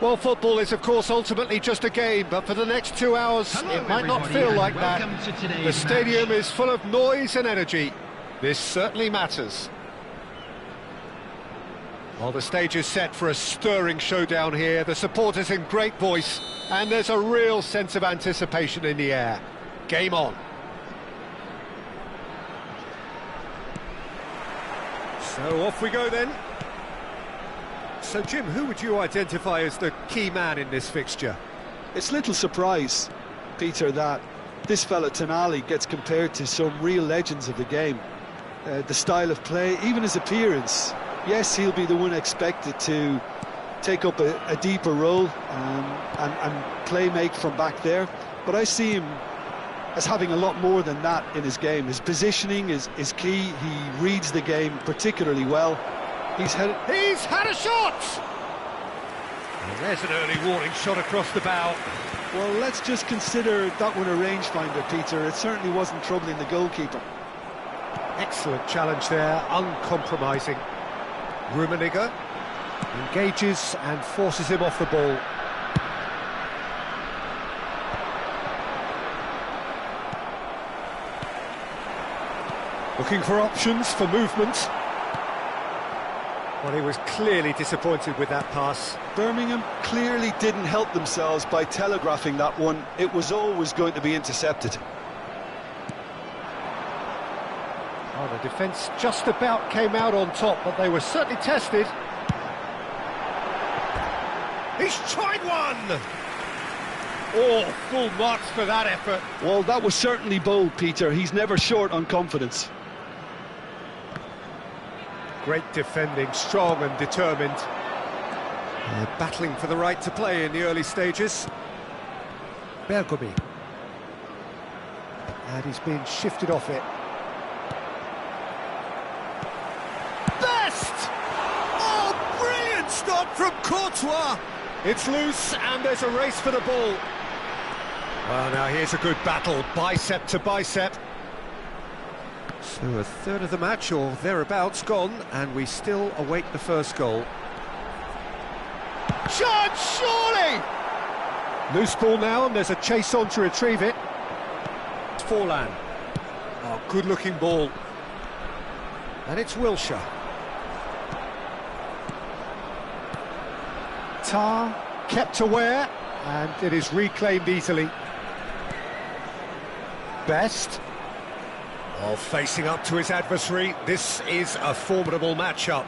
Well, football is, of course, ultimately just a game, but for the next 2 hours, it might not feel like that. The stadium is full of noise and energy. This certainly matters. Well, the stage is set for a stirring showdown here. The supporters in great voice, and there's a real sense of anticipation in the air. Game on. So off we go then. So, Jim, who would you identify as the key man in this fixture? It's little surprise, Peter, that this fella Tonali gets compared to some real legends of the game. The style of play, even his appearance. Yes, he'll be the one expected to take up a deeper role and play-make from back there. But I see him as having a lot more than that in his game. His positioning is key. He reads the game particularly well. He's had a shot! And there's an early warning shot across the bow. Well, let's just consider that one a rangefinder, Peter. It certainly wasn't troubling the goalkeeper. Excellent challenge there, uncompromising. Rummenigge engages and forces him off the ball. Looking for options for movement. Well, he was clearly disappointed with that pass. Birmingham clearly didn't help themselves by telegraphing that one. It was always going to be intercepted. Oh, the defence just about came out on top, but they were certainly tested. He's tried one! Oh, full marks for that effort. Well, that was certainly bold, Peter. He's never short on confidence. Great defending, strong and determined. Battling for the right to play in the early stages. Bergomi. And he's been shifted off it. Best! Oh, brilliant stop from Courtois! It's loose and there's a race for the ball. Well, now here's a good battle, bicep to bicep. So a third of the match, or thereabouts, gone, and we still await the first goal. Chance, surely! Loose ball now, and there's a chase on to retrieve it. It's Forlan. Oh, good-looking ball. And it's Wilshere. Tar kept aware, and it is reclaimed easily. Best. Well, facing up to his adversary, this is a formidable matchup.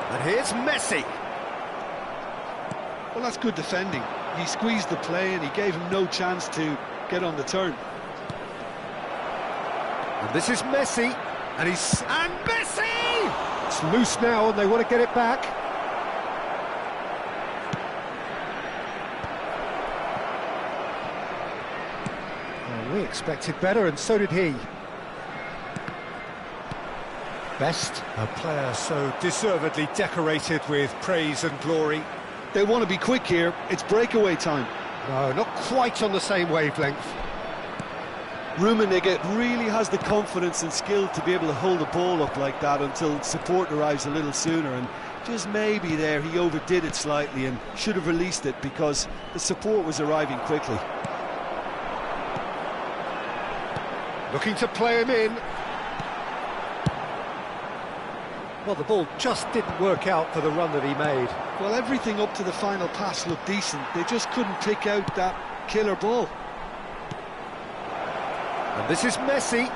And here's Messi. Well, that's good defending. He squeezed the play and he gave him no chance to get on the turn. And this is Messi, and Messi! It's loose now, and they want to get it back. We expected better, and so did he. Best, a player so deservedly decorated with praise and glory. They want to be quick here. It's breakaway time. No, not quite on the same wavelength. Rummenigge really has the confidence and skill to be able to hold the ball up like that until support arrives a little sooner, and just maybe there he overdid it slightly and should have released it because the support was arriving quickly. Looking to play him in. Well, the ball just didn't work out for the run that he made. Well, everything up to the final pass looked decent. They just couldn't pick out that killer ball. And this is Messi.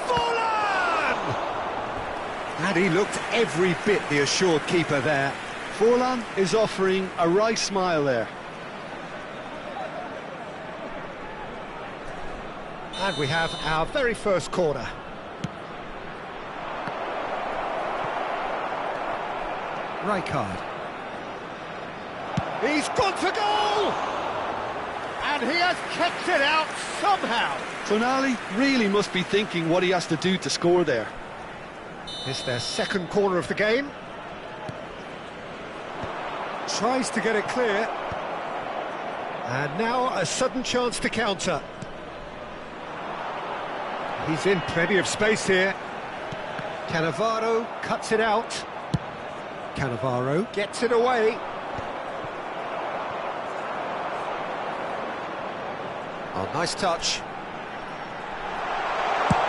Forlan! And he looked every bit the assured keeper there. Forlan is offering a wry smile there. And we have our very first corner. Rijkaard. He's gone for goal! And he has kept it out somehow. Tonali really must be thinking what he has to do to score there. It's their second corner of the game. Tries to get it clear. And now a sudden chance to counter. He's in plenty of space here. Cannavaro cuts it out. Cannavaro gets it away. Oh, nice touch.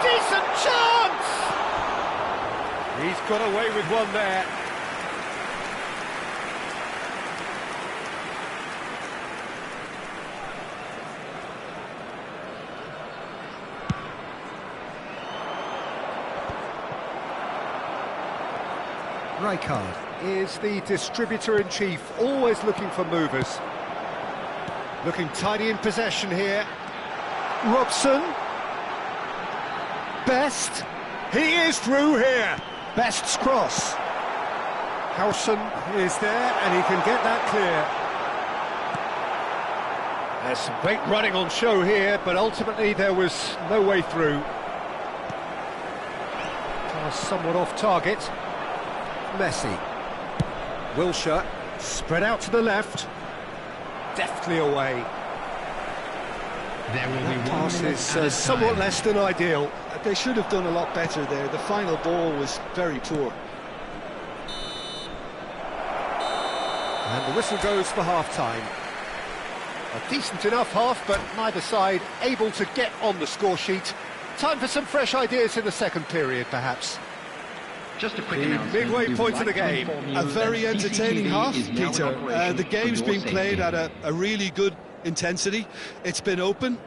Decent chance! He's got away with one there. Rijkaard is the distributor-in-chief, always looking for movers. Looking tidy in possession here. Robson. Best. He is through here. Best's cross. Howson is there, and he can get that clear. There's some great running on show here, but ultimately there was no way through. Pass somewhat off target. Messi. Wilshere, spread out to the left. Deftly away. There will be pass is somewhat less than ideal. They should have done a lot better there. The final ball was very poor. And the whistle goes for half-time. A decent enough half, but neither side able to get on the score sheet. Time for some fresh ideas in the second period, perhaps. Just a quick The announcement. midway point of the game. A very entertaining half, Peter. The game's been played at a really good intensity. It's been open.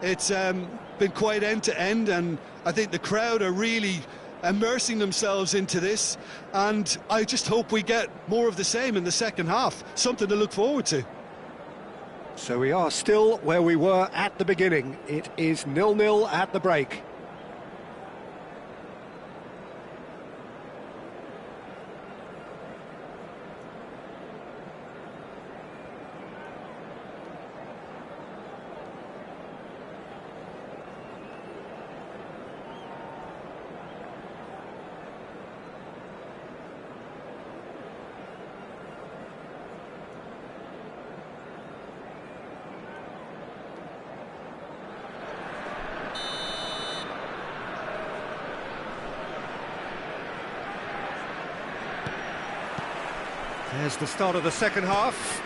It's been quite end-to-end, and I think the crowd are really immersing themselves into this, and I just hope we get more of the same in the second half. Something to look forward to. So we are still where we were at the beginning. It is 0-0 at the break. There's the start of the second half.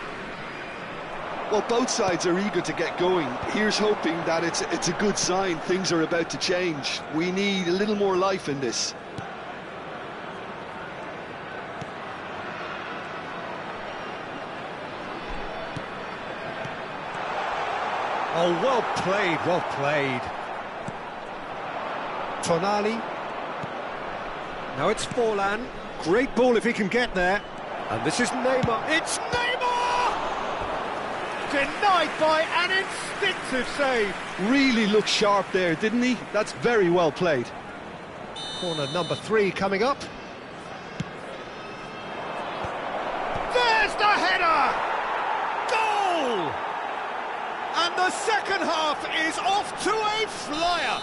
Well, both sides are eager to get going. Here's hoping that it's a good sign. Things are about to change. We need a little more life in this. Oh, well played, well played. Tonali. Now it's Forlan. Great ball if he can get there. And this is Neymar. It's Neymar! Denied by an instinctive save. Really looked sharp there, didn't he? That's very well played. Corner number 3 coming up. There's the header! Goal! And the second half is off to a flyer.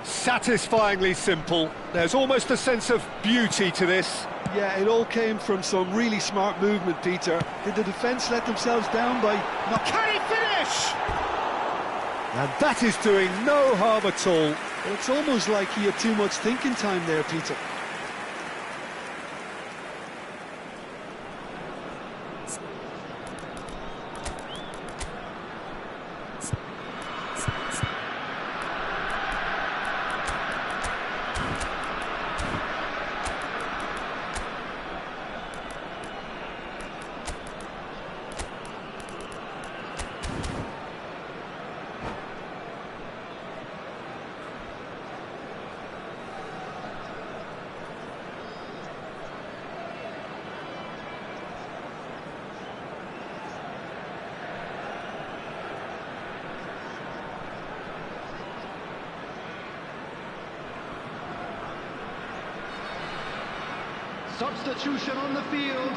Satisfyingly simple. There's almost a sense of beauty to this. Yeah, it all came from some really smart movement, Peter. Did the defence let themselves down by not... Can he finish? And that is doing no harm at all. Well, it's almost like he had too much thinking time there, Peter. Substitution on the field.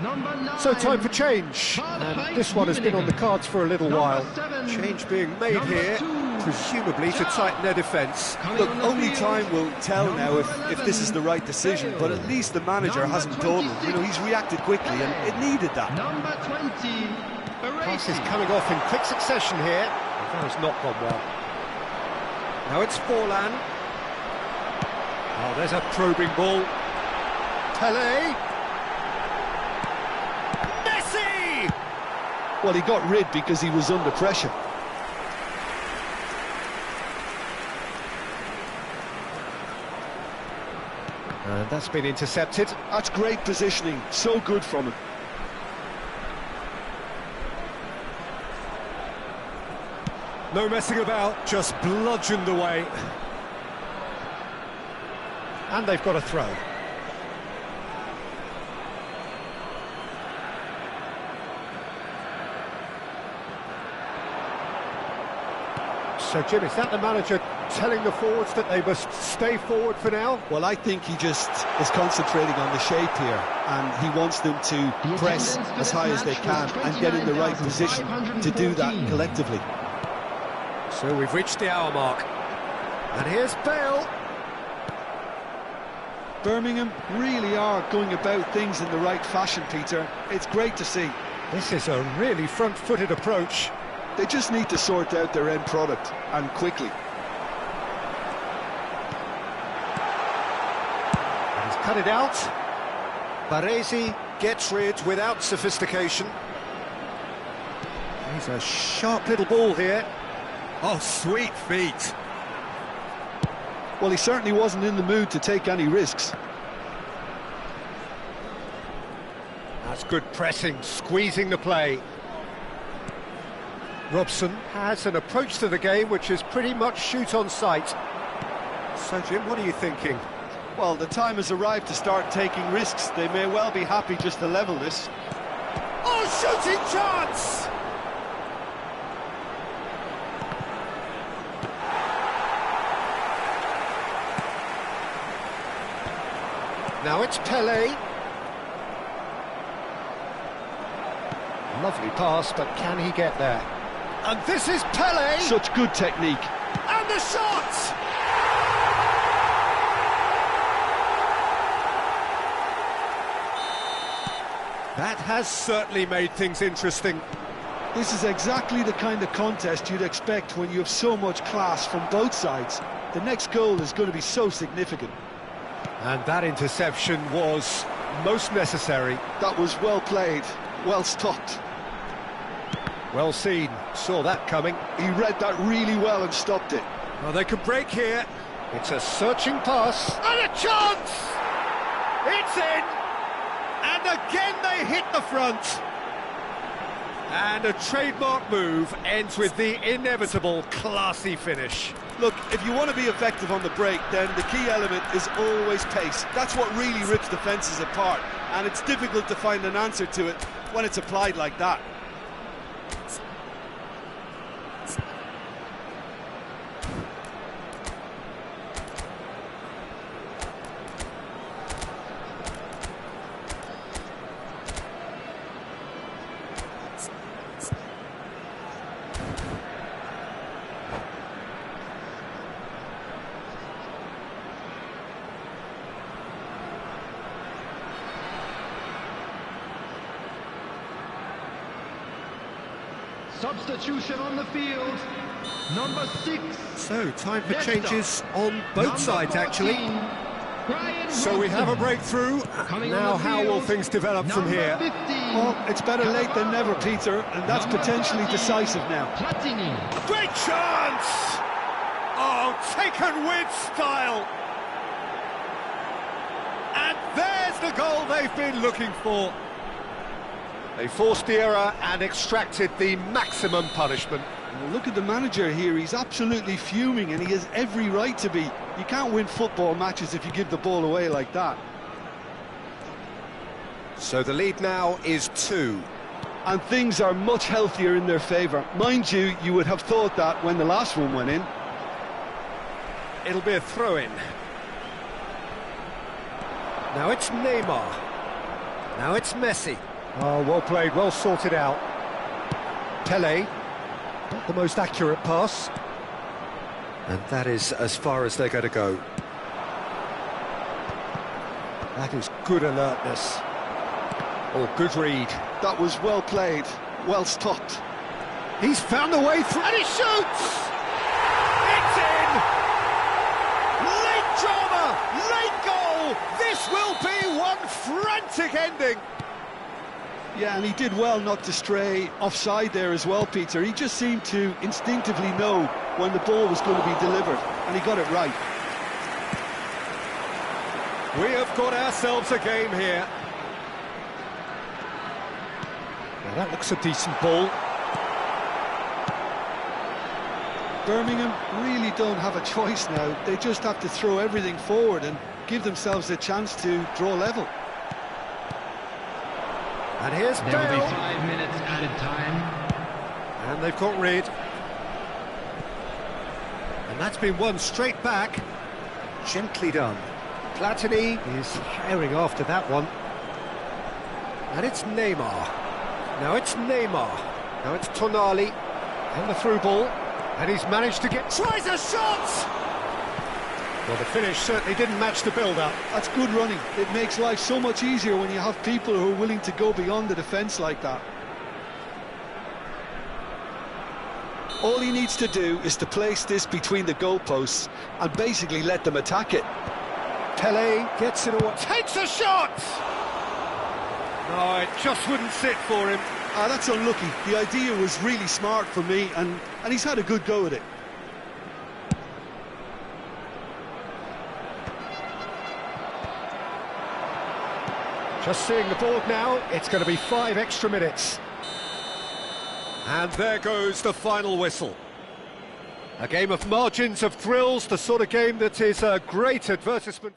Number 9. So time for change. And this one has been on the cards for a little while. Change being made here, presumably to tighten their defence. Look, only time will tell now if this is the right decision, but at least the manager hasn't dawdled. You know, he's reacted quickly, and it needed that. Number 20. Pass is coming off in quick succession here. That has not gone well. Now it's Forlan. Oh, there's a probing ball. Pelé. Messi! Well, he got rid because he was under pressure. And that's been intercepted. That's great positioning, so good from him. No messing about, just bludgeoned away. And they've got a throw. So, Jim, is that the manager telling the forwards that they must stay forward for now? Well, I think he just is concentrating on the shape here, and he wants them to press as high as they can and get in the right position to do that collectively. So we've reached the hour mark. And here's Bale. Birmingham really are going about things in the right fashion, Peter. It's great to see. This is a really front-footed approach. They just need to sort out their end product, and quickly. And he's cut it out. Baresi gets rid without sophistication. He's a sharp little ball here. Oh, sweet feet. Well, he certainly wasn't in the mood to take any risks. That's good pressing, squeezing the play. Robson has an approach to the game which is pretty much shoot on sight. So, Jim, what are you thinking? Well, the time has arrived to start taking risks. They may well be happy just to level this. Oh, shooting chance! Now it's Pelé. Lovely pass, but can he get there? And this is Pelé! Such good technique. And the shot! That has certainly made things interesting. This is exactly the kind of contest you'd expect when you have so much class from both sides. The next goal is going to be so significant. And that interception was most necessary. That was well played, well stopped. Well seen, saw that coming. He read that really well and stopped it. Well, they could break here. It's a searching pass. And a chance! It's in! And again they hit the front. And a trademark move ends with the inevitable classy finish. Look, if you want to be effective on the break, then the key element is always pace. That's what really rips defences apart, and it's difficult to find an answer to it when it's applied like that. Substitution on the field, number 6. So, time for changes on both sides, actually. So we have a breakthrough. Now how will things develop from here? Well, it's better late than never, Peter, and that's potentially decisive now. Great chance! Oh, taken with style! And there's the goal they've been looking for. They forced the error and extracted the maximum punishment. Well, look at the manager here, he's absolutely fuming and he has every right to be. You can't win football matches if you give the ball away like that. So the lead now is 2. And things are much healthier in their favour. Mind you, you would have thought that when the last one went in. It'll be a throw-in. Now it's Neymar. Now it's Messi. Oh, well played, well sorted out. Pelé, not the most accurate pass. And that is as far as they're going to go. That is good alertness. Oh, good read. That was well played, well stopped. He's found a way through, and he shoots! It's in! Late drama! one frantic ending. Yeah, and he did well not to stray offside there as well, Peter. He just seemed to instinctively know when the ball was going to be delivered, and he got it right. We have got ourselves a game here. Now that looks a decent ball. Birmingham really don't have a choice now. They just have to throw everything forward and give themselves a chance to draw level. And here's There Bale. will be 5 minutes added time. And they've got rid. And that's been won straight back. Gently done. Platini is firing after that one. And it's Neymar. Now it's Neymar. Now it's Tonali. And the through ball. And he's managed to get... Tries a shot! Well, the finish certainly didn't match the build-up. That's good running. It makes life so much easier when you have people who are willing to go beyond the defence like that. All he needs to do is to place this between the goalposts and basically let them attack it. Pele gets it away. Takes a shot! No, it just wouldn't sit for him. Ah, that's unlucky. The idea was really smart for me, and he's had a good go at it. Just seeing the board now, it's going to be 5 extra minutes. And there goes the final whistle. A game of margins of thrills, the sort of game that is a great advertisement.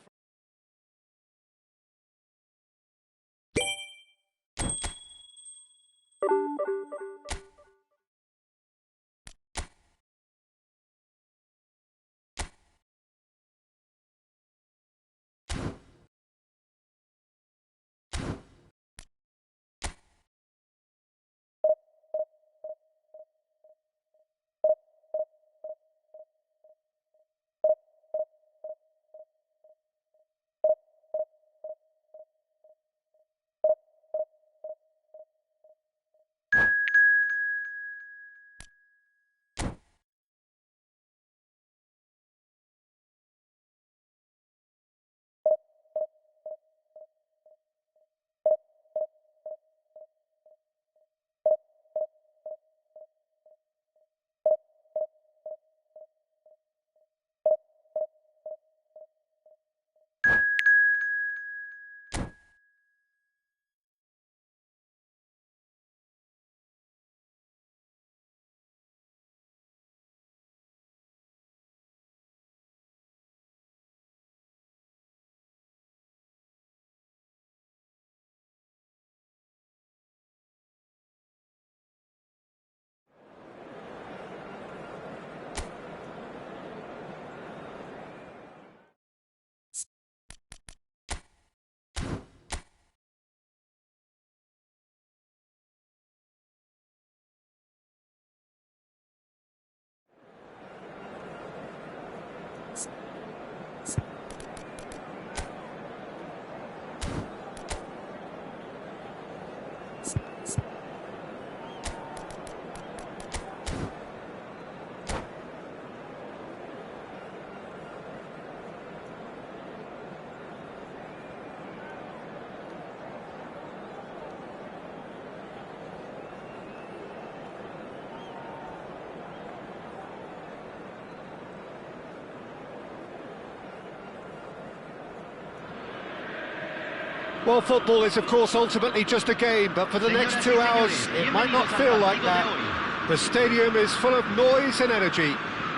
Well, football is, of course, ultimately just a game, but for the next 2 hours, it might not feel like that. The stadium is full of noise and energy.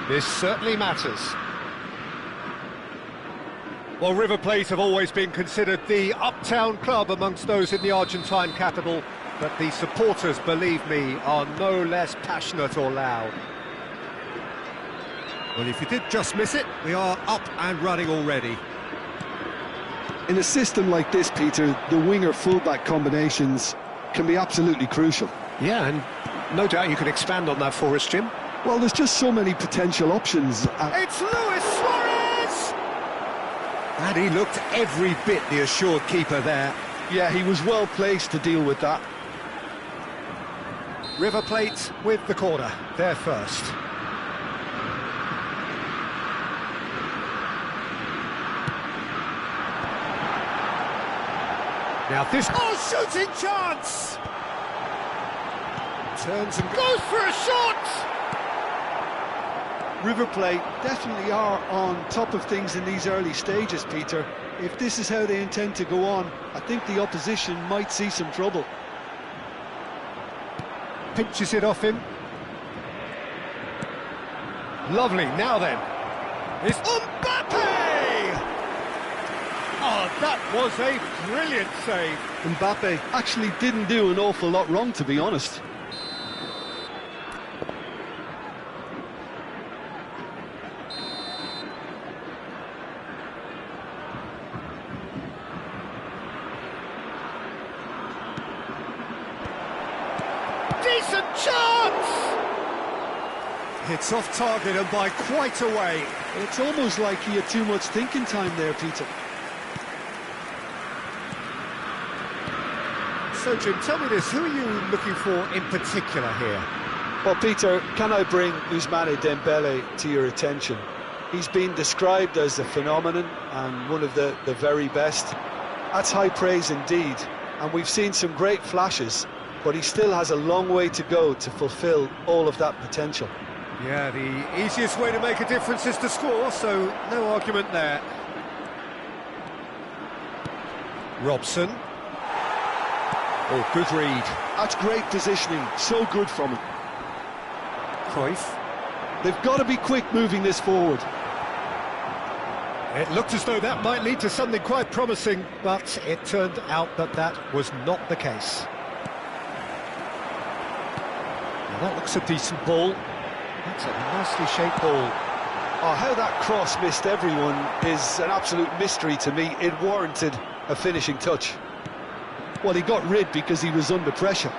This certainly matters. Well, River Plate have always been considered the uptown club amongst those in the Argentine capital, but the supporters, believe me, are no less passionate or loud. Well, if you did just miss it, we are up and running already. In a system like this, Peter, the winger-fullback combinations can be absolutely crucial. Yeah, and no doubt you can expand on that for us, Jim. Well, there's just so many potential options. It's Luis Suarez! And he looked every bit the assured keeper there. Yeah, he was well placed to deal with that. River Plate with the corner, there first. Now this... Oh, shooting chance! Turns and goes for a shot! River Plate definitely are on top of things in these early stages, Peter. If this is how they intend to go on, I think the opposition might see some trouble. Pinches it off him. Lovely, now then. It's Mbappe! Oh, that was a brilliant save. Mbappe actually didn't do an awful lot wrong, to be honest. Decent chance! It's off target and by quite a way. It's almost like he had too much thinking time there, Peter. So, Jim, tell me this, who are you looking for in particular here? Well, Peter, can I bring Ousmane Dembele to your attention? He's been described as a phenomenon and one of the very best. That's high praise indeed, and we've seen some great flashes, but he still has a long way to go to fulfill all of that potential. Yeah, the easiest way to make a difference is to score, so no argument there. Robson. Oh, good read. That's great positioning, so good from him. Cruyff. They've got to be quick moving this forward. It looked as though that might lead to something quite promising, but it turned out that that was not the case. Now that looks a decent ball. That's a nicely shaped ball. Oh, how that cross missed everyone is an absolute mystery to me. It warranted a finishing touch. Well, he got rid because he was under pressure.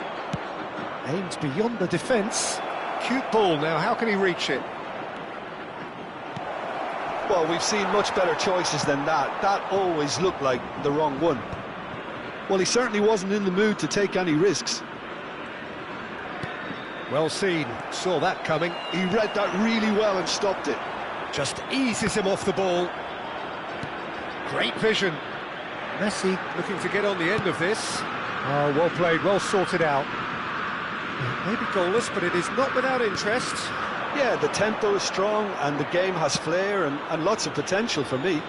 Aims beyond the defence. Cute ball now, how can he reach it? Well, we've seen much better choices than that. That always looked like the wrong one. Well, he certainly wasn't in the mood to take any risks. Well seen, saw that coming. He read that really well and stopped it. Just eases him off the ball. Great vision. Messi looking to get on the end of this. Oh, well played, well sorted out. Maybe goalless, but it is not without interest. Yeah, the tempo is strong and the game has flair and lots of potential for me.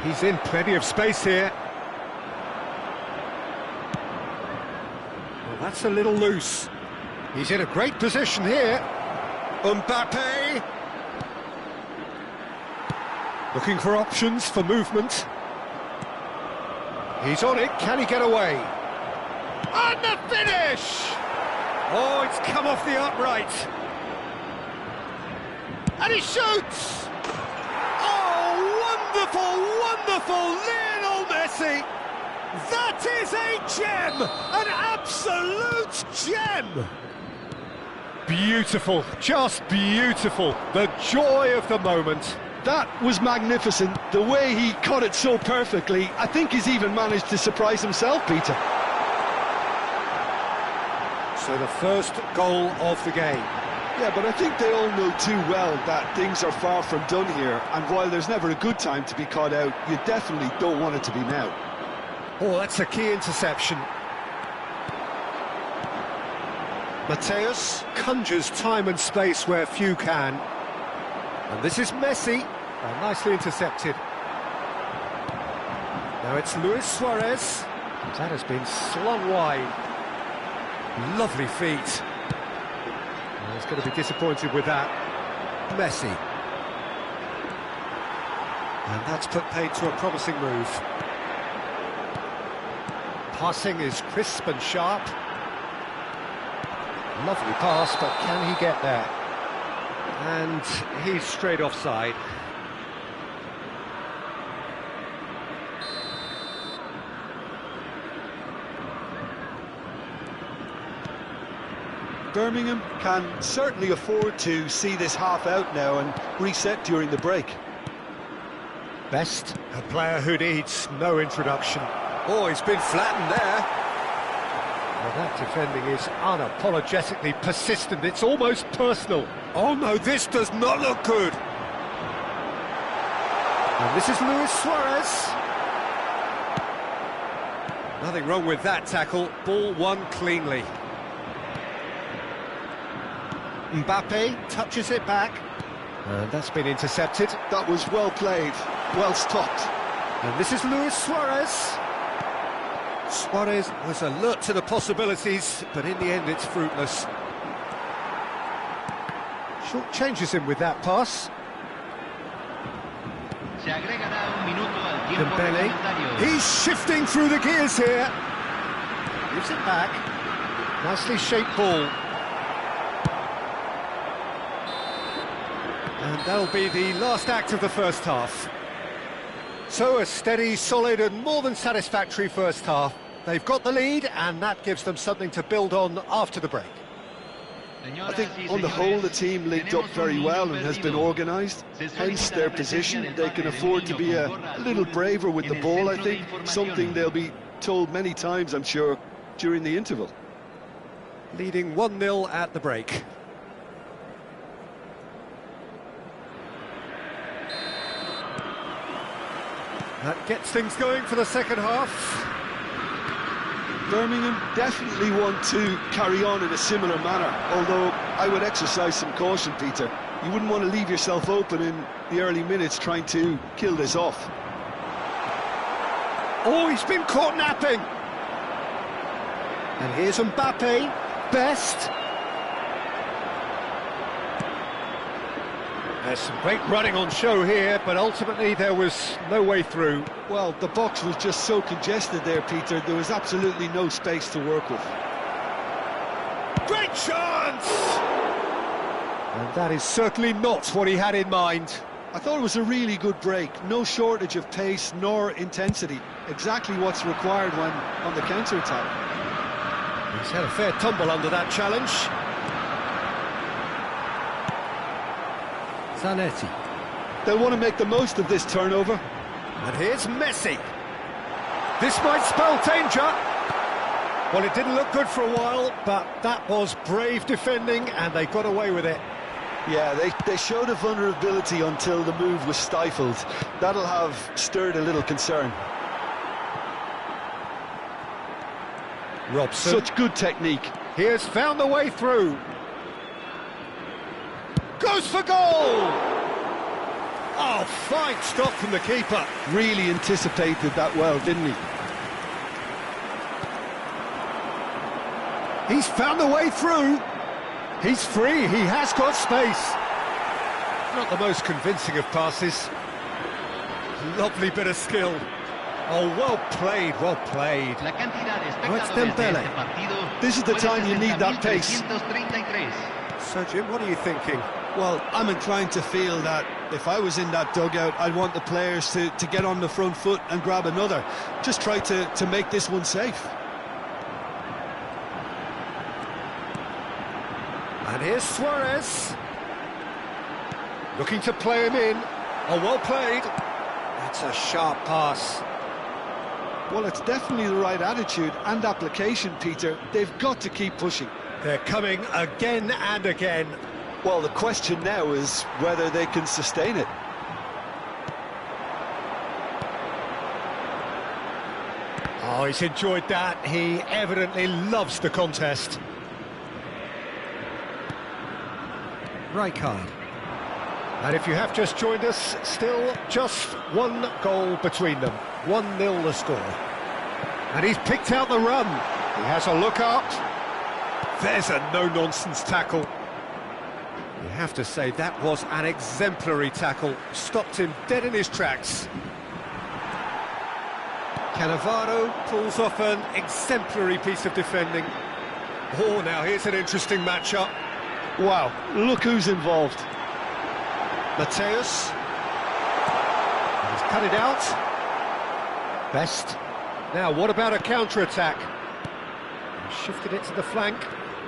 He's in plenty of space here. Well, that's a little loose. He's in a great position here. Mbappe. Looking for options for movement. He's on it, can he get away? And the finish! Oh, it's come off the upright. And he shoots! Oh, wonderful, wonderful Lionel Messi! That is a gem! An absolute gem! Beautiful, just beautiful. The joy of the moment. That was magnificent. The way he caught it so perfectly, I think he's even managed to surprise himself, Peter. So the first goal of the game. Yeah, but I think they all know too well that things are far from done here, and while there's never a good time to be caught out, you definitely don't want it to be now. Oh, that's a key interception. Mateus conjures time and space where few can. And this is Messi. Oh, nicely intercepted. Now it's Luis Suarez. That has been slung wide. Lovely feet. Well, he's going to be disappointed with that. Messi. And that's put paid to a promising move. Passing is crisp and sharp. Lovely pass, but can he get there? And he's straight offside. Birmingham can certainly afford to see this half out now and reset during the break. Best, a player who needs no introduction. Oh, he's been flattened there. Well, that defending is unapologetically persistent. It's almost personal. Oh no, this does not look good. And this is Luis Suarez. Nothing wrong with that tackle. Ball won cleanly. Mbappe touches it back. And that's been intercepted. That was well played, well stopped. And this is Luis Suarez. Suarez was alert to the possibilities, but in the end it's fruitless. Short changes him with that pass. Dembele. He's shifting through the gears here. Gives it back. Nicely shaped ball. And that'll be the last act of the first half. So a steady, solid and more than satisfactory first half. They've got the lead and that gives them something to build on after the break. I think on the whole the team linked up very well and has been organised, hence their position. They can afford to be a little braver with the ball, I think, something they'll be told many times, I'm sure, during the interval. Leading 1-0 at the break. That gets things going for the second half. Birmingham definitely want to carry on in a similar manner, although I would exercise some caution, Peter. You wouldn't want to leave yourself open in the early minutes trying to kill this off. Oh, he's been caught napping. And here's Mbappe, best. There's some great running on show here, but ultimately there was no way through. Well, the box was just so congested there, Peter. There was absolutely no space to work with. Great chance! And that is certainly not what he had in mind. I thought it was a really good break. No shortage of pace nor intensity. Exactly what's required when on the counter-attack. He's had a fair tumble under that challenge. Zanetti. They'll want to make the most of this turnover. And here's Messi. This might spell danger. Well, it didn't look good for a while, but that was brave defending and they got away with it. Yeah, they showed a vulnerability until the move was stifled. That'll have stirred a little concern. Robson. Such good technique. He has found the way through. Goes for goal! Oh, fine stop from the keeper. Really anticipated that well, didn't he? He's found the way through. He's free, he has got space. Not the most convincing of passes. Lovely bit of skill. Oh, well played, well played. Oh, it's Dembele. This is the time you need that pace. So, Jim, what are you thinking? Well, I'm inclined to feel that if I was in that dugout, I'd want the players to get on the front foot and grab another. Just try to make this one safe. And here's Suarez. Looking to play him in. Oh, well played. That's a sharp pass. Well, it's definitely the right attitude and application, Peter. They've got to keep pushing. They're coming again and again. Well, the question now is whether they can sustain it. Oh, he's enjoyed that. He evidently loves the contest. Rijkaard. And if you have just joined us, still just one goal between them. 1-0 the score. And he's picked out the run. He has a look up. There's a no-nonsense tackle. You have to say that was an exemplary tackle. Stopped him dead in his tracks. Cannavaro pulls off an exemplary piece of defending. Oh, now here's an interesting matchup. Wow, look who's involved. Mateus. He's cut it out. Best. Now, what about a counter-attack? Shifted it to the flank.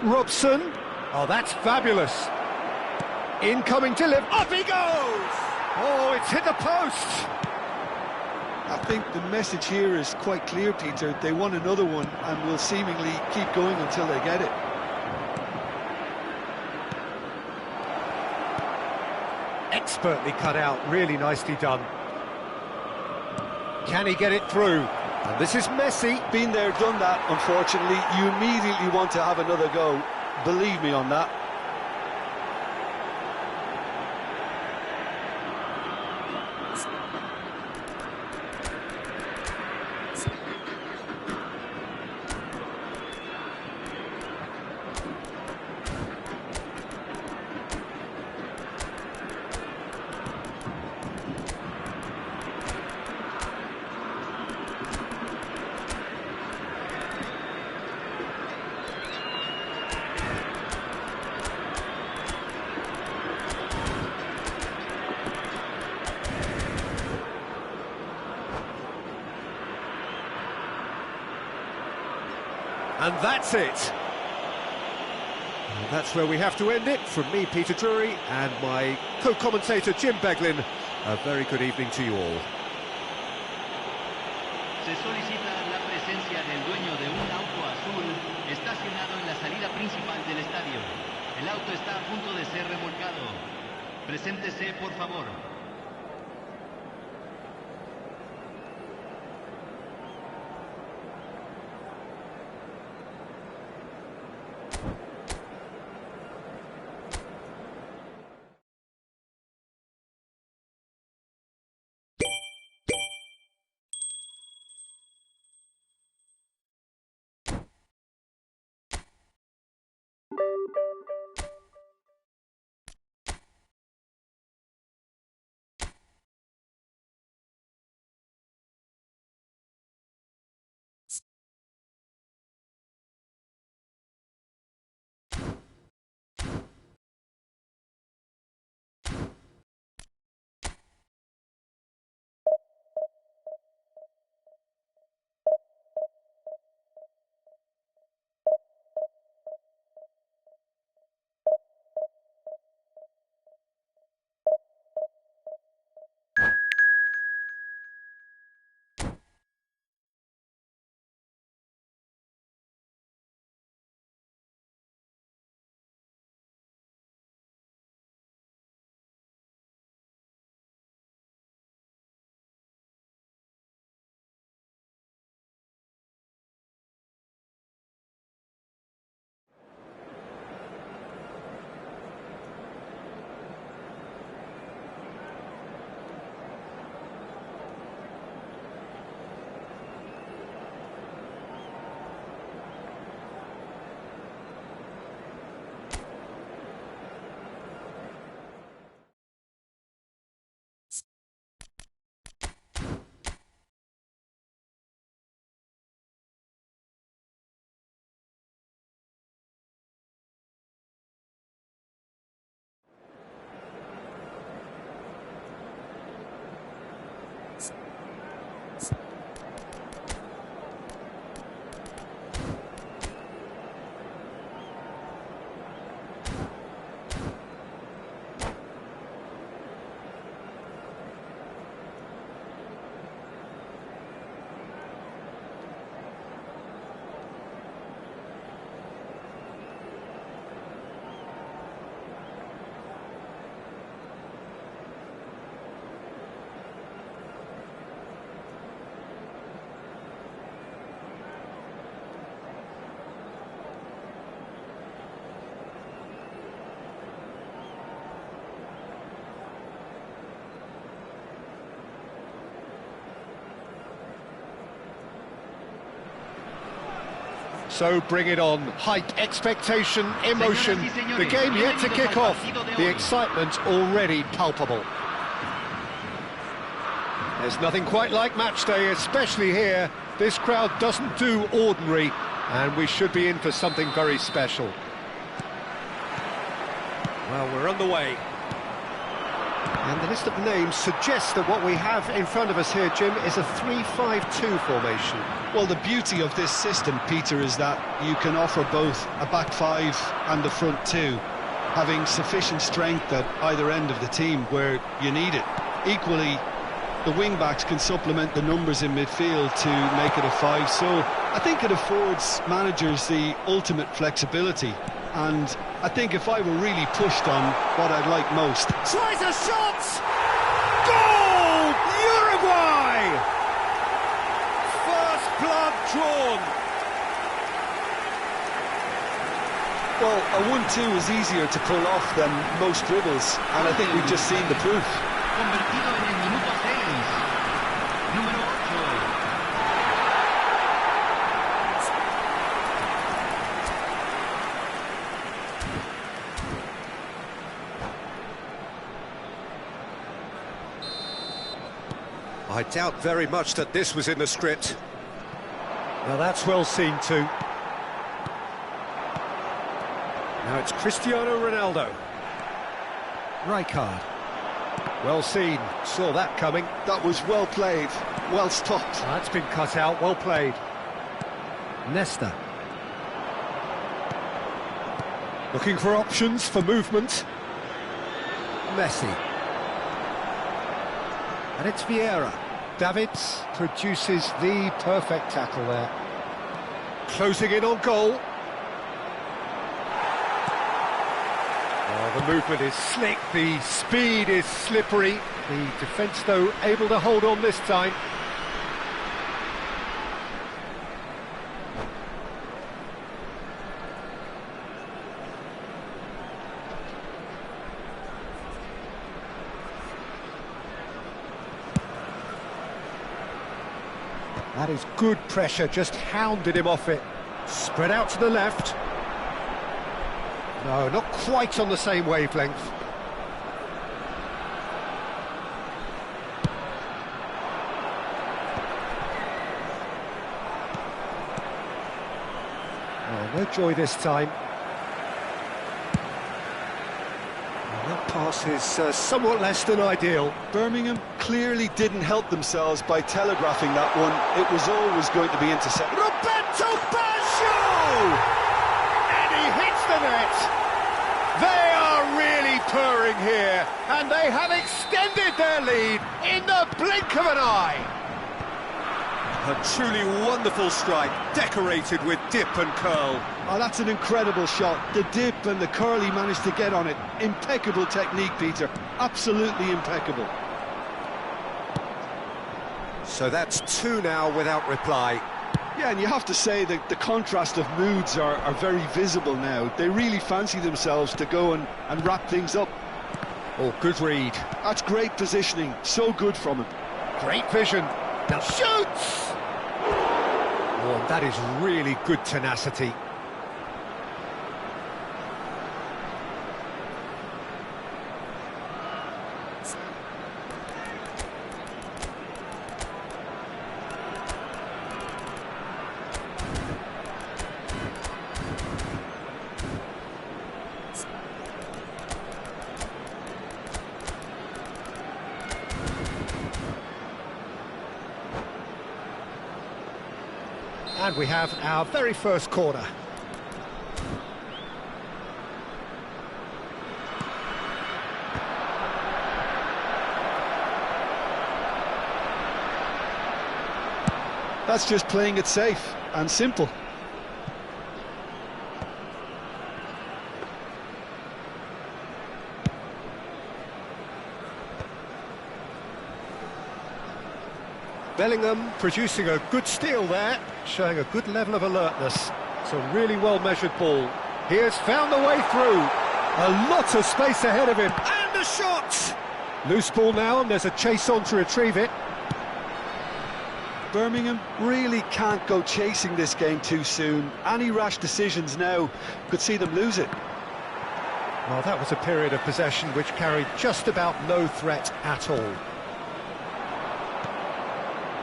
Robson. Oh, that's fabulous. Incoming delivery. Up he goes! Oh, it's hit the post. I think the message here is quite clear, Peter. They want another one and will seemingly keep going until they get it. Expertly cut out, really nicely done. Can he get it through? And this is Messi. Been there, done that, unfortunately. You immediately want to have another go. Believe me on that. And that's it. And that's where we have to end it. From me, Peter Drury, and my co-commentator, Jim Beglin, a very good evening to you all. Se solicita la presencia del dueño de un auto azul estacionado en la salida principal del estadio. El auto está a punto de ser remolcado. Preséntese, por favor. So bring it on. Hype, expectation, emotion. The game yet to kick off. The excitement already palpable. There's nothing quite like match day, especially here. This crowd doesn't do ordinary, and we should be in for something very special. Well, we're on the way. And the list of names suggests that what we have in front of us here, Jim, is a 3-5-2 formation. Well, the beauty of this system, Peter, is that you can offer both a back five and the front two, having sufficient strength at either end of the team where you need it. Equally, the wing-backs can supplement the numbers in midfield to make it a five, so I think it affords managers the ultimate flexibility. And I think if I were really pushed on what I'd like most... Tries a shot! Goal! Uruguay! First drawn. Well, a 1-2 is easier to pull off than most dribbles, and I think we've just seen the proof. Convertido en el minuto 6. Número 8. I doubt very much that this was in the script. Now that's well seen too. Now it's Cristiano Ronaldo. Rijkaard. Well seen, saw that coming. That was well played, well stopped. That's been cut out, well played. Nesta. Looking for options for movement. Messi. And it's Vieira. Davids produces the perfect tackle there. Closing in on goal. Oh, the movement is slick, the speed is slippery. The defence, though, able to hold on this time. That is good pressure, just hounded him off it. Spread out to the left. No, not quite on the same wavelength. Oh, no joy this time. And that pass is somewhat less than ideal. Birmingham clearly didn't help themselves by telegraphing that one. It was always going to be intercepted. Roberto Baggio! And he hits the net. They are really purring here, and they have extended their lead in the blink of an eye. A truly wonderful strike, decorated with dip and curl. Oh, that's an incredible shot. The dip and the curl he managed to get on it. Impeccable technique, Peter. Absolutely impeccable. So that's 2 now without reply. Yeah, and you have to say that the contrast of moods are very visible now. They really fancy themselves to go and wrap things up. Oh, good read. That's great positioning. So good from him. Great vision. Now shoots! Oh, that is really good tenacity. And we have our very first corner. That's just playing it safe and simple. Bellingham producing a good steal there, showing a good level of alertness. It's a really well-measured ball. He has found the way through. A lot of space ahead of him. And a shot! Loose ball now, and there's a chase on to retrieve it. Birmingham really can't go chasing this game too soon. Any rash decisions now could see them lose it. Well, that was a period of possession which carried just about no threat at all.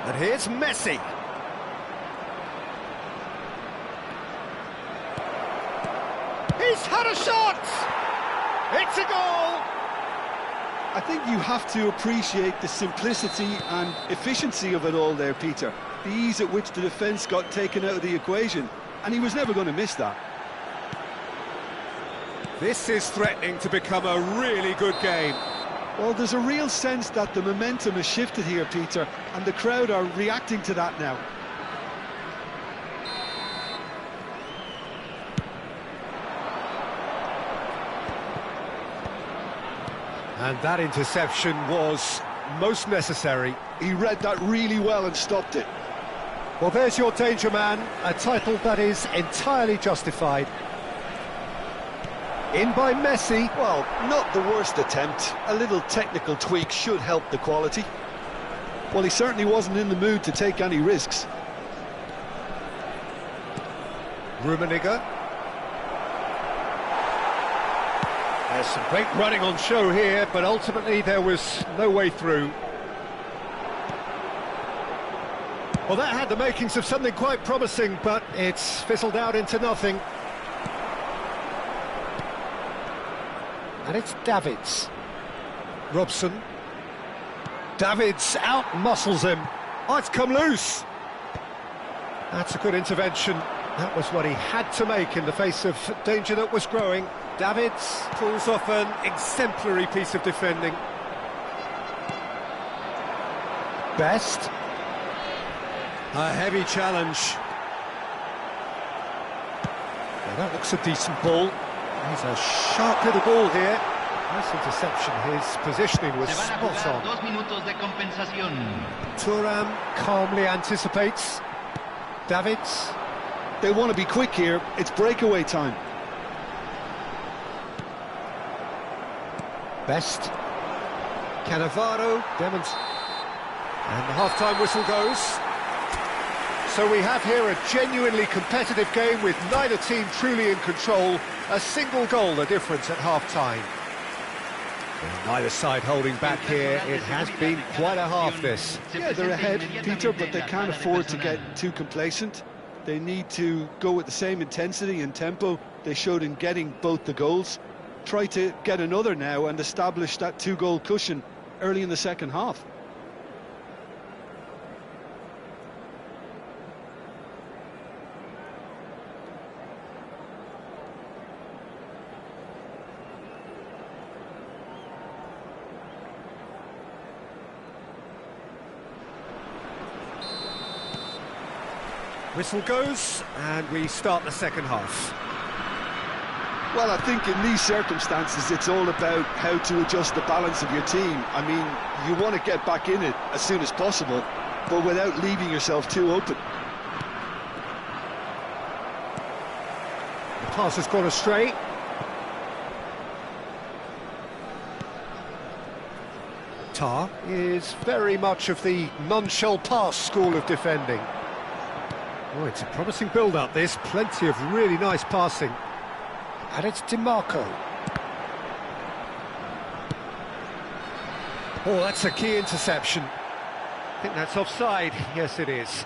And here's Messi. He's had a shot! It's a goal! I think you have to appreciate the simplicity and efficiency of it all there, Peter. The ease at which the defence got taken out of the equation, and he was never going to miss that. This is threatening to become a really good game. Well, there's a real sense that the momentum has shifted here, Peter, and the crowd are reacting to that now. And that interception was most necessary. He read that really well and stopped it. Well, there's your danger man, a title that is entirely justified. In by Messi. Well, not the worst attempt. A little technical tweak should help the quality. Well, he certainly wasn't in the mood to take any risks. Rummenigge. There's some great running on show here, but ultimately there was no way through. Well, that had the makings of something quite promising, but it's fizzled out into nothing. And it's Davids. Robson. Davids out-muscles him. Oh, it's come loose. That's a good intervention. That was what he had to make in the face of danger that was growing. Davids pulls off an exemplary piece of defending. Best. A heavy challenge. Now that looks a decent ball. He's a sharp little ball here. Nice interception. His positioning was spot on. 2 minutos de compensación. Thuram calmly anticipates. Davids. They want to be quick here. It's breakaway time. Best. Cannavaro demonstrates. And the half-time whistle goes. So we have here a genuinely competitive game with neither team truly in control. A single goal the difference at half-time. Neither side holding back here. It has been quite a half, this. Yeah, they're ahead, Peter, but they can't afford to get too complacent. They need to go with the same intensity and tempo they showed in getting both the goals. Try to get another now and establish that 2-goal cushion early in the second half. Whistle goes, and we start the second half. Well, I think in these circumstances, it's all about how to adjust the balance of your team. I mean, you want to get back in it as soon as possible, but without leaving yourself too open. The pass has gone astray. Tar is very much of the none-shall pass school of defending. Oh, it's a promising build-up, this. Plenty of really nice passing. And it's DiMarco. Oh, that's a key interception. I think that's offside. Yes, it is.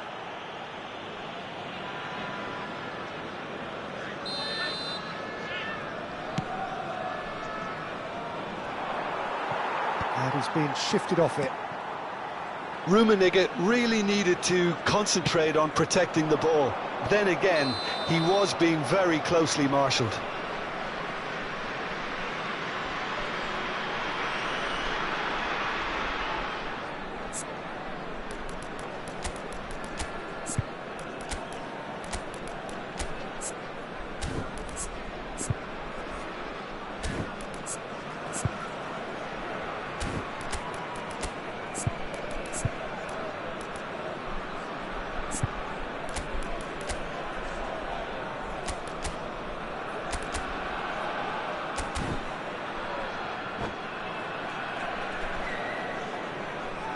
And he's been shifted off it. Rummenigge really needed to concentrate on protecting the ball. Then again, he was being very closely marshalled.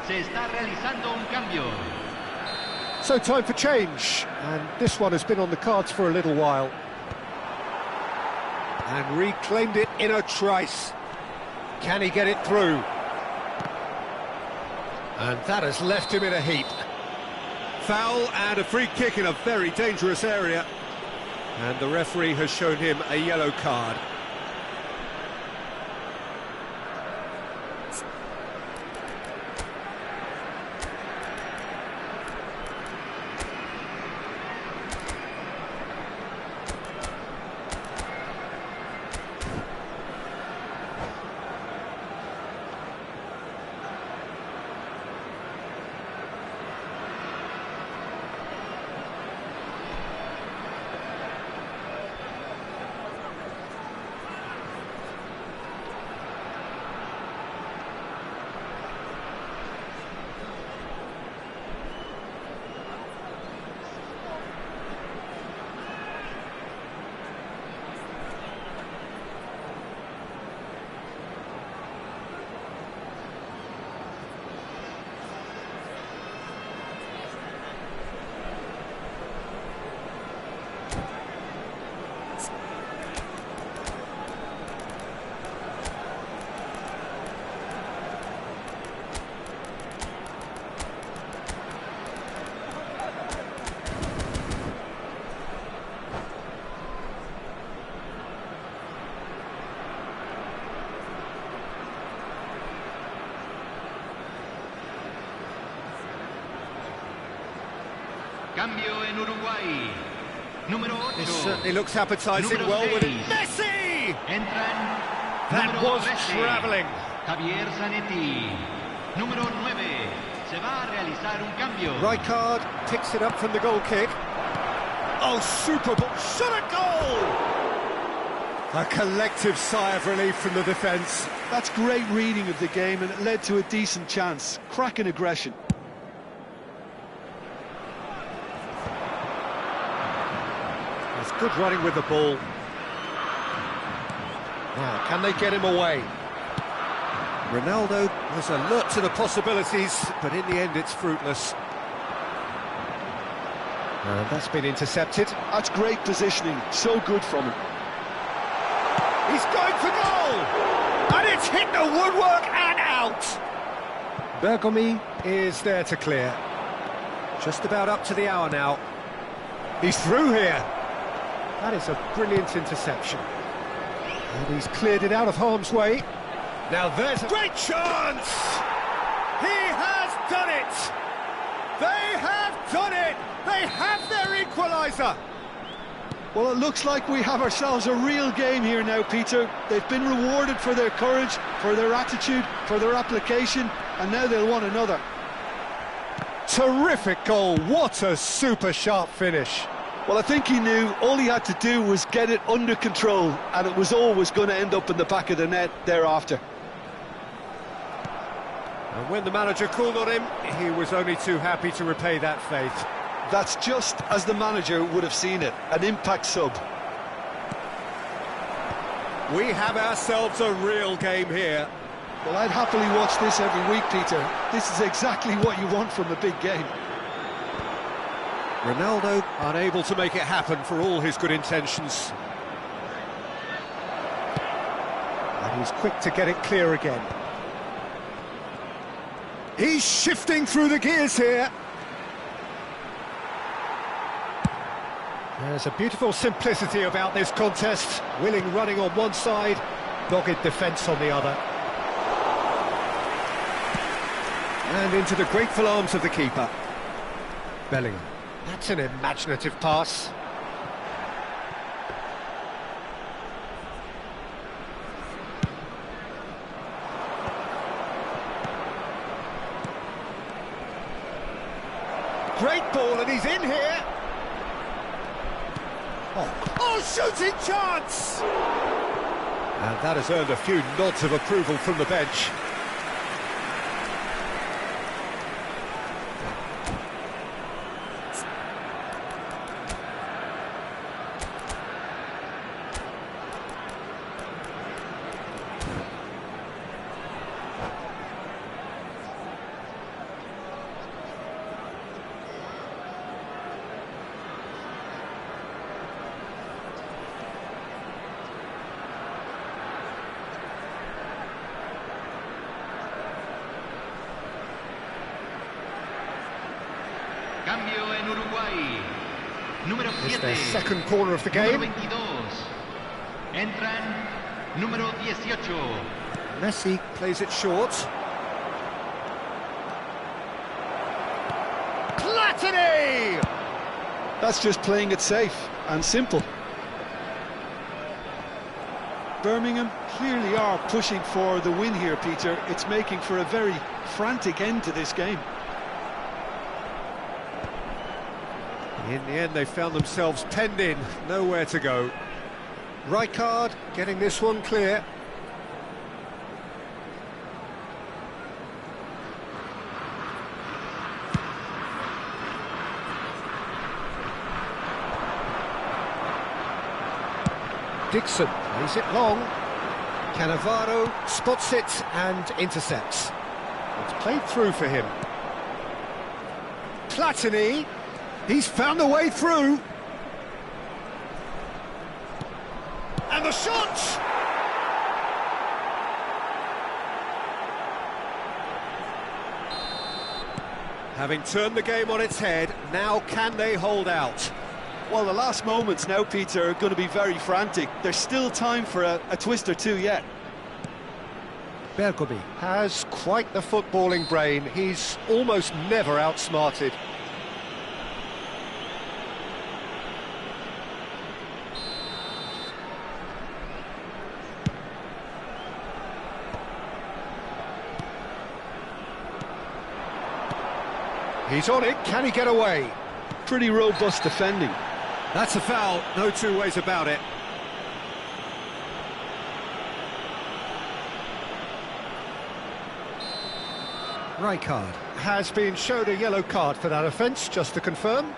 Se está realizando un cambio. So time for change, and this one has been on the cards for a little while. And reclaimed it in a trice. Can he get it through? And that has left him in a heap. Foul and a free kick in a very dangerous area. And the referee has shown him a yellow card. Cambio en Uruguay. Número 8. It certainly looks appetizing. Número Well with 6. Messi! Entran. That Número was 13. travelling. Javier Zanetti. Número 9. Se va a realizar un cambio. Rijkaard picks it up from the goal kick. Oh, super ball. Shot a goal! A collective sigh of relief from the defence. That's great reading of the game, and it led to a decent chance. Cracking aggression. It's good running with the ball. Now, can they get him away? Ronaldo was alert to the possibilities, but in the end it's fruitless. And that's been intercepted. That's great positioning. So good from him. He's going for goal! And it's hit the woodwork and out! Bergomi is there to clear. Just about up to the hour now. He's through here. That is a brilliant interception. And he's cleared it out of harm's way. Now there's a great chance! He has done it! They have done it! They have their equaliser! Well, it looks like we have ourselves a real game here now, Peter. They've been rewarded for their courage, for their attitude, for their application, and now they'll want another. Terrific goal, what a super sharp finish. Well, I think he knew all he had to do was get it under control, and it was always going to end up in the back of the net thereafter. And when the manager called on him, he was only too happy to repay that faith. That's just as the manager would have seen it, an impact sub. We have ourselves a real game here. Well, I'd happily watch this every week, Peter. This is exactly what you want from a big game. Ronaldo unable to make it happen for all his good intentions. And he's quick to get it clear again. He's shifting through the gears here. There's a beautiful simplicity about this contest. Willing running on one side, dogged defence on the other. And into the grateful arms of the keeper. Bellingham. That's an imaginative pass. Great ball, and he's in here. Oh, shooting chance! And that has earned a few nods of approval from the bench. Cambio en Uruguay. Número 7. It's their second corner of the game. Número 22. Entran número 18. Messi plays it short. Platini! That's just playing it safe and simple. Birmingham clearly are pushing for the win here, Peter. It's making for a very frantic end to this game. In the end, they found themselves penned in, nowhere to go. Rijkaard getting this one clear. Dixon plays it long. Cannavaro spots it and intercepts. It's played through for him. Platini. He's found a way through. And the shot! Having turned the game on its head, now can they hold out? Well, the last moments now, Peter, are going to be very frantic. There's still time for a twist or two yet. Bergomi has quite the footballing brain. He's almost never outsmarted. He's on it, can he get away? Pretty robust defending. That's a foul, no two ways about it. Rijkaard has been shown a yellow card for that offence, just to confirm.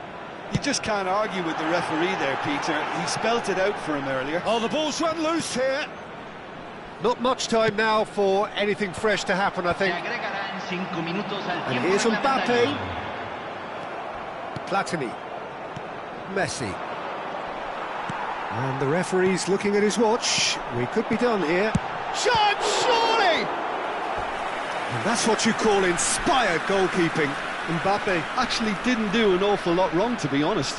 You just can't argue with the referee there, Peter. He spelt it out for him earlier. Oh, the ball's run loose here. Not much time now for anything fresh to happen, I think. And here's Mbappe. Platini. Messi. And the referee's looking at his watch. We could be done here. Shot, surely! And that's what you call inspired goalkeeping. Mbappe actually didn't do an awful lot wrong, to be honest.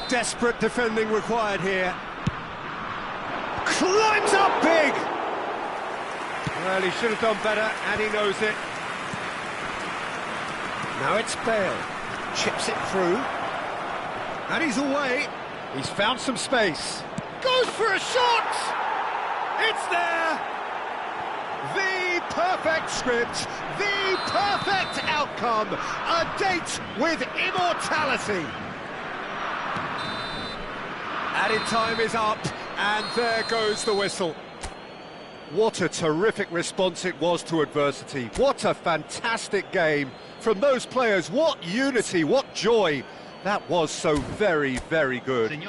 Desperate defending required here. Climbs up big! Well, he should have done better, and he knows it. Now it's Bale. Chips it through. And he's away. He's found some space. Goes for a shot! It's there! The perfect script, the perfect outcome, a date with immortality. Added time is up, and there goes the whistle. What a terrific response it was to adversity. What a fantastic game from those players. What unity, what joy. That was so very, very good.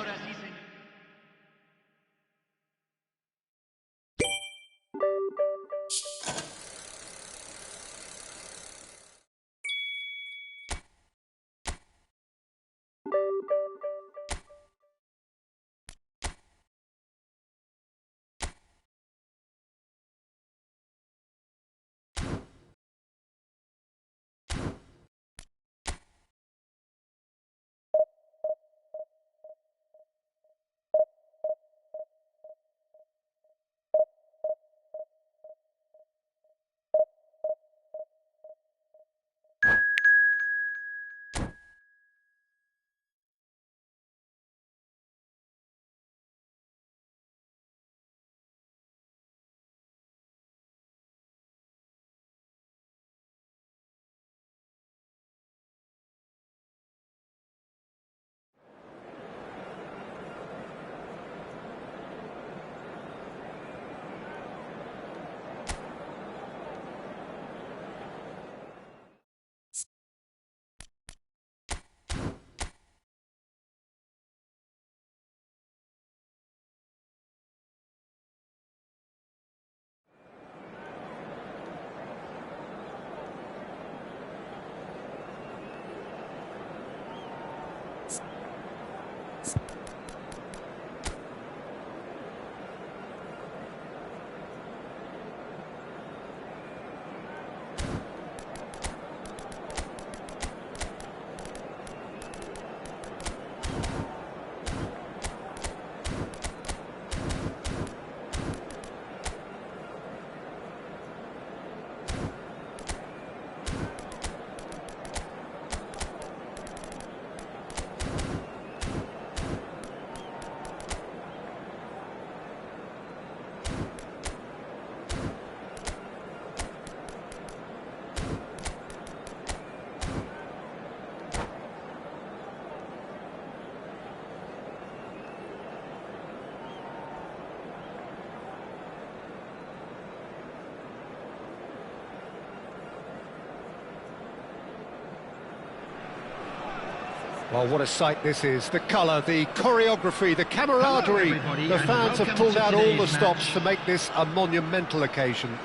Well, what a sight this is. The colour, the choreography, the camaraderie. The fans have pulled out all the stops to make this a monumental occasion.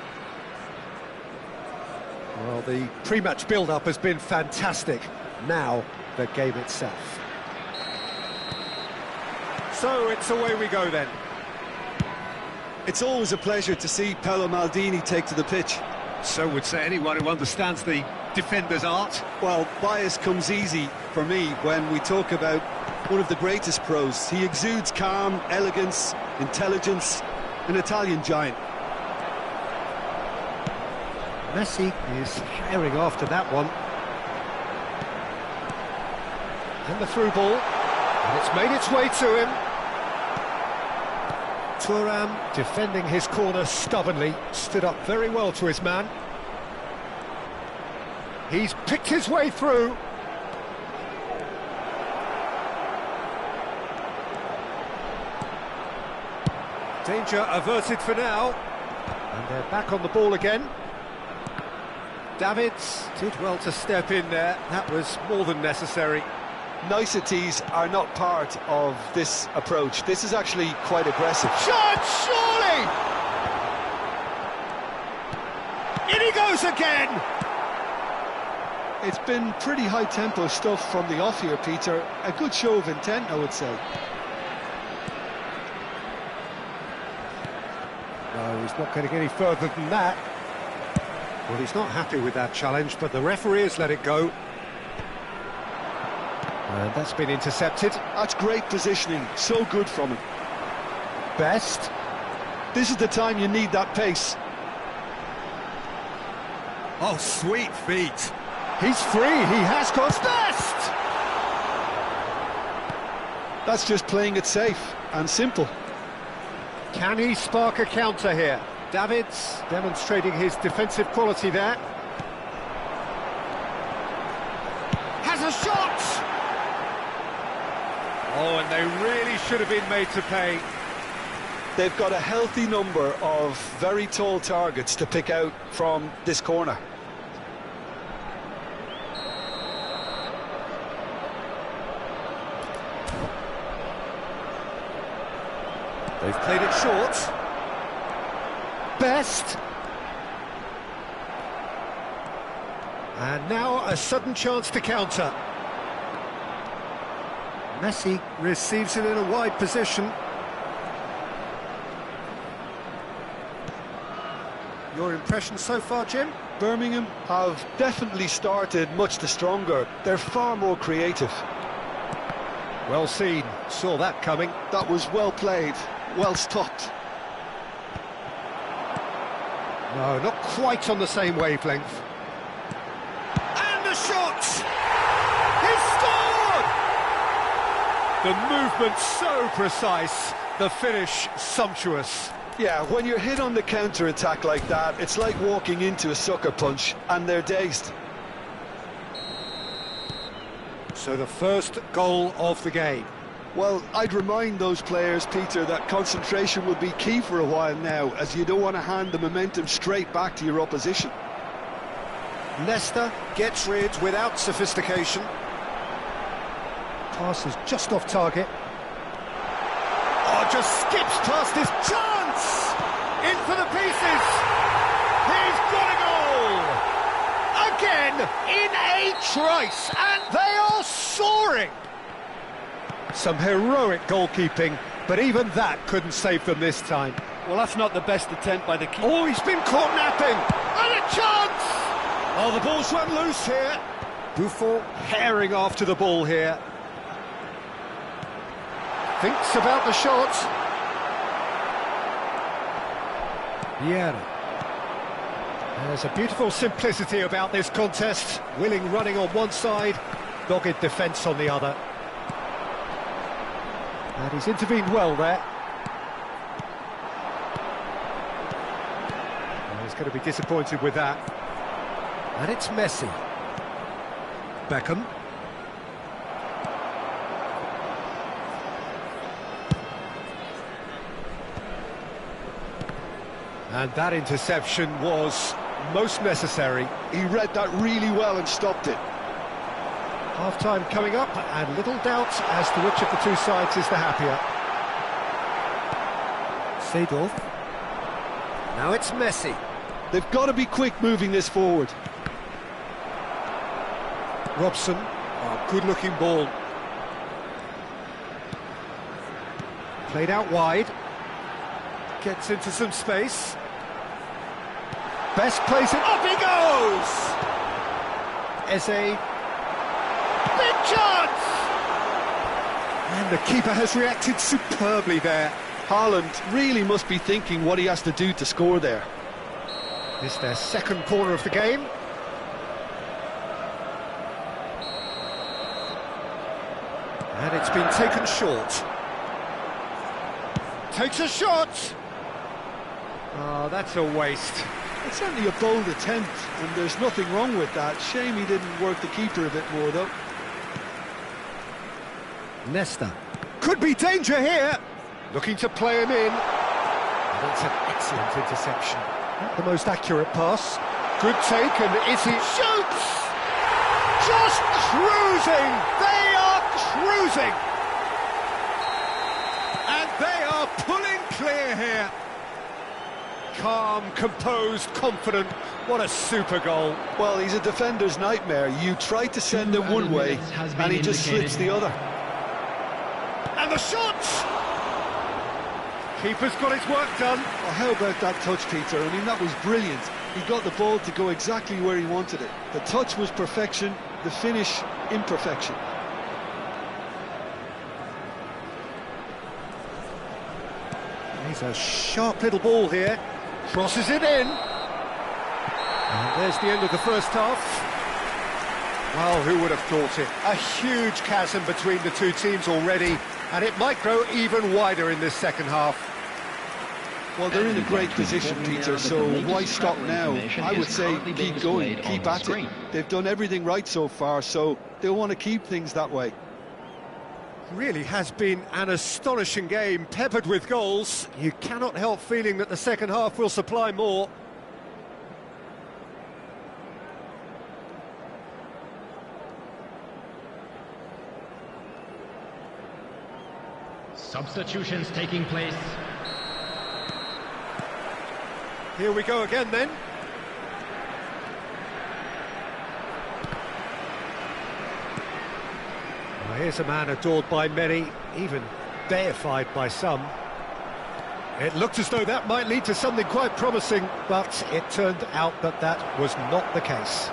Well, the pre-match build-up has been fantastic. Now, the game itself. So, it's away we go then. It's always a pleasure to see Paolo Maldini take to the pitch. So would say anyone who understands the defender's art. Well, bias comes easy for me when we talk about one of the greatest pros. He exudes calm, elegance, intelligence, an Italian giant. Messi is herring after that one. And the through ball. And it's made its way to him. Thuram defending his corner stubbornly, stood up very well to his man. He's picked his way through. Danger averted for now. And they're back on the ball again. Davids did well to step in there. That was more than necessary. Niceties are not part of this approach. This is actually quite aggressive. Shot, surely! In he goes again! It's been pretty high-tempo stuff from the off here, Peter. A good show of intent, I would say. No, he's not getting any further than that. Well, he's not happy with that challenge, but the referee has let it go. And that's been intercepted. That's great positioning, so good from him. Best. This is the time you need that pace. Oh, sweet feet. He's free, he has got Best! That's just playing it safe and simple. Can he spark a counter here? Davids demonstrating his defensive quality there. Has a shot! Oh, and they really should have been made to pay. They've got a healthy number of very tall targets to pick out from this corner. They've played it short. Best. And now a sudden chance to counter. Messi receives it in a wide position. Your impression so far, Jim? Birmingham have definitely started much the stronger. They're far more creative. Well seen, saw that coming. That was well played, well stopped. No, not quite on the same wavelength. And the shot! He scored! The movement so precise, the finish sumptuous. Yeah, when you're hit on the counter-attack like that, it's like walking into a sucker punch, and they're dazed. So the first goal of the game. Well, I'd remind those players, Peter, that concentration will be key for a while now, as you don't want to hand the momentum straight back to your opposition. Leicester gets rid without sophistication. Pass is just off target. Oh, just skips past his chance! In for the pieces! He's got a goal! Again, in a trice, and they are soaring! Some heroic goalkeeping, but even that couldn't save them this time. Well, that's not the best attempt by the keeper. Oh, he's been caught napping! And a chance! Oh, the ball's run loose here. Buffon herring after the ball here. Thinks about the shot. Vieira. There's a beautiful simplicity about this contest. Willing running on one side, dogged defence on the other. And he's intervened well there. Well, he's going to be disappointed with that. And it's Messi. Beckham. And that interception was most necessary. He read that really well and stopped it. Half-time coming up, and little doubt as to which of the two sides is the happier. Seedorf. Now it's Messi. They've got to be quick moving this forward. Robson. Oh, good-looking ball. Played out wide. Gets into some space. Best plays it. Up he goes! Eze. Big chance! And the keeper has reacted superbly there. Haaland really must be thinking what he has to do to score there. It's their second corner of the game. And it's been taken short. Takes a shot! Oh, that's a waste. It's certainly a bold attempt, and there's nothing wrong with that. Shame he didn't work the keeper a bit more, though. Nesta. Could be danger here. Looking to play him in. That's an excellent interception. Not the most accurate pass. Good take, and Izzy shoots! Just cruising! They are cruising! And they are pulling clear here. Calm, composed, confident. What a super goal. Well, he's a defender's nightmare. You try to send him one way, and he just slips the other. And the shot! Keeper's got his work done. Oh, how about that touch, Peter? I mean, that was brilliant. He got the ball to go exactly where he wanted it. The touch was perfection, the finish, imperfection. He's a sharp little ball here. Crosses it in. And there's the end of the first half. Well, who would have thought it? A huge chasm between the two teams already, and it might grow even wider in this second half. Well, they're in a great position, Peter, so why stop now? I would say keep going, keep at it. They've done everything right so far, so they'll want to keep things that way. Really has been an astonishing game, peppered with goals. You cannot help feeling that the second half will supply more. Substitutions taking place. Here we go again then. Well, here's a man adored by many, even deified by some. It looked as though that might lead to something quite promising, but it turned out that that was not the case.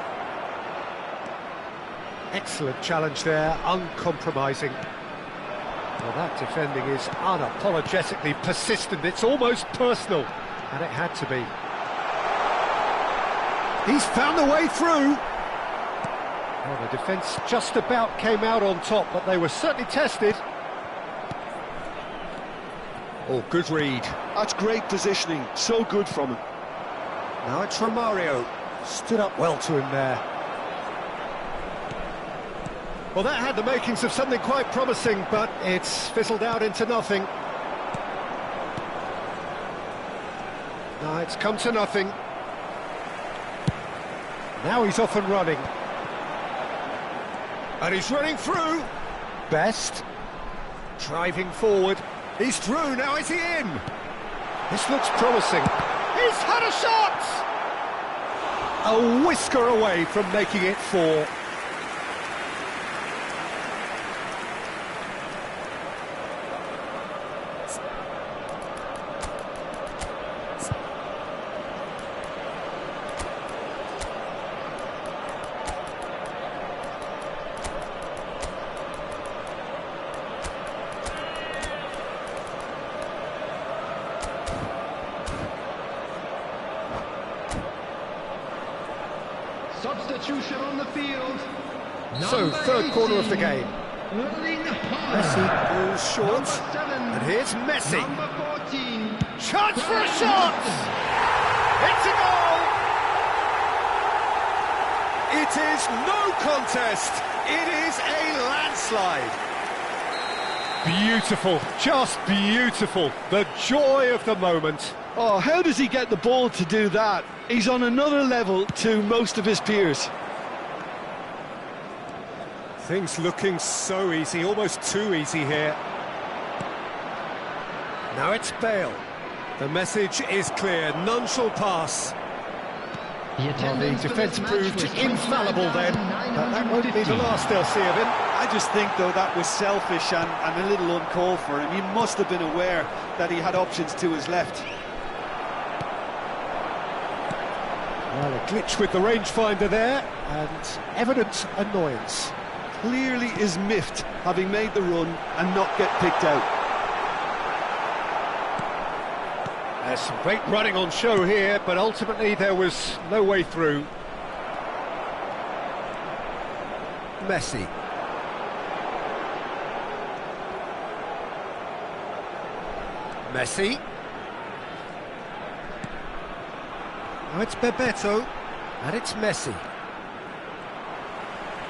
Excellent challenge there, uncompromising. Well, that defending is unapologetically persistent, it's almost personal. And it had to be. He's found a way through. Well, the defence just about came out on top, but they were certainly tested. Oh, good read. That's great positioning, so good from him. Now it's Romario. Stood up well to him there. Well, that had the makings of something quite promising, but it's fizzled out into nothing. No, it's come to nothing. Now he's off and running. And he's running through. Best. Driving forward. He's through, now is he in? This looks promising. He's had a shot! A whisker away from making it 4. Substitution on the field. So, third quarter of the game. Messi goes short. 7, And here's Messi. number 14. Chance for a shot! It's a goal! It is no contest. It is a landslide. Beautiful, just beautiful. The joy of the moment. Oh, how does he get the ball to do that? He's on another level to most of his peers. Things looking so easy, almost too easy here. Now it's Bale. The message is clear, none shall pass. Well, the defence proved infallible then, but that won't be the last they'll see of him. I just think, though, that was selfish and a little uncalled for him. He must have been aware that he had options to his left. Well, a glitch with the rangefinder there, and evident annoyance. Clearly is miffed, having made the run and not get picked out. There's some great running on show here, but ultimately there was no way through. Messi. Messi. Now it's Bebeto, and it's Messi.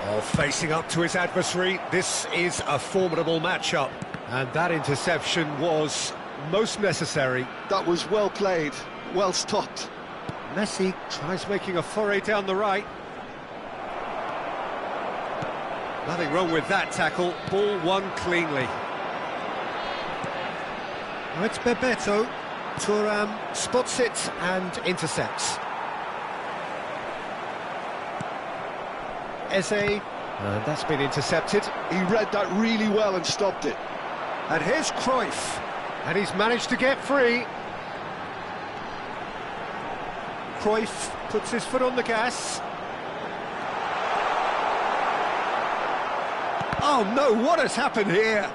Oh, facing up to his adversary, this is a formidable matchup. And that interception was most necessary. That was well played, well stopped. Messi tries making a foray down the right. Nothing wrong with that tackle, ball won cleanly. Now it's Bebeto. Thuram spots it and intercepts. Eze, and that's been intercepted. He read that really well and stopped it. And here's Cruyff, and he's managed to get free. Cruyff puts his foot on the gas. Oh no, what has happened here?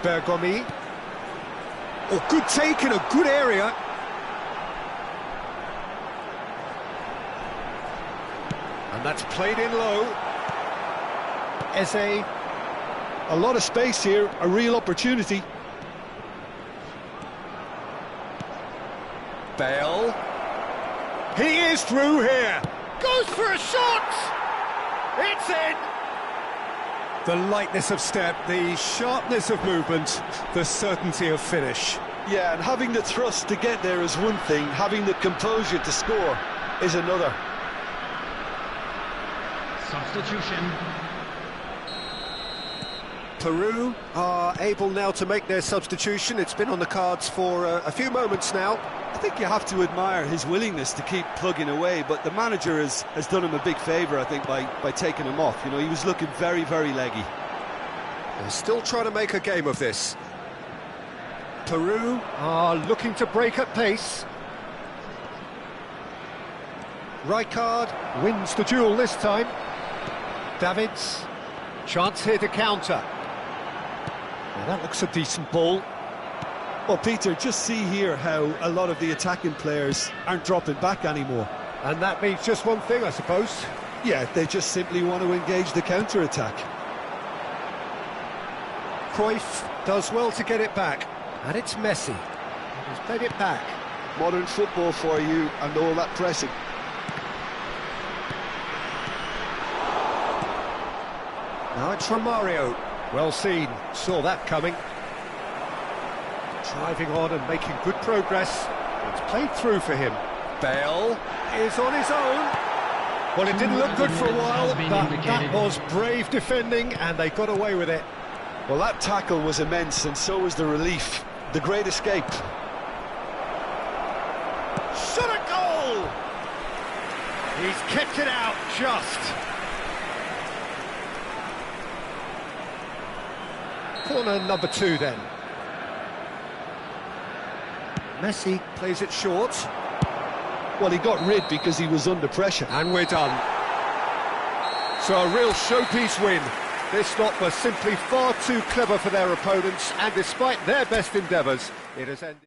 Bergomi. Oh, good take in a good area. And that's played in low. Eze. A lot of space here, a real opportunity. Bale. He is through here. Goes for a shot. It's in. The lightness of step, the sharpness of movement, the certainty of finish. Yeah, and having the thrust to get there is one thing, having the composure to score is another. Substitution. Peru are able now to make their substitution. It's been on the cards for a few moments now. I think you have to admire his willingness to keep plugging away, but the manager has done him a big favour, I think, by taking him off. You know, he was looking very, very leggy. They're still trying to make a game of this. Peru are looking to break at pace. Rijkaard wins the duel this time. Davids, chance here to counter. Well, that looks a decent ball. Well, Peter, just see here how a lot of the attacking players aren't dropping back anymore. And that means just one thing, I suppose. Yeah, they just simply want to engage the counter-attack. Cruyff does well to get it back. And it's Messi. He's played it back. Modern football for you and all that pressing. Now it's Romario. Well seen, saw that coming. Driving on and making good progress. It's played through for him. Bale is on his own. Well, it didn't look good for a while, but that was brave defending, and they got away with it. Well, that tackle was immense, and so was the relief. The great escape. Shot a goal! He's kept it out just. Corner number 2 then. Messi plays it short. Well, he got rid because he was under pressure. And we're done. So a real showpiece win. This lot was simply far too clever for their opponents, and despite their best endeavours, it has ended.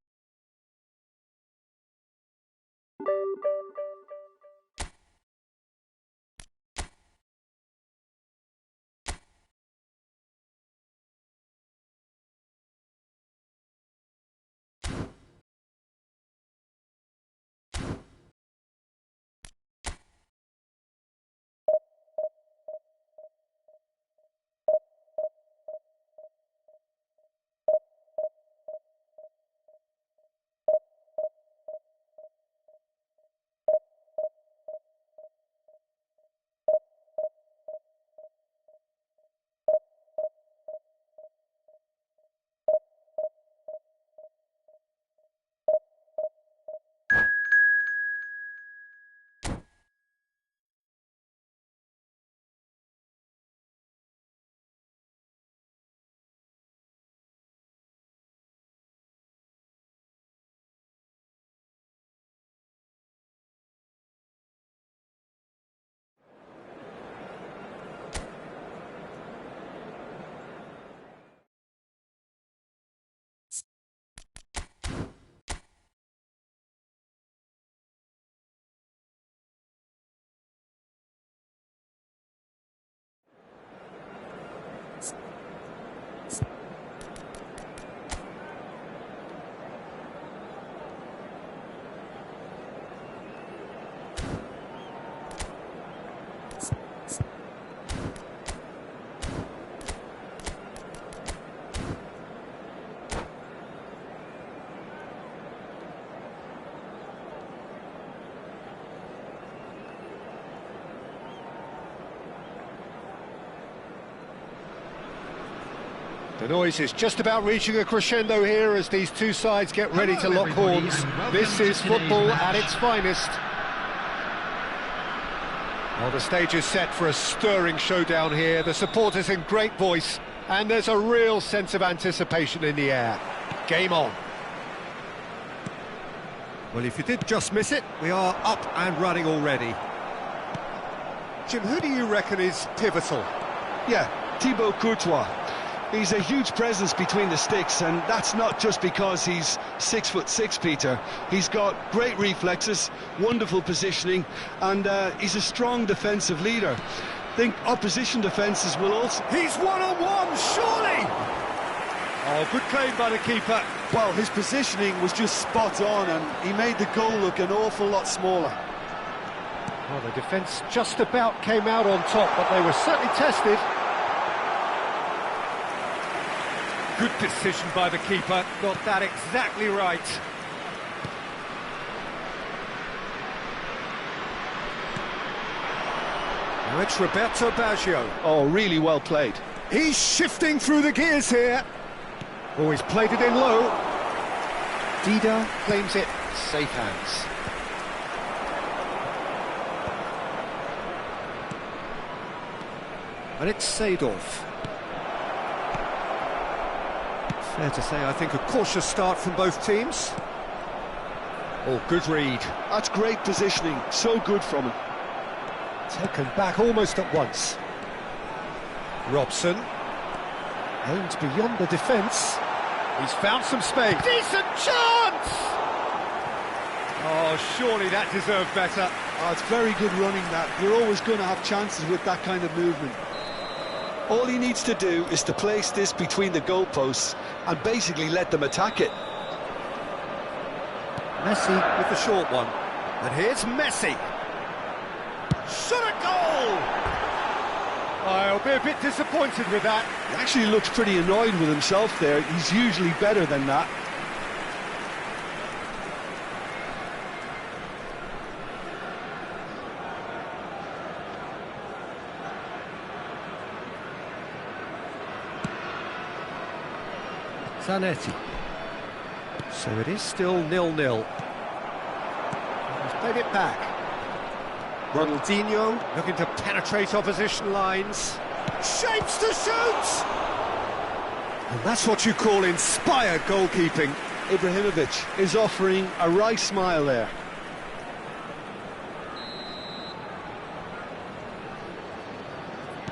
The noise is just about reaching a crescendo here as these two sides get ready to lock horns. This is football at its finest. Well, the stage is set for a stirring showdown here. The supporters in great voice, and there's a real sense of anticipation in the air. Game on. Well, if you did just miss it, we are up and running already. Jim, who do you reckon is pivotal? Yeah, Thibaut Courtois. He's a huge presence between the sticks, and that's not just because he's 6'6", Peter. He's got great reflexes, wonderful positioning, and he's a strong defensive leader. I think opposition defences will also... He's one-on-one, surely! Oh, good claim by the keeper. Well, his positioning was just spot on, and he made the goal look an awful lot smaller. Well, the defence just about came out on top, but they were certainly tested. Good decision by the keeper, got that exactly right. Now it's Roberto Baggio. Oh, really well played. He's shifting through the gears here. Oh, he's played it in low. Dida claims it, safe hands. And it's Seedorf. Fair to say, I think, a cautious start from both teams. Oh, good read. That's great positioning, so good from him. Taken back almost at once. Robson. Aimed beyond the defence. He's found some space. Decent chance! Oh, surely that deserved better. Oh, it's very good running, that. You're always going to have chances with that kind of movement. All he needs to do is to place this between the goalposts and basically let them attack it. Messi with the short one. And here's Messi. Shot a goal! I'll be a bit disappointed with that. He actually looks pretty annoyed with himself there. He's usually better than that. Zanetti. So it is still 0-0. He's played it back. Ronaldinho looking to penetrate opposition lines. Shapes to shoot! And that's what you call inspired goalkeeping. Ibrahimovic is offering a wry smile there.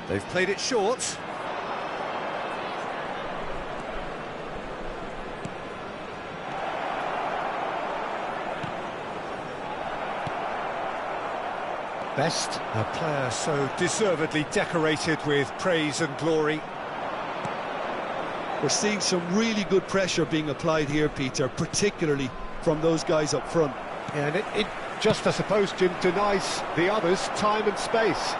They've played it short. Best, a player so deservedly decorated with praise and glory. We're seeing some really good pressure being applied here, Peter, particularly from those guys up front. Yeah, and it just, I suppose, Jim, denies the others time and space.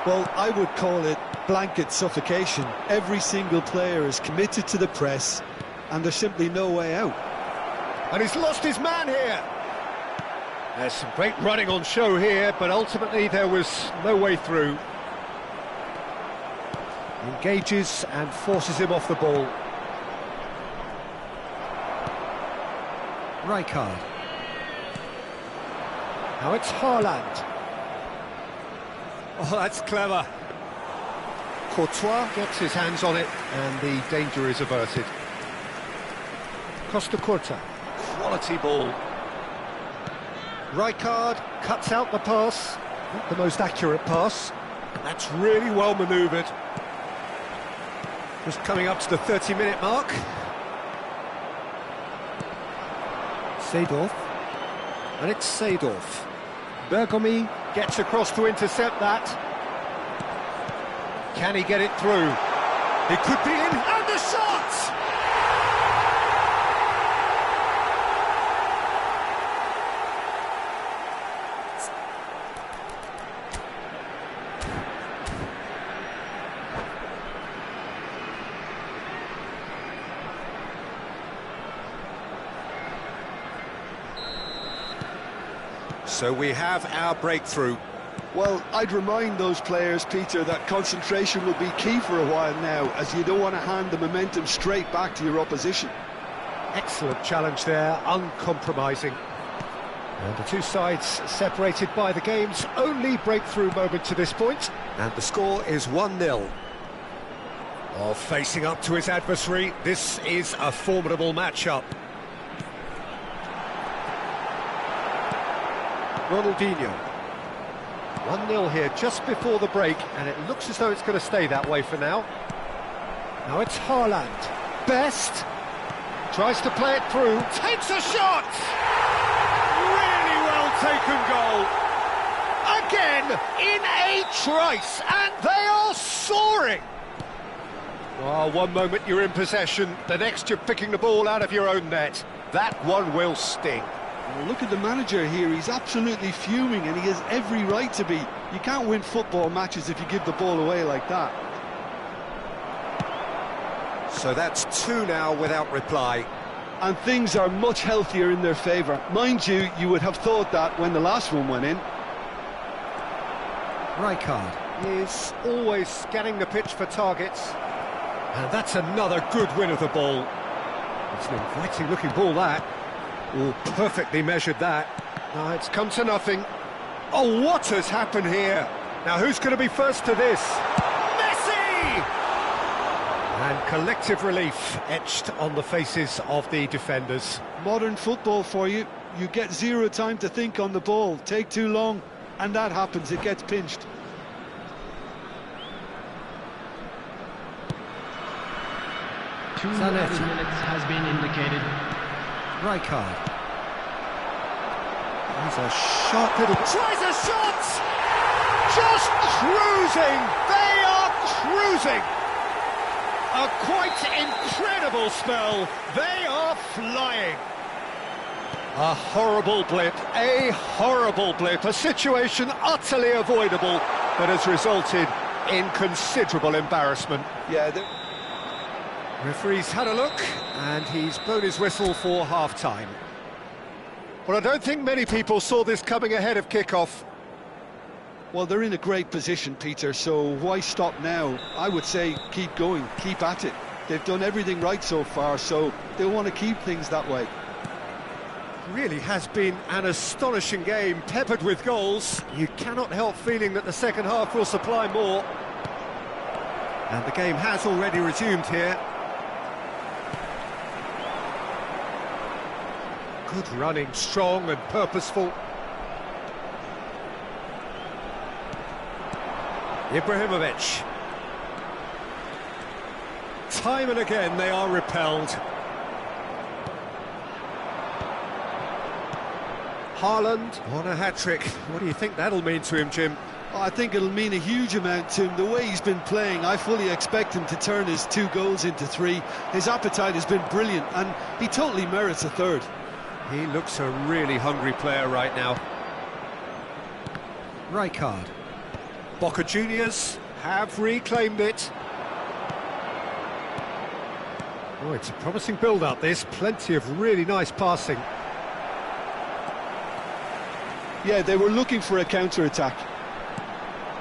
Well, I would call it blanket suffocation. Every single player is committed to the press, and there's simply no way out. And he's lost his man here. There's some great running on show here, but ultimately there was no way through. Engages and forces him off the ball. Rijkaard. Now it's Haaland. Oh, that's clever. Courtois gets his hands on it, and the danger is averted. Costa Curta. Quality ball. Rijkaard cuts out the pass. Not the most accurate pass. That's really well manoeuvred. Just coming up to the 30-minute mark. Seedorf. And it's Seedorf. Bergomi gets across to intercept that. Can he get it through? It could be in, and the shot! So we have our breakthrough. Well, I'd remind those players, Peter, that concentration will be key for a while now, as you don't want to hand the momentum straight back to your opposition. Excellent challenge there, uncompromising. And the two sides separated by the game's only breakthrough moment to this point. And the score is 1-0. Oh, facing up to his adversary, this is a formidable matchup. Ronaldinho. 1-0 here just before the break, and it looks as though it's going to stay that way for now. Now it's Haaland. Best. Tries to play it through. Takes a shot! Really well taken goal. Again, in a trice, and they are soaring. Oh, one moment you're in possession, the next you're picking the ball out of your own net. That one will sting. Well, look at the manager here, he's absolutely fuming and he has every right to be. You can't win football matches if you give the ball away like that. So that's 2 now without reply. And things are much healthier in their favour. Mind you, you would have thought that when the last one went in. Rijkaard is always scanning the pitch for targets. And that's another good win of the ball. It's an inviting looking ball, that. Oh, perfectly measured that. No, it's come to nothing. Oh, what has happened here? Now, who's going to be first to this? Messi! And collective relief etched on the faces of the defenders. Modern football for you. You get zero time to think on the ball. Take too long, and that happens. It gets pinched. Minutes has been indicated. Rijkaard. He's a sharp little... Tries a shot! Just cruising! They are cruising! A quite incredible spell. They are flying. A horrible blip, a situation utterly avoidable that has resulted in considerable embarrassment. Yeah, Referee's had a look, and he's blown his whistle for half-time. Well, I don't think many people saw this coming ahead of kick-off. well, they're in a great position, Peter, so why stop now? I would say keep going, keep at it. They've done everything right so far, so they'll want to keep things that way. Really has been an astonishing game, peppered with goals. You cannot help feeling that the second half will supply more. And the game has already resumed here. Good running, strong and purposeful. Ibrahimovic. Time and again they are repelled. Haaland on a hat-trick. What do you think that'll mean to him, Jim? Oh, I think it'll mean a huge amount to him. The way he's been playing, I fully expect him to turn his 2 goals into 3. His appetite has been brilliant, and he totally merits a third. He looks a really hungry player right now. Rijkaard. Boca Juniors have reclaimed it. Oh, it's a promising build-up, this. Plenty of really nice passing. Yeah, they were looking for a counter-attack.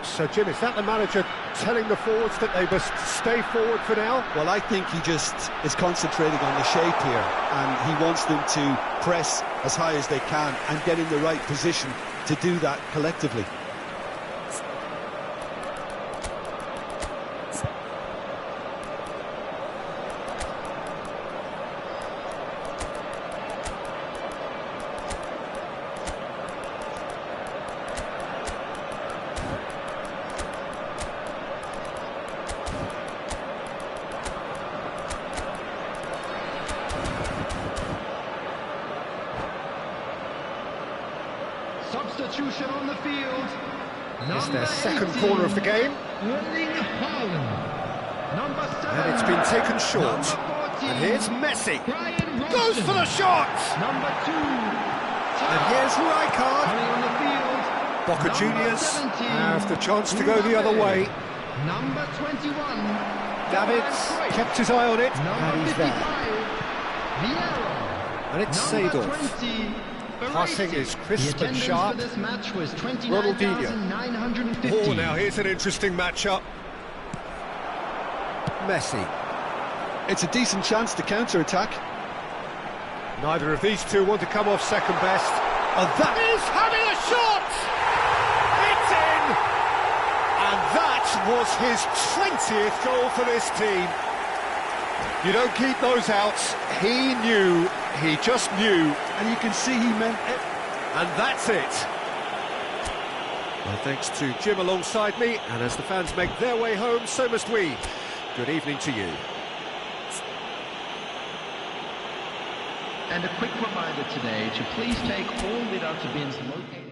So, Jim, is that the manager telling the forwards that they must stay forward for now? Well, I think he just is concentrating on the shape here, and he wants them to press as high as they can and get in the right position to do that collectively. Substitution on the field. It's their second corner of the game. And it's been taken short. And here's Messi. Goes for the shot! Number 2. And here's Rijkaard. On the field. Boca Juniors have the chance to go the other way. Number 21. Davids kept his eye on it, and he's there. Vieira. And it's Number Seedorf. 20. Passing is crisp and The sharp. attendance for this match was Ronaldinho. 29,950. Oh, now here's an interesting matchup. Messi. It's a decent chance to counter-attack. Neither of these two want to come off second best. And that is having a shot! It's in! And that was his 20th goal for this team. You don't keep those outs. He knew, he just knew. And you can see he meant it. And that's it. Well, thanks to Jim alongside me, and as the fans make their way home, so must we. Good evening to you. And a quick reminder today to please take all without bins located.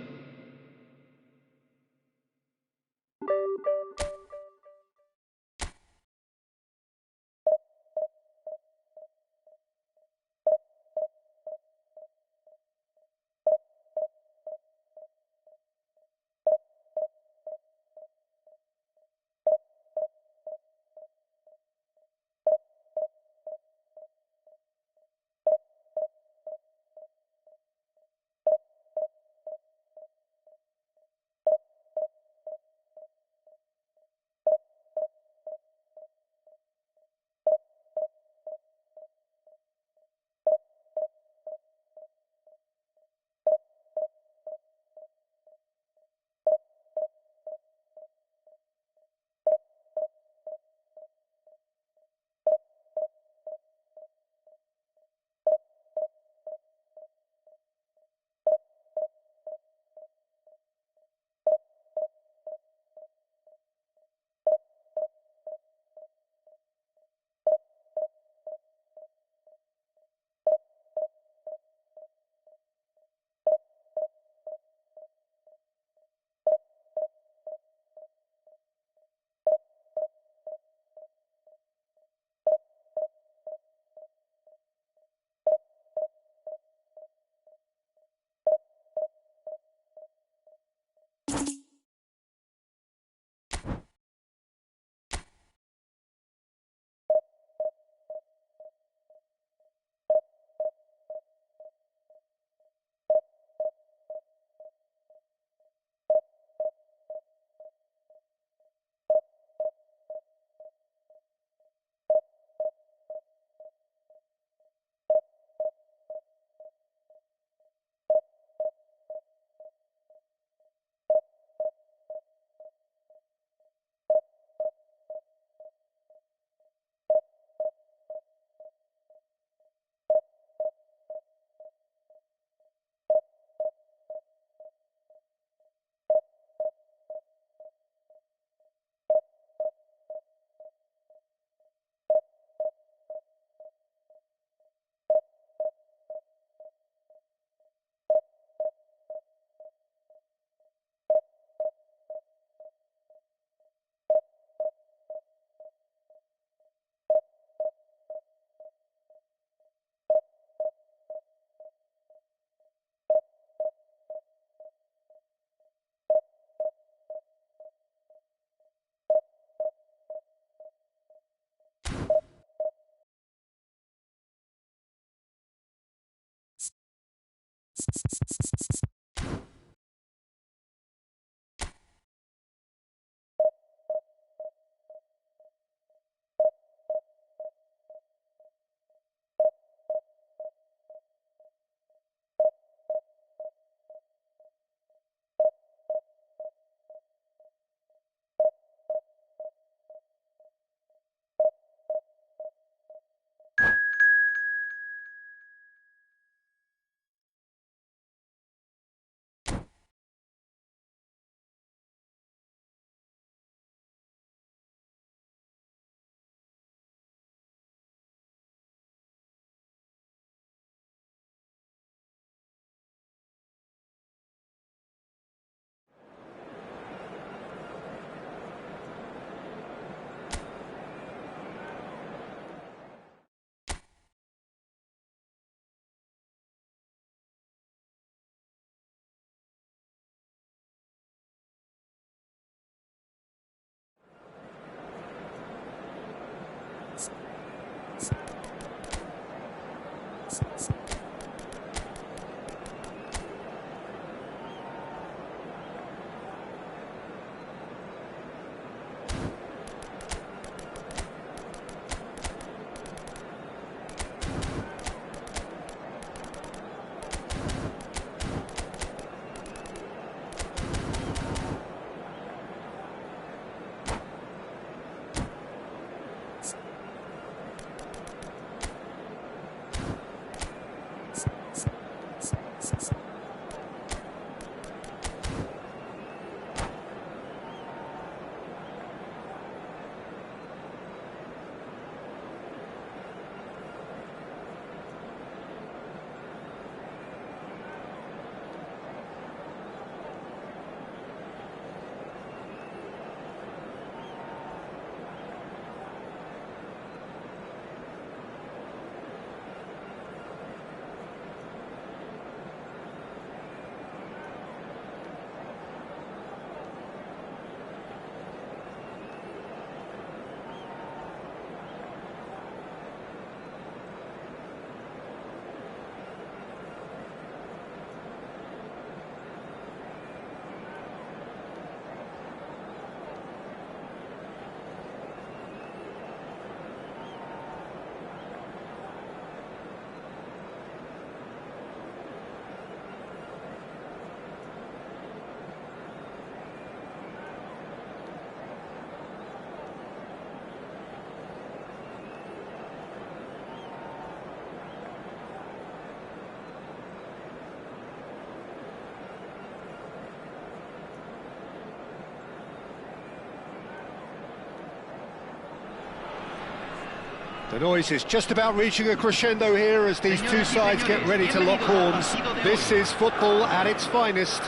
The noise is just about reaching a crescendo here as these two sides get ready to lock horns. This is football at its finest.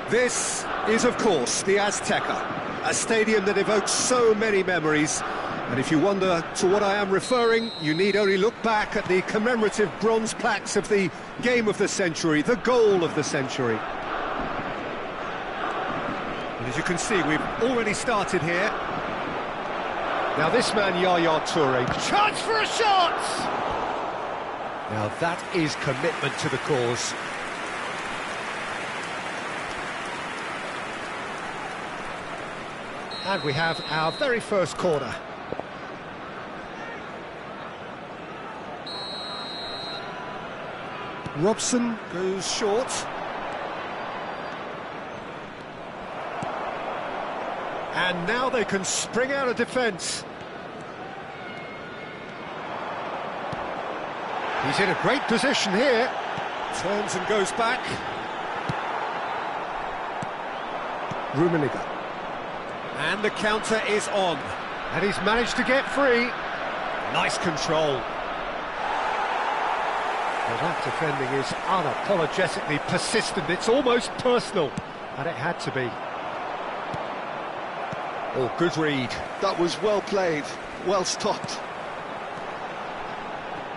This is, of course, the Azteca, a stadium that evokes so many memories. And if you wonder to what I am referring, you need only look back at the commemorative bronze plaques of the game of the century, the goal of the century. And as you can see, we've already started here. Now this man, Yaya Toure, chance for a shot! Now that is commitment to the cause. And we have our very first corner. Robson goes short. And now they can spring out of defence. He's in a great position here. Turns and goes back. Rummenigge. And the counter is on. And he's managed to get free. Nice control. Well, that defending is unapologetically persistent. It's almost personal. And it had to be. Oh, good read. That was well played, well stopped.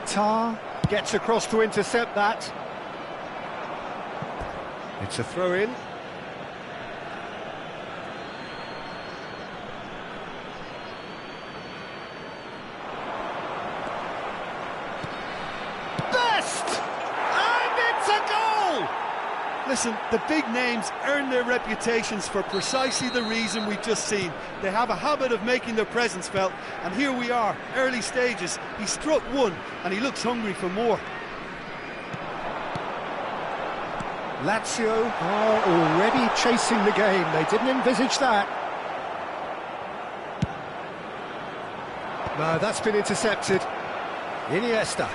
Tar gets across to intercept that. It's a throw-in. Listen, the big names earn their reputations for precisely the reason we've just seen. They have a habit of making their presence felt, and here we are, early stages. He struck one, and he looks hungry for more. Lazio are already chasing the game. They didn't envisage that. No, that's been intercepted. Iniesta.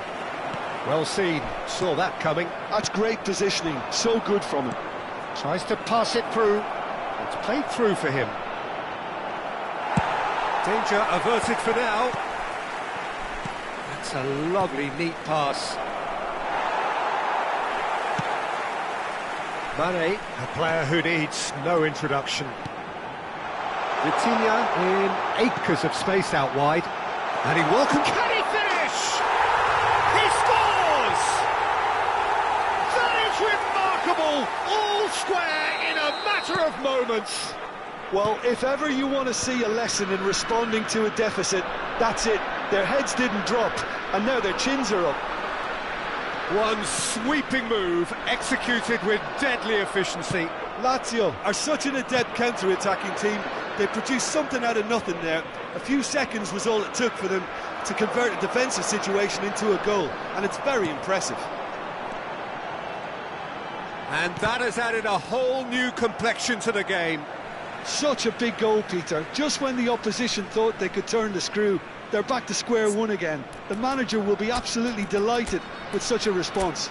Well seen, saw that coming. That's great positioning, so good from him. Tries to pass it through. It's played through for him. Danger averted for now. That's a lovely, neat pass. Mane, a player who needs no introduction. Vitinha in acres of space out wide. And he welcomes... Can he finish? He scores! That is remarkable! All square in a matter of moments. Well, if ever you want to see a lesson in responding to a deficit, that's it. Their heads didn't drop, and now their chins are up. One sweeping move, executed with deadly efficiency. Lazio are such an adept counter-attacking team. They produced something out of nothing there. A few seconds was all it took for them to convert a defensive situation into a goal, and it's very impressive. And that has added a whole new complexion to the game. Such a big goal, Peter. Just when the opposition thought they could turn the screw, they're back to square one again. The manager will be absolutely delighted with such a response.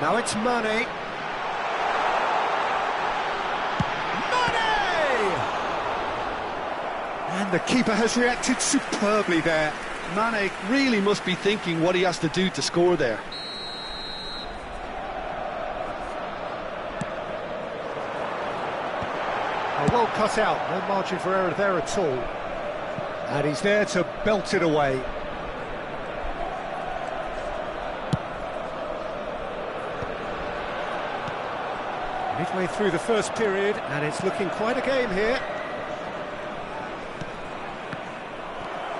Now it's Mane. And the keeper has reacted superbly there. Mane really must be thinking what he has to do to score there. Well cut out, no margin for error there at all. And he's there to belt it away. Midway through the first period, and it's looking quite a game here.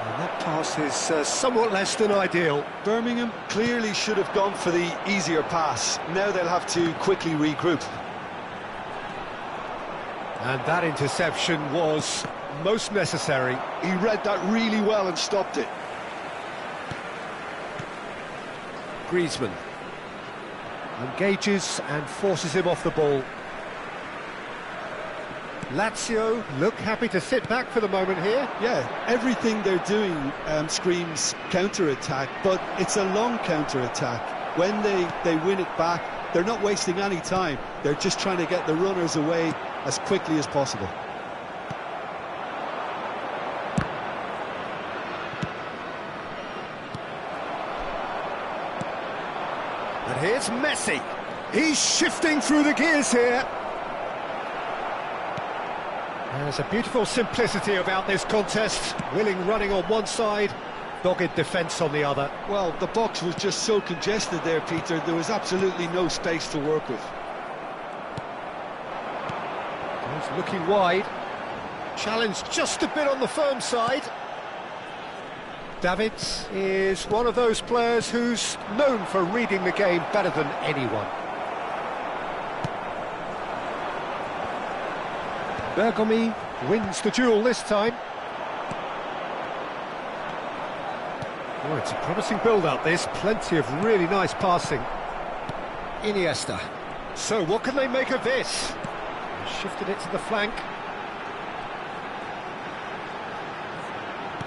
And that pass is somewhat less than ideal. Birmingham clearly should have gone for the easier pass. Now they'll have to quickly regroup. And that interception was most necessary. He read that really well and stopped it. Griezmann. Engages and forces him off the ball. Lazio look happy to sit back for the moment here. Yeah, everything they're doing screams counter-attack, but it's a long counter-attack. When they win it back, they're not wasting any time. They're just trying to get the runners away as quickly as possible. And here's Messi. He's shifting through the gears here. There's a beautiful simplicity about this contest. Willing running on one side, dogged defence on the other. Well, the box was just so congested there, Peter. There was absolutely no space to work with. He's looking wide. Challenged just a bit on the firm side. Davids is one of those players who's known for reading the game better than anyone. Bergomi wins the duel this time. Oh, it's a promising build-up, this. Plenty of really nice passing. Iniesta. So, what can they make of this? Shifted it to the flank.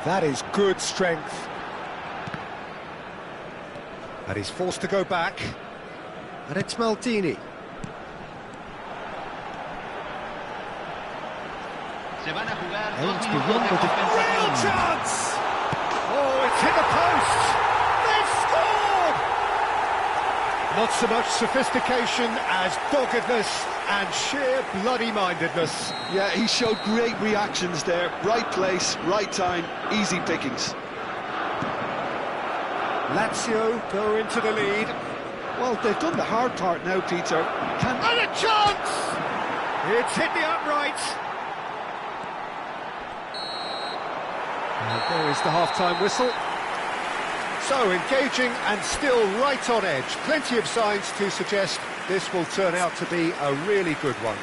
That is good strength. And he's forced to go back. And it's Maldini. Se van a jugar 2 Aims minutos beyond de the compensación. real chance! Oh, it's hit the post! They've scored! Not so much sophistication as doggedness and sheer bloody-mindedness. Yeah, he showed great reactions there. Right place, right time, easy pickings. Lazio go into the lead. Well, they've done the hard part now, Peter. And a chance! It's hit the upright. And there is the half-time whistle. So, engaging and still right on edge. Plenty of signs to suggest this will turn out to be a really good one.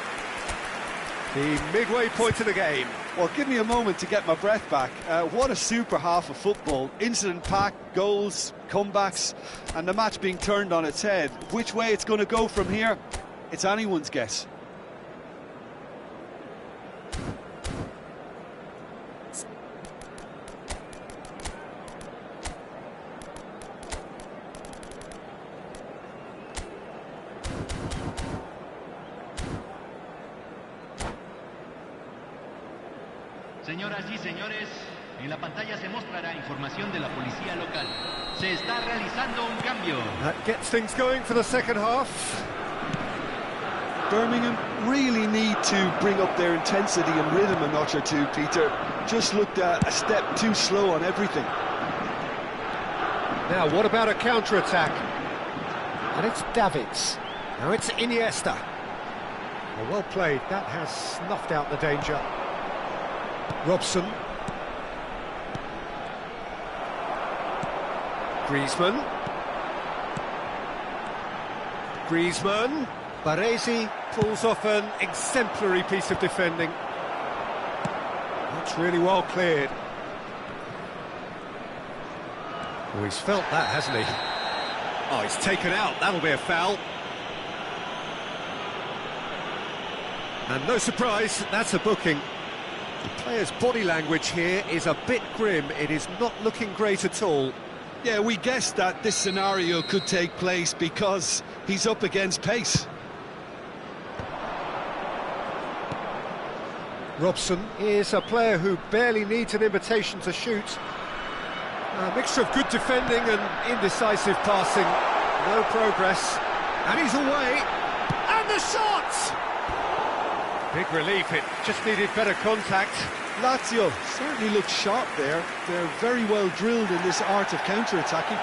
The midway point of the game. Well, give me a moment to get my breath back. What a super half of football. Incident-packed, goals, comebacks, and the match being turned on its head. Which way it's going to go from here, it's anyone's guess. Señoras y señores, en la pantalla se mostrará información de la policía local. Se está realizando un cambio. That gets things going for the second half. Birmingham really need to bring up their intensity and rhythm a notch or two, Peter. Just looked a step too slow on everything. Now, what about a counter-attack? And it's Davids. Now it's Iniesta. Well played. That has snuffed out the danger. Robson. Griezmann. Baresi pulls off an exemplary piece of defending. That's really well cleared. Oh, he's felt that, hasn't he? Oh, he's taken out. That'll be a foul. And no surprise, that's a booking. The player's body language here is a bit grim. It is not looking great at all. Yeah, we guessed that this scenario could take place because he's up against pace. Robson is a player who barely needs an invitation to shoot. A mixture of good defending and indecisive passing. No progress. And he's away. And the shot! Big relief, it just needed better contact. Lazio certainly looked sharp there. They're very well drilled in this art of counter-attacking.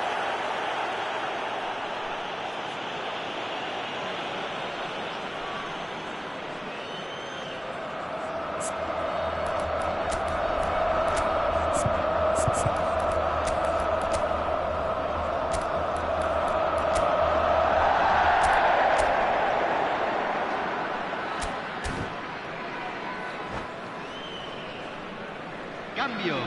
Cambio.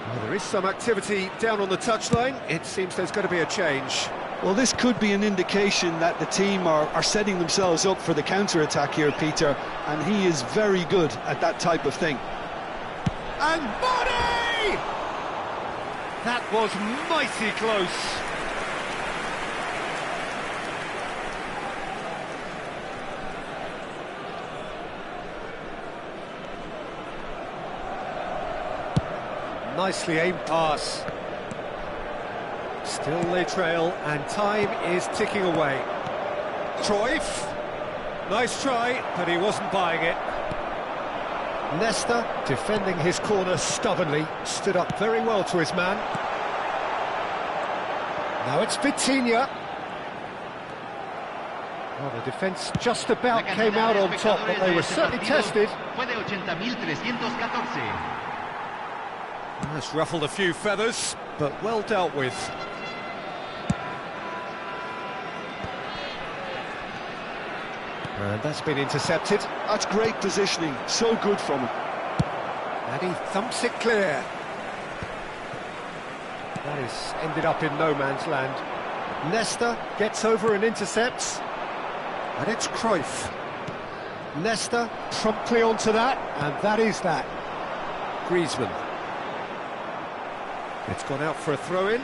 Well, there is some activity down on the touchline. It seems there's going to be a change. Well, this could be an indication that the team are setting themselves up for the counter-attack here, Peter, and he is very good at that type of thing. And body! That was mighty close. Nicely aimed pass. Still they trail, and time is ticking away. Cruyff. Nice try, but he wasn't buying it. Nesta, defending his corner stubbornly, stood up very well to his man. Now it's Vitinha. Well, the defence just about came out on top, but they were certainly tested. That's ruffled a few feathers, but well dealt with. And that's been intercepted. That's great positioning, so good from him. And he thumps it clear. That is ended up in no man's land. Nesta gets over and intercepts. And it's Cruyff. Nesta promptly onto that, and that is that. Griezmann. It's gone out for a throw-in.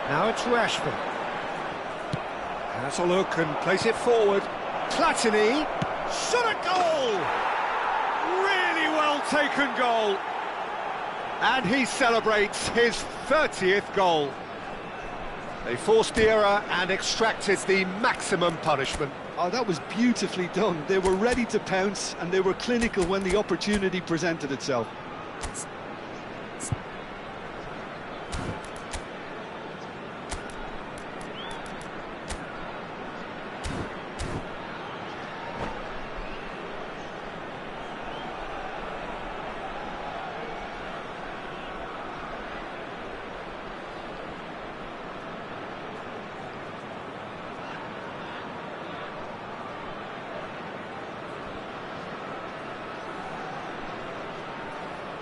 Now it's Rashford. Has a look and plays it forward. Platini, shot a goal! Really well taken goal. And he celebrates his 30th goal. They forced the error and extracted the maximum punishment. Oh, that was beautifully done. They were ready to pounce, and they were clinical when the opportunity presented itself.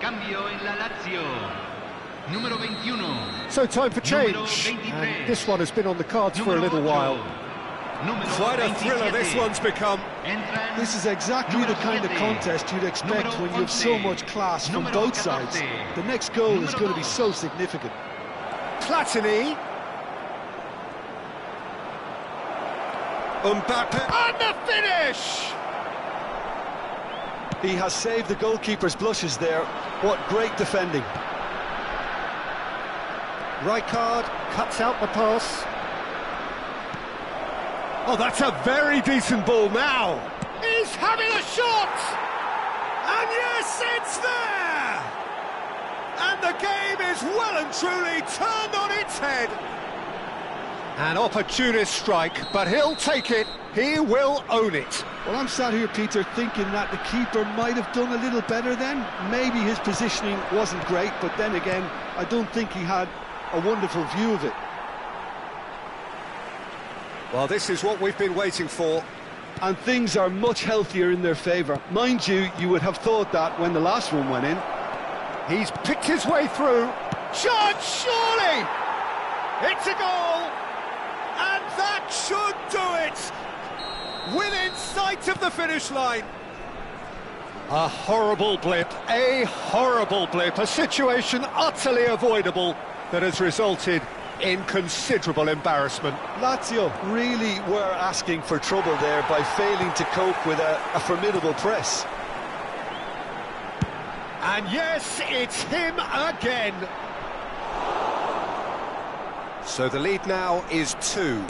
Cambio en la Lazio. Número 21. So time for change. And this one has been on the cards for a little while. Quite a thriller this one's become. This is exactly the kind of contest you'd expect when you have so much class from both sides. The next goal is going to be so significant. Platini. Mbappe. And the finish! He has saved the goalkeeper's blushes there. What great defending. Rijkaard cuts out the pass. Oh, that's a very decent ball now. He's having a shot! And yes, it's there! And the game is well and truly turned on its head. An opportunist strike, but he'll take it. He will own it. Well, I'm sat here, Peter, thinking that the keeper might have done a little better then. Maybe his positioning wasn't great, but then again, I don't think he had a wonderful view of it. Well, this is what we've been waiting for. And things are much healthier in their favour. Mind you, you would have thought that when the last one went in. He's picked his way through. Shot, surely! It's a goal! And that should do it! Within sight of the finish line. A horrible blip, a situation utterly avoidable that has resulted in considerable embarrassment. Lazio really were asking for trouble there by failing to cope with a formidable press. And yes, it's him again. So the lead now is 2.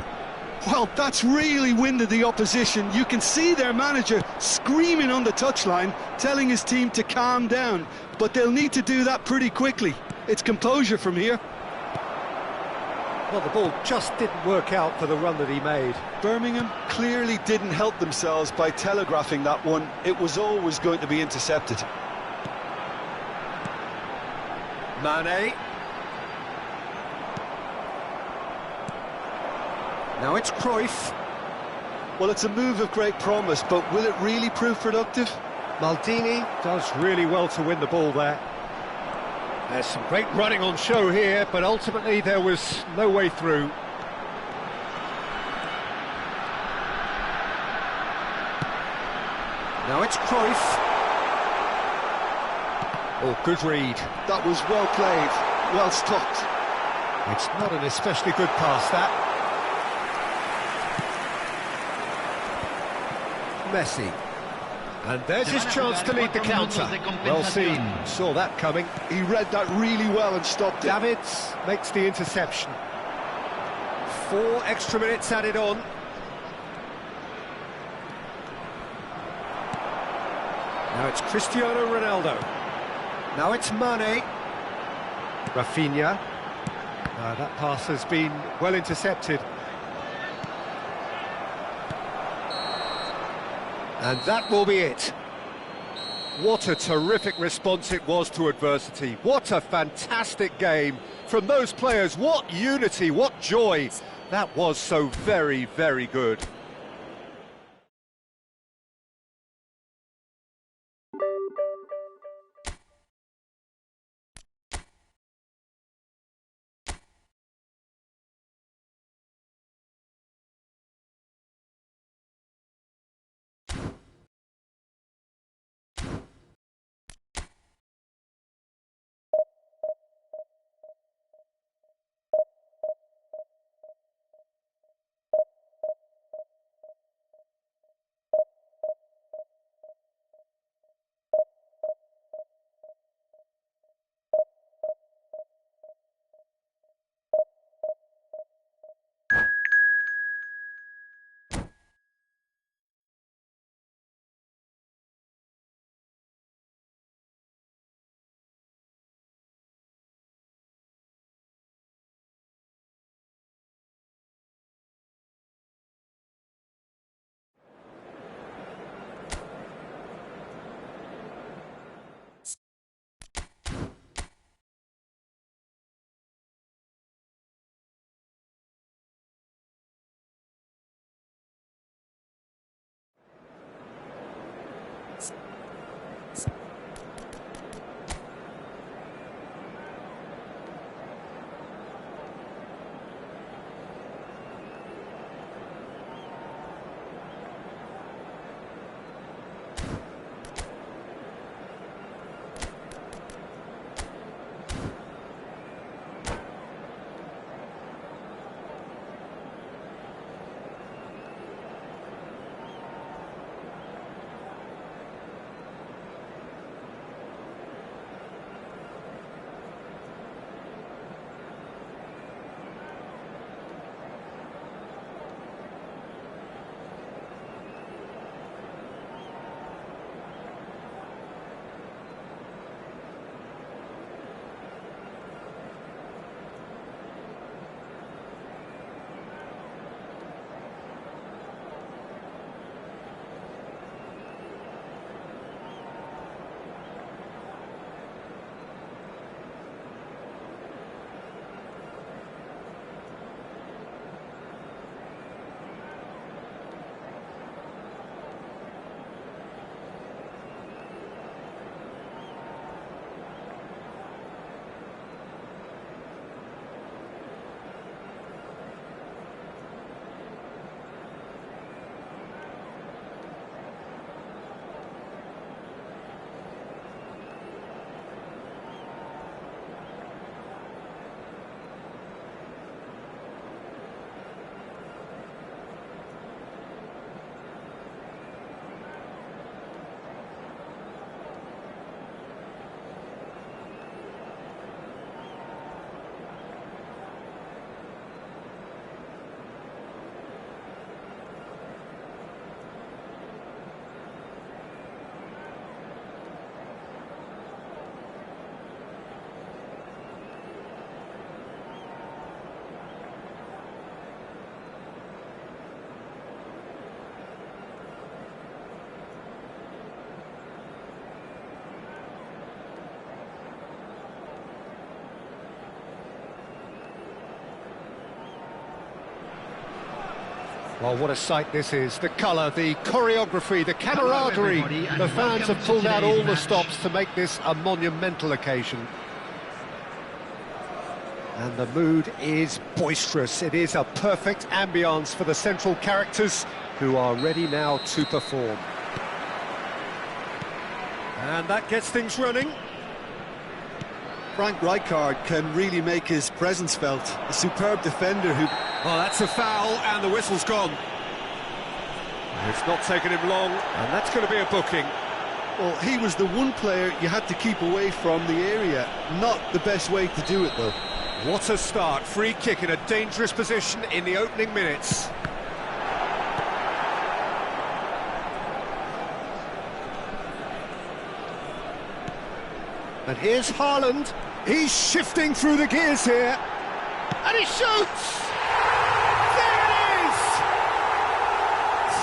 Well, that's really winded the opposition. You can see their manager screaming on the touchline, telling his team to calm down. But they'll need to do that pretty quickly. It's composure from here. Well, the ball just didn't work out for the run that he made. Birmingham clearly didn't help themselves by telegraphing that one. It was always going to be intercepted. Mane. Now it's Cruyff. Well, it's a move of great promise, but will it really prove productive? Maldini does really well to win the ball there. There's some great running on show here, but ultimately there was no way through. Now it's Cruyff. Oh, good read. That was well played, well stopped. It's not an especially good pass, that. Messi. And there's his chance to lead the counter. Well seen, saw that coming. He read that really well and stopped it. Davids makes the interception. 4 extra minutes added on. Now it's Cristiano Ronaldo. Now it's Mane. Rafinha. That pass has been well intercepted. And that will be it. What a terrific response it was to adversity. What a fantastic game from those players. What unity, what joy. That was so very, very good. Well, what a sight this is. The colour, the choreography, the camaraderie. The fans have pulled out all the stops to make this a monumental occasion. And the mood is boisterous. It is a perfect ambience for the central characters who are ready now to perform. And that gets things running. Frank Rijkaard can really make his presence felt. A superb defender who... Oh, that's a foul, and the whistle's gone. It's not taken him long, and that's going to be a booking. Well, he was the one player you had to keep away from the area. Not the best way to do it, though. What a start. Free kick in a dangerous position in the opening minutes. And here's Haaland. He's shifting through the gears here. And he shoots! There it is!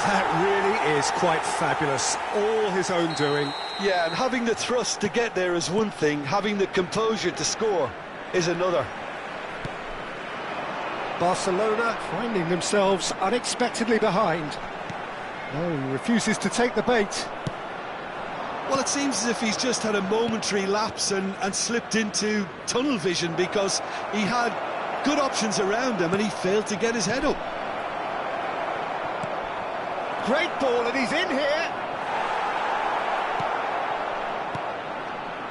That really is quite fabulous. All his own doing. Yeah, and having the thrust to get there is one thing. Having the composure to score is another. Barcelona finding themselves unexpectedly behind. No, he refuses to take the bait. Well, it seems as if he's just had a momentary lapse and slipped into tunnel vision, because he had good options around him and he failed to get his head up. Great ball, and he's in here.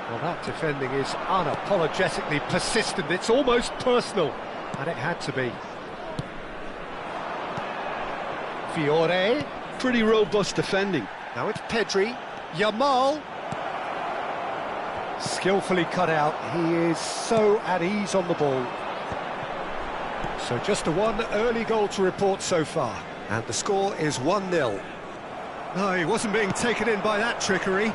Well, that defending is unapologetically persistent. It's almost personal, and it had to be. Fiore. Pretty robust defending. Now it's Pedri. Yamal. Skillfully cut out. He is so at ease on the ball. So just a one early goal to report so far. And the score is 1-0. No, he wasn't being taken in by that trickery.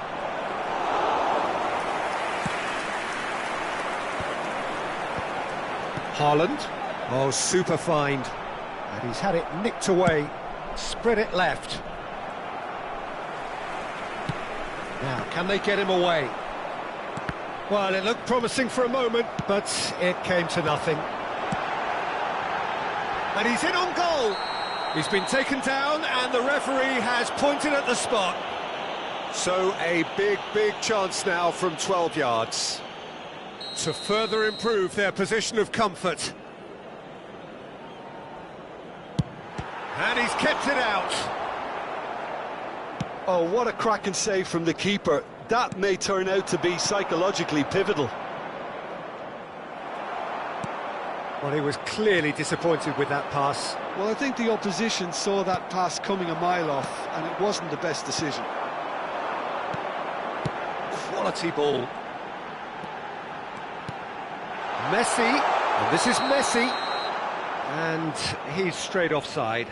Haaland. Oh, super find. And he's had it nicked away. Spread it left. Now, can they get him away? Well, it looked promising for a moment, but it came to nothing. And he's in on goal. He's been taken down, and the referee has pointed at the spot. So a big, big chance now from 12 yards to further improve their position of comfort. And he's kept it out. Oh, what a cracking save from the keeper. That may turn out to be psychologically pivotal. Well, he was clearly disappointed with that pass. Well, I think the opposition saw that pass coming a mile off, and it wasn't the best decision. Quality ball. Messi, and this is Messi, and he's straight offside.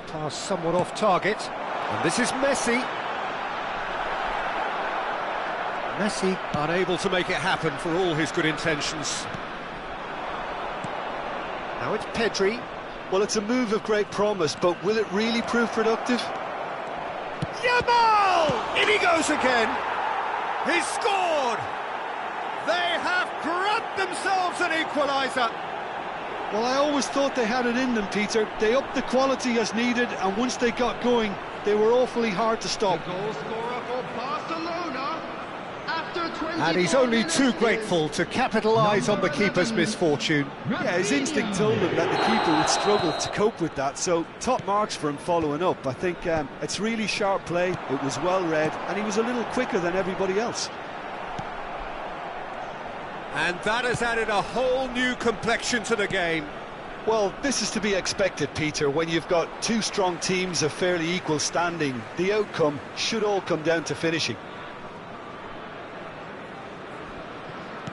Pass somewhat off target, and this is Messi. Messi unable to make it happen for all his good intentions. Now it's Pedri. Well, it's a move of great promise, but will it really prove productive? Yamal! In he goes again. He's scored. They have grabbed themselves an equaliser. Well, I always thought they had it in them, Peter. They upped the quality as needed, and once they got going, they were awfully hard to stop. The goal scorer for Barcelona after 20. And he's only too grateful to capitalise on the keeper's misfortune. Yeah, his instinct told him that the keeper would struggle to cope with that, so top marks for him following up. I think it's really sharp play, it was well read, and he was a little quicker than everybody else. And that has added a whole new complexion to the game. Well, this is to be expected, Peter. When you've got two strong teams of fairly equal standing, the outcome should all come down to finishing.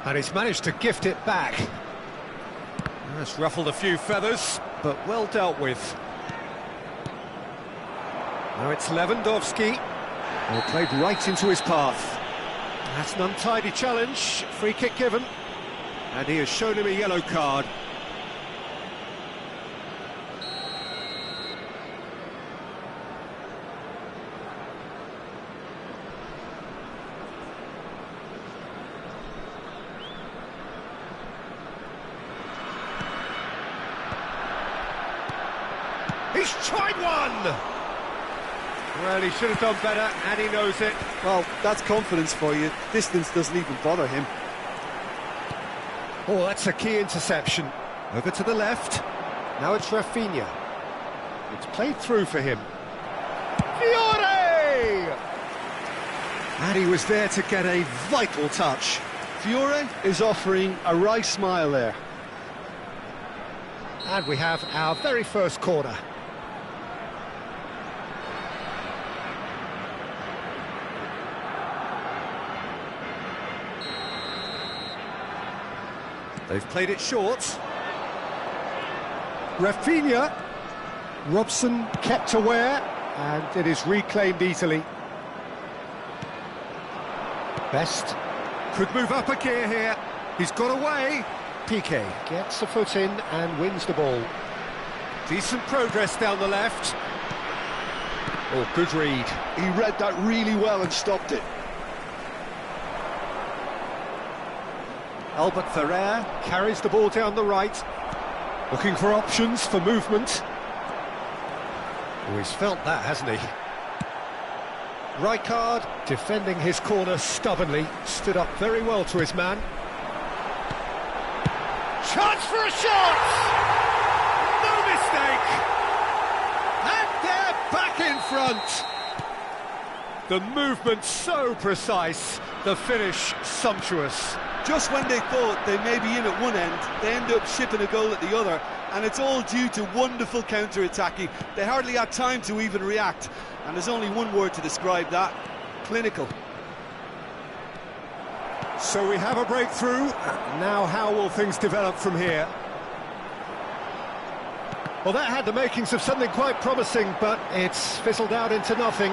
And he's managed to gift it back. That's ruffled a few feathers, but well dealt with. Now it's Lewandowski. Well, played right into his path. That's an untidy challenge, free kick given, and he has shown him a yellow card. He's tried one! Well, he should have done better, and he knows it. Well, that's confidence for you. Distance doesn't even bother him. Oh, that's a key interception. Over to the left. Now it's Rafinha. It's played through for him. Fiore! And he was there to get a vital touch. Fiore is offering a wry smile there. And we have our very first corner. They've played it short. Rafinha. Robson kept aware, and it is reclaimed easily. Best. Could move up a gear here. He's got away. Piqué gets a foot in and wins the ball. Decent progress down the left. Oh, good read. He read that really well and stopped it. Albert Ferrer carries the ball down the right. Looking for options for movement. Oh, he's felt that, hasn't he? Rijkaard, defending his corner stubbornly, stood up very well to his man. Chance for a shot! No mistake! And they're back in front! The movement so precise, the finish sumptuous. Just when they thought they may be in at one end, they end up shipping a goal at the other, and it's all due to wonderful counter-attacking. They hardly had time to even react, and there's only one word to describe that: clinical. So we have a breakthrough. Now how will things develop from here? Well, that had the makings of something quite promising, but it's fizzled out into nothing.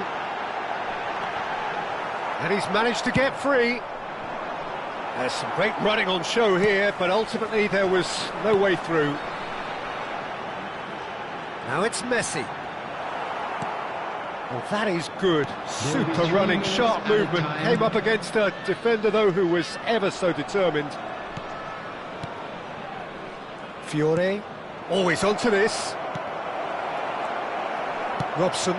And he's managed to get free. There's some great running on show here, but ultimately there was no way through. Now it's Messi. Well, that is good. Super running, sharp movement. Came up against a defender, though, who was ever so determined. Fiore. Always onto this. Robson.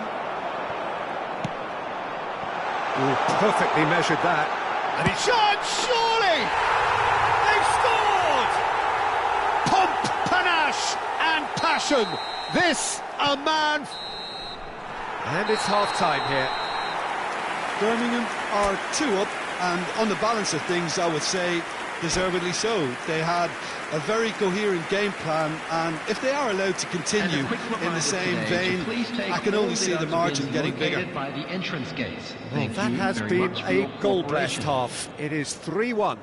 Ooh, perfectly measured that. And he shot, surely! They've scored! Pomp, panache and passion. This a man... And it's half-time here. Birmingham are 2 up, and on the balance of things, I would say deservedly so. They had a very coherent game plan, and if they are allowed to continue in the same vein, I can only see the margin getting bigger. By the entrance gate. Well, that has been a goal-blessed half. It is 3-1.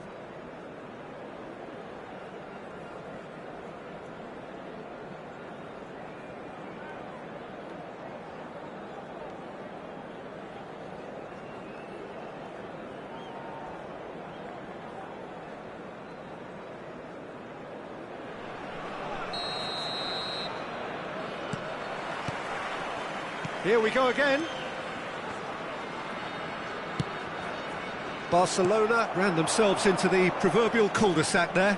Here we go again. Barcelona ran themselves into the proverbial cul-de-sac there.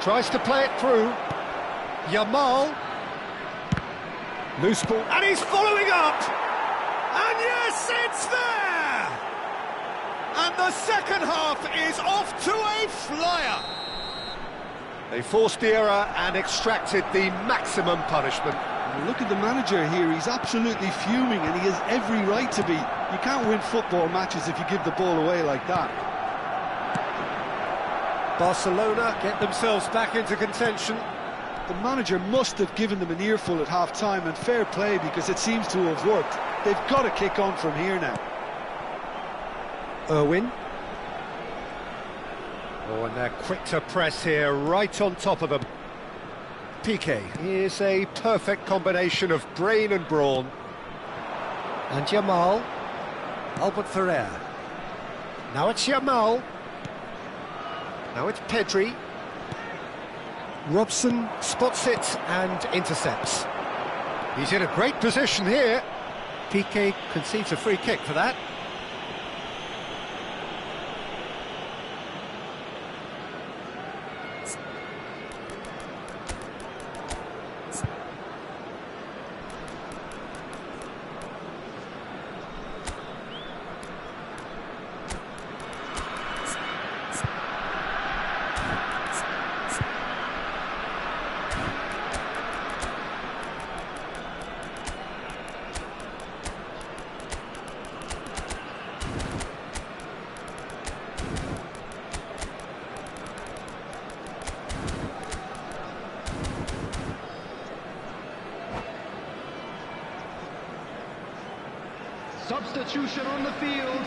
Tries to play it through. Yamal. Loose ball. And he's following up! And yes, it's there! And the second half is off to a flyer! They forced the error and extracted the maximum punishment. Look at the manager here, he's absolutely fuming, and he has every right to be. You can't win football matches if you give the ball away like that. Barcelona get themselves back into contention. The manager must have given them an earful at half-time, and fair play, because it seems to have worked. They've got to kick on from here now. Irwin. Oh, and they're quick to press here, right on top of them. Piqué is a perfect combination of brain and brawn. And Yamal. Albert Ferrer. Now it's Yamal. Now it's Pedri. Robson spots it and intercepts. He's in a great position here. Piqué concedes a free kick for that. Substitution on the field.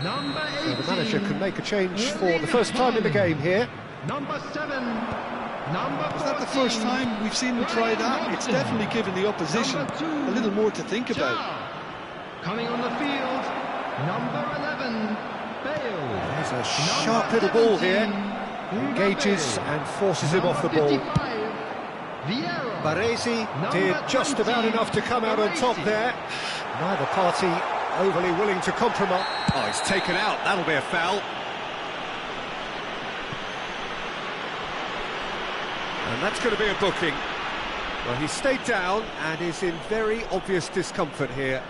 Number 18. So the manager can make a change for the first time in the game here. Number 7. Number 14. Is that the first time we've seen him try that? It's definitely given the opposition a little more to think about. Coming on the field, number 11, Bale. There's a sharp little ball here. Engages and forces him off the ball. Baresi did just about enough to come out on top there. Neither party overly willing to compromise. Oh, it's taken out. That'll be a foul. And that's going to be a booking. Well, he stayed down and is in very obvious discomfort here.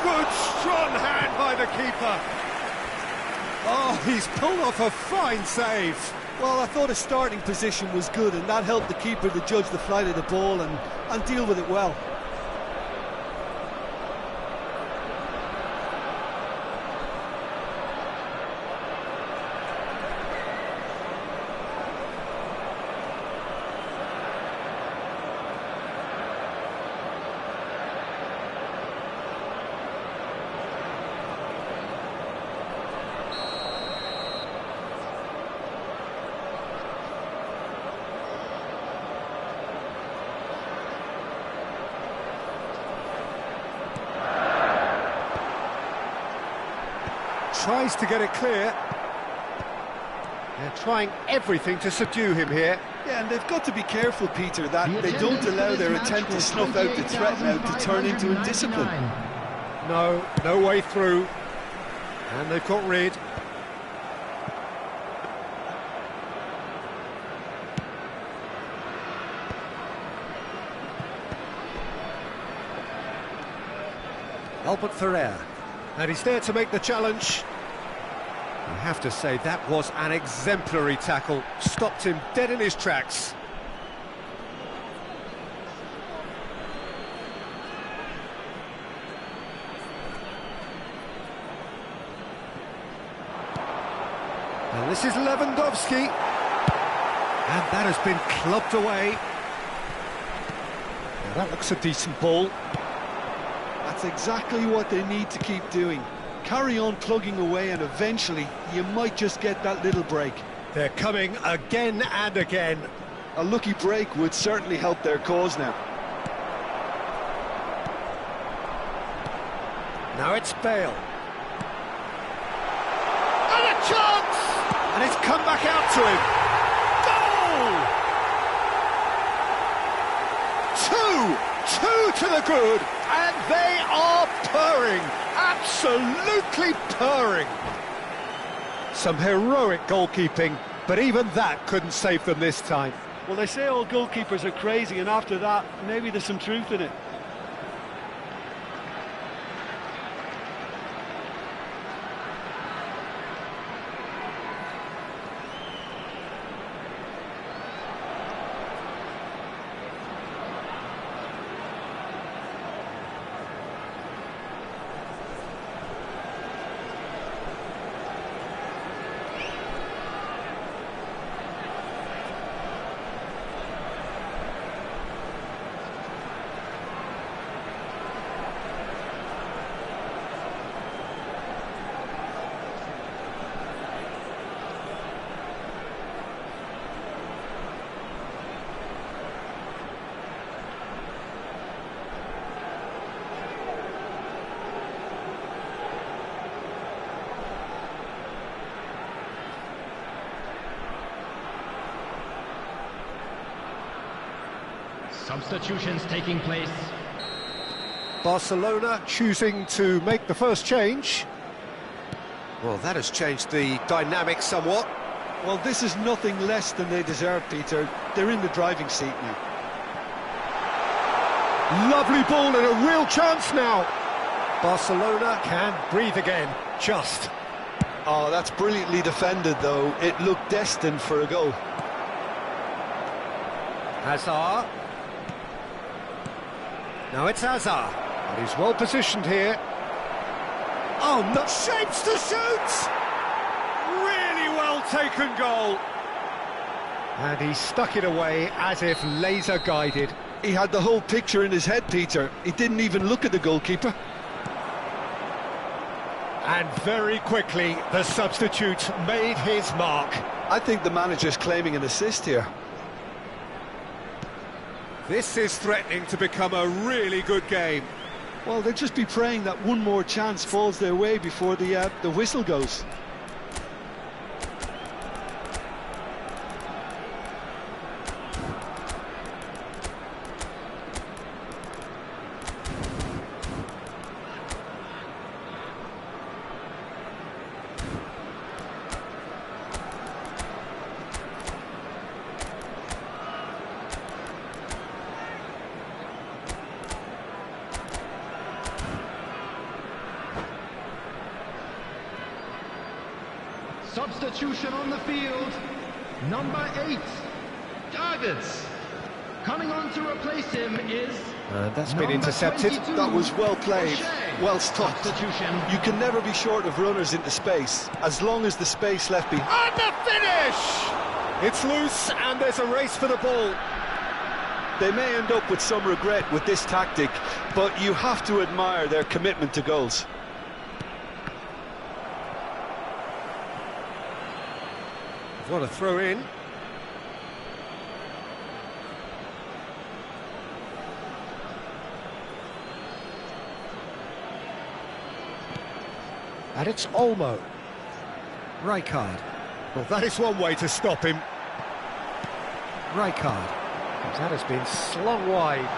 Good, strong hand by the keeper. Oh, he's pulled off a fine save. Well, I thought his starting position was good, and that helped the keeper to judge the flight of the ball and deal with it well. Tries to get it clear. They're trying everything to subdue him here. Yeah, and they've got to be careful, Peter, that they don't allow their attempt to snuff out the threat now to turn into indiscipline. No way through. And they've got rid. Albert Ferrer. And he's there to make the challenge. I have to say, that was an exemplary tackle. Stopped him dead in his tracks. And this is Lewandowski. And that has been clubbed away. Now that looks a decent ball. That's exactly what they need to keep doing. Carry on plugging away, and eventually you might just get that little break. They're coming again and again. A lucky break would certainly help their cause now. Now it's Bale. And a chance! And it's come back out to him. Goal! Two to the good, and they are purring. Absolutely purring. Some heroic goalkeeping, but even that couldn't save them this time. Well, they say all goalkeepers are crazy, and after that, maybe there's some truth in it. Substitutions taking place. Barcelona choosing to make the first change. Well, that has changed the dynamic somewhat. Well, this is nothing less than they deserve, Peter. They're in the driving seat now. Lovely ball and a real chance now. Barcelona can breathe again, just. Oh, that's brilliantly defended, though. It looked destined for a goal. Hazard. Now it's Hazard, and he's well positioned here. Oh, no, shapes to shoot! Really well taken goal. And he stuck it away as if laser guided. He had the whole picture in his head, Peter. He didn't even look at the goalkeeper. And very quickly, the substitute made his mark. I think the manager's claiming an assist here. This is threatening to become a really good game. Well, they'll just be praying that one more chance falls their way before the whistle goes. Substitution on the field. Number 8, Targets. Coming on to replace him is... that's been intercepted. That was well played, well stopped. Substitution. You can never be short of runners into space, as long as the space left behind. And the finish! It's loose and there's a race for the ball. They may end up with some regret with this tactic, but you have to admire their commitment to goals. What a throw in. And it's Olmo. Rijkaard. Well, that is one way to stop him. Rijkaard. That has been slung wide.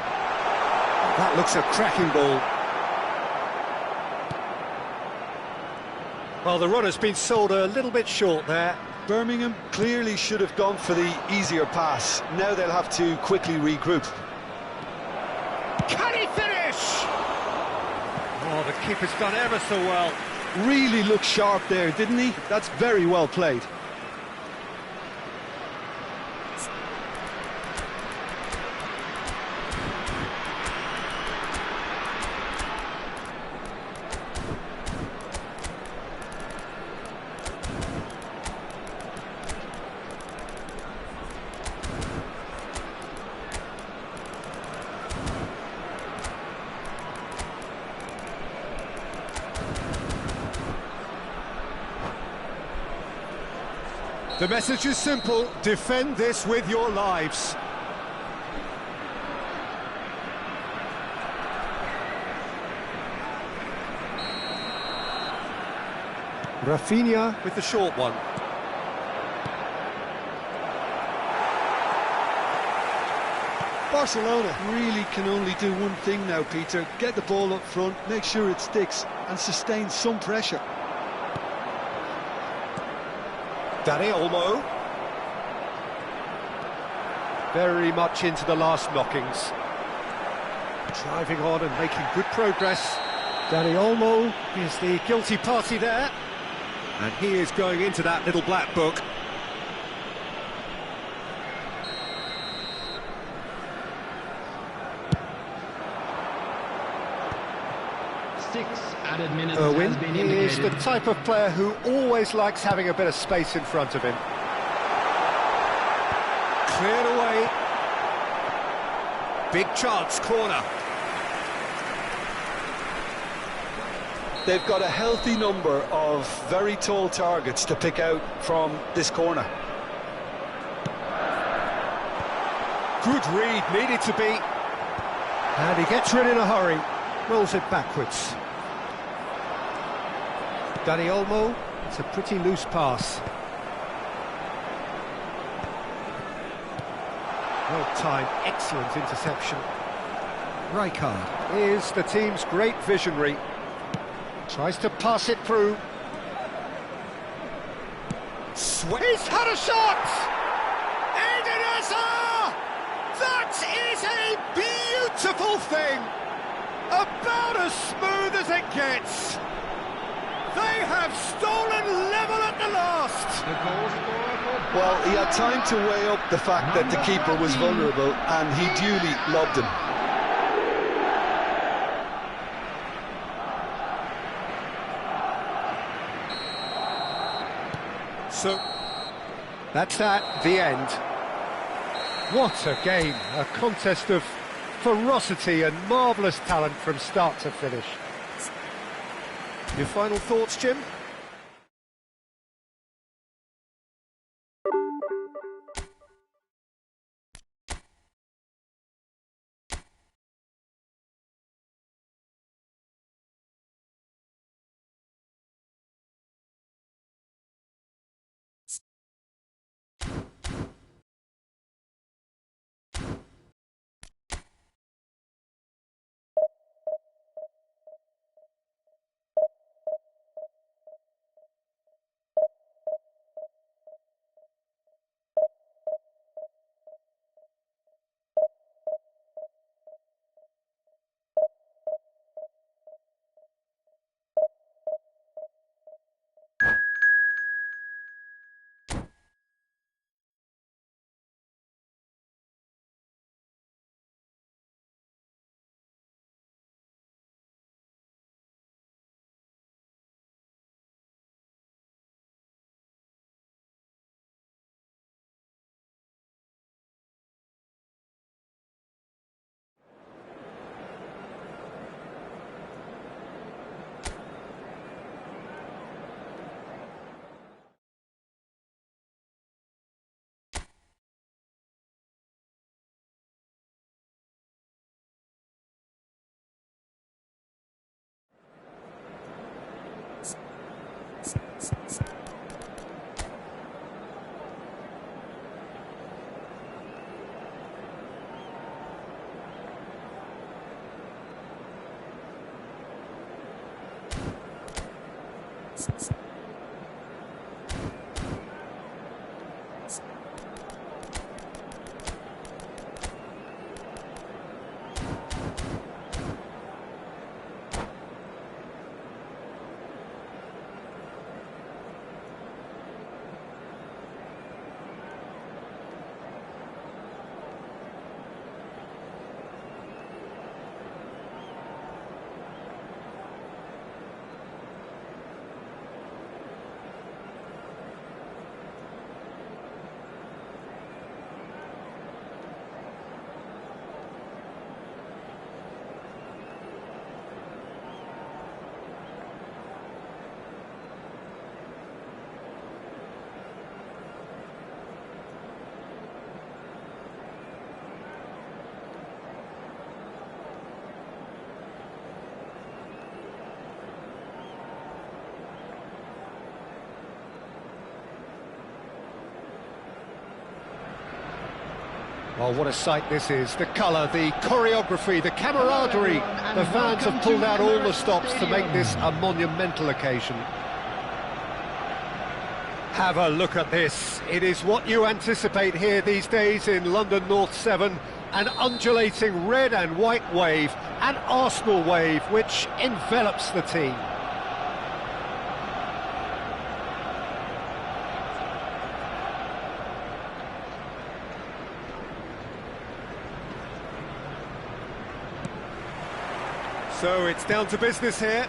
That looks a cracking ball. Well, the runner's been sold a little bit short there. Birmingham clearly should have gone for the easier pass. Now they'll have to quickly regroup. Can he finish? Oh, the keeper's done ever so well. Really looked sharp there, didn't he? That's very well played. The message is simple: defend this with your lives. Rafinha with the short one. Barcelona really can only do one thing now, Peter. Get the ball up front, make sure it sticks, and sustain some pressure. Dani Olmo. Very much into the last knockings. Driving on and making good progress. Dani Olmo is the guilty party there. And he is going into that little black book. Added minutes Irwin has been is indicated. the type of player who always likes having a bit of space in front of him. Cleared away. Big chance, corner. They've got a healthy number of very tall targets to pick out from this corner. Good read, needed to be. And he gets rid in a hurry. Rolls it backwards. Dani Olmo, it's a pretty loose pass. Well timed, excellent interception. Rijkaard is the team's great visionary. Tries to pass it through. He's had a shot! Eden Hazard! That is a beautiful thing! About as smooth as it gets. They have stolen level at the last. Well, he had time to weigh up the fact that the keeper was vulnerable, and he duly lobbed him. So, that's that, the end. What a game, a contest of ferocity and marvellous talent from start to finish. Your final thoughts, Jim? Well, what a sight this is. The colour, the choreography, the camaraderie. The fans have pulled out all the stops to make this a monumental occasion. Have a look at this. It is what you anticipate here these days in London North 7. An undulating red and white wave, an Arsenal wave which envelops the team. So it's down to business here.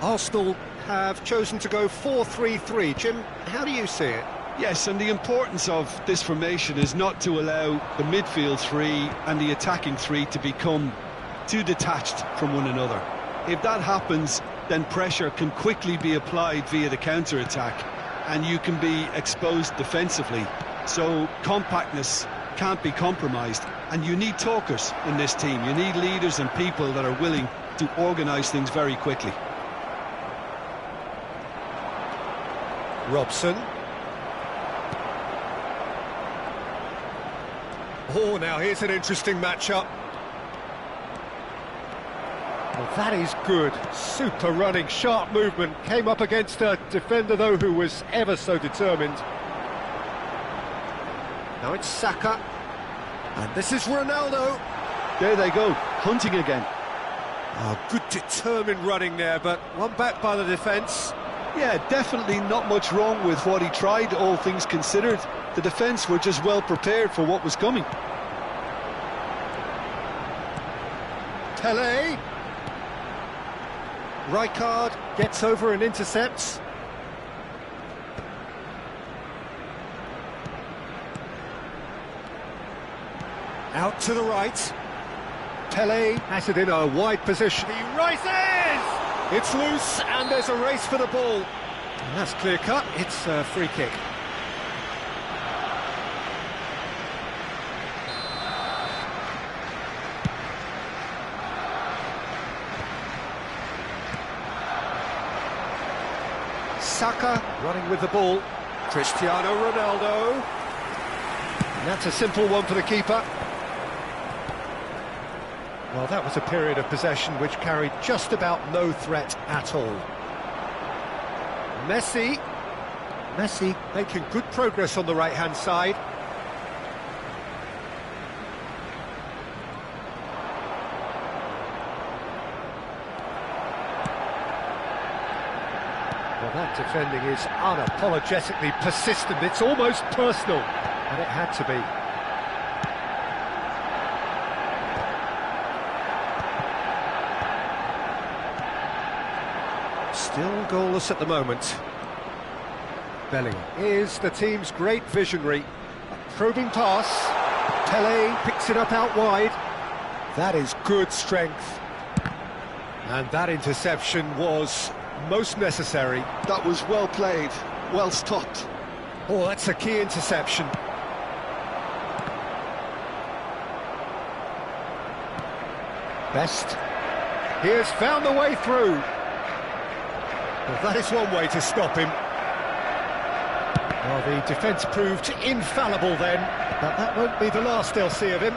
Arsenal have chosen to go 4-3-3. Jim, how do you see it? Yes, and the importance of this formation is not to allow the midfield three and the attacking three to become too detached from one another. If that happens, then pressure can quickly be applied via the counter-attack, and you can be exposed defensively. So compactness can't be compromised, and you need talkers in this team. You need leaders and people that are willing to organise things very quickly. Robson. Oh, now here's an interesting matchup. Well, that is good. Super running, sharp movement. Came up against a defender, though, who was ever so determined. Now it's Saka. And this is Ronaldo. There they go, hunting again. Oh, good determined running there, but one back by the defence. Yeah, definitely not much wrong with what he tried, all things considered. The defence were just well prepared for what was coming. Pele. Rijkaard gets over and intercepts. Out to the right. Pele has it in a wide position. He rises! It's loose, and there's a race for the ball. And that's clear-cut. It's a free kick. Saka running with the ball. Cristiano Ronaldo. And that's a simple one for the keeper. Well, that was a period of possession which carried just about no threat at all. Messi making good progress on the right-hand side. Well, that defending is unapologetically persistent. It's almost personal, and it had to be. Still goalless at the moment. Bellingham is the team's great visionary. A probing pass. Pele picks it up out wide. That is good strength. And that interception was most necessary. That was well played, well stopped. Oh, that's a key interception. Best. He has found the way through. Well, that is one way to stop him. Well, the defence proved infallible then, but that won't be the last they'll see of him.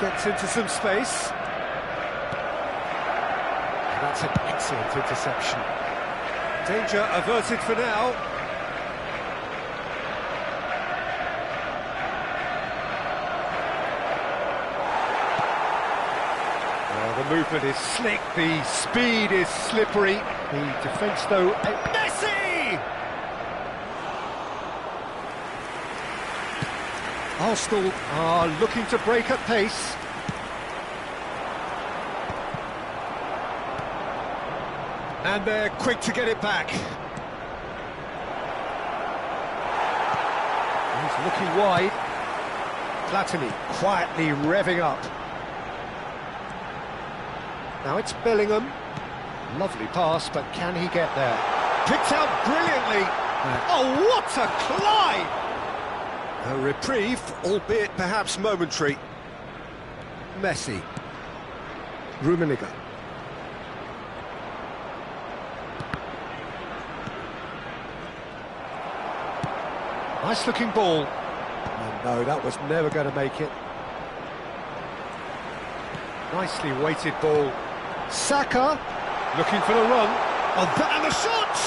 Gets into some space. That's an excellent interception. Danger averted for now. Well, the movement is slick, the speed is slippery. The defence, though... Messi! Arsenal are looking to break at pace. And they're quick to get it back. He's looking wide. Platini quietly revving up. Now it's Bellingham. Lovely pass, but can he get there? Picked out brilliantly. Oh, what a climb! A reprieve, albeit perhaps momentary. Messi. Rummenigge. Nice looking ball. Oh, no, that was never going to make it. Nicely weighted ball. Saka looking for the run. Oh, and the shot!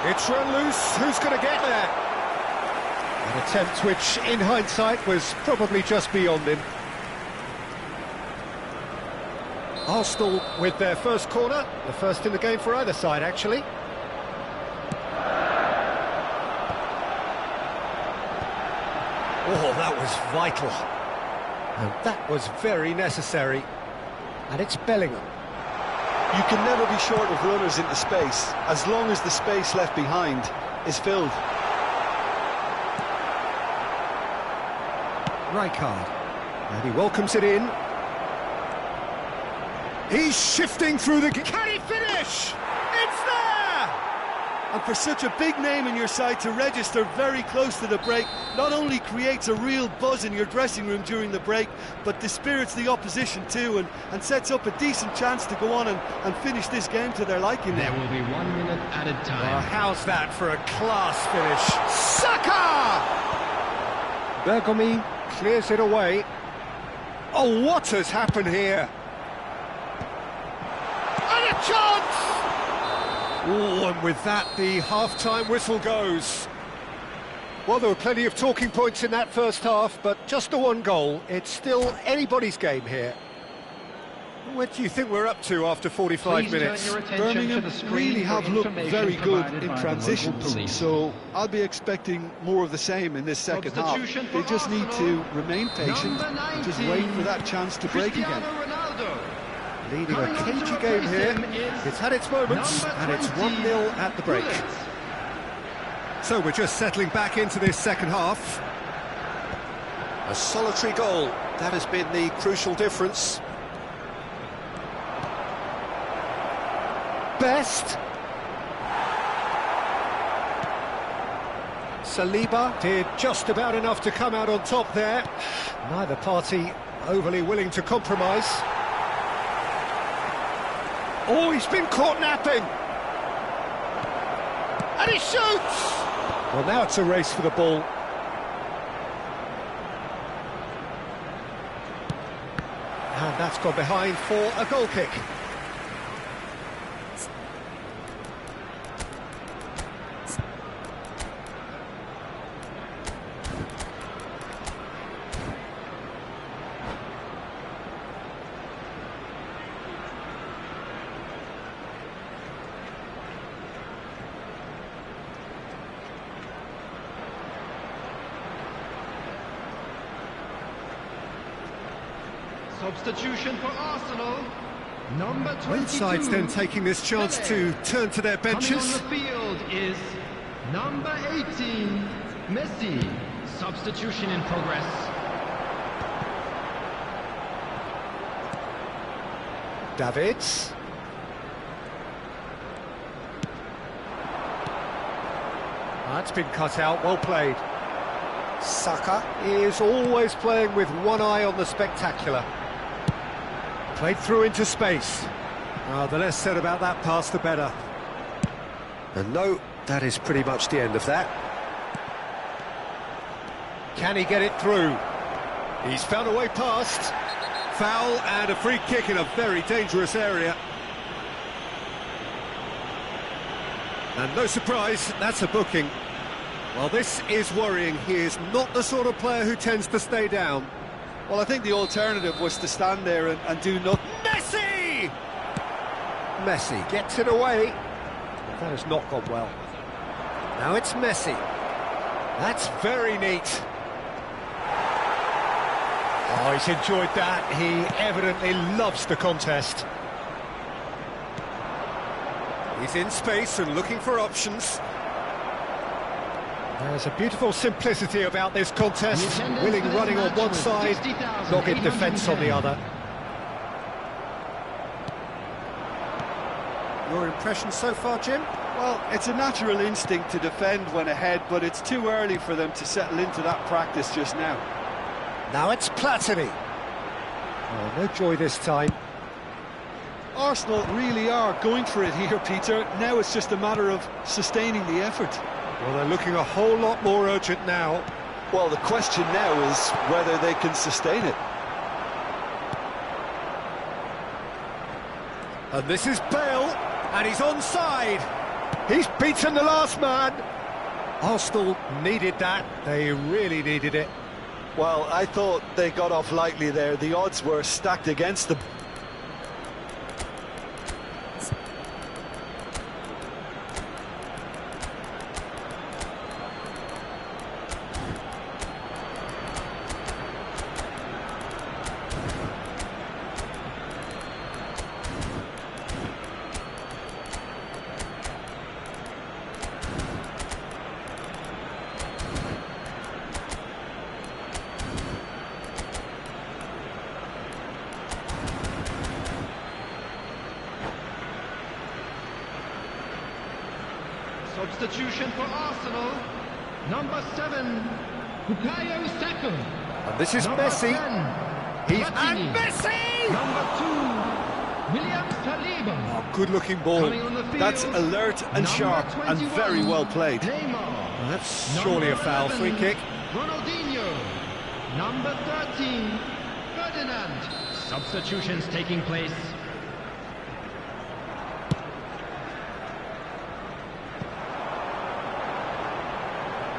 It's run loose. Who's going to get there? An attempt which, in hindsight, was probably just beyond him. Arsenal with their first corner, the first in the game for either side, actually. Oh, that was vital. And that was very necessary. And it's Bellingham. You can never be short of runners into space, as long as the space left behind is filled. Rijkaard, and he welcomes it in. He's shifting through the... Can he finish? It's there! And for such a big name in your side to register very close to the break, not only creates a real buzz in your dressing room during the break, but dispirits the opposition too, and sets up a decent chance to go on and finish this game to their liking. There will be 1 minute added time. How's that for a class finish? Saka! Bergomi clears it away. Oh, what has happened here? And a chance! Oh, and with that, the half-time whistle goes. Well, there were plenty of talking points in that first half, but just the one goal. It's still anybody's game here. What do you think we're up to after 45 minutes? Birmingham really have looked very good in transitions, so I'll be expecting more of the same in this second half. They just need to remain patient and just wait for that chance to break again. Leading a cagey game here. It's had its moments, and it's 1-0 at the break. So we're just settling back into this second half. A solitary goal, that has been the crucial difference. Best. Saliba did just about enough to come out on top there. Neither party overly willing to compromise. Oh, he's been caught napping. And he shoots! Well, now it's a race for the ball. And that's gone behind for a goal kick. Substitution for Arsenal, number 22. Both sides then taking this chance to turn to their benches. Coming on the field is number 18, Messi. Substitution in progress. Davids. That's been cut out, well played. Saka is always playing with one eye on the spectacular. Played through into space. The less said about that pass, the better. And no, that is pretty much the end of that. Can he get it through? He's found a way past. Foul and a free kick in a very dangerous area. And no surprise, that's a booking. Well, this is worrying. He is not the sort of player who tends to stay down. Well, I think the alternative was to stand there and do nothing. Messi! Messi gets it away. That has not gone well. Now it's Messi. That's very neat. Oh, he's enjoyed that. He evidently loves the contest. He's in space and looking for options. There's a beautiful simplicity about this contest. Willing running on one side, dogged defence on the other. Your impression so far, Jim? Well, it's a natural instinct to defend when ahead, but it's too early for them to settle into that practice just now. Now it's Platini. Oh, no joy this time. Arsenal really are going for it here, Peter. Now it's just a matter of sustaining the effort. Well, they're looking a whole lot more urgent now. Well, the question now is whether they can sustain it. And this is Bale, and he's onside. He's beaten the last man. Arsenal needed that. They really needed it. Well, I thought they got off lightly there. The odds were stacked against them. Substitution for Arsenal, number 7, Bukayo Saka. And this is Number Messi. 10, He's Platini. and Messi! Number 2, William Saliba. Oh, good-looking ball. Coming on the field, That's alert and number sharp and 21, very well played. Neymar. Well, that's surely a foul. Free kick. Ronaldinho. Number 13, Ferdinand. Substitutions taking place.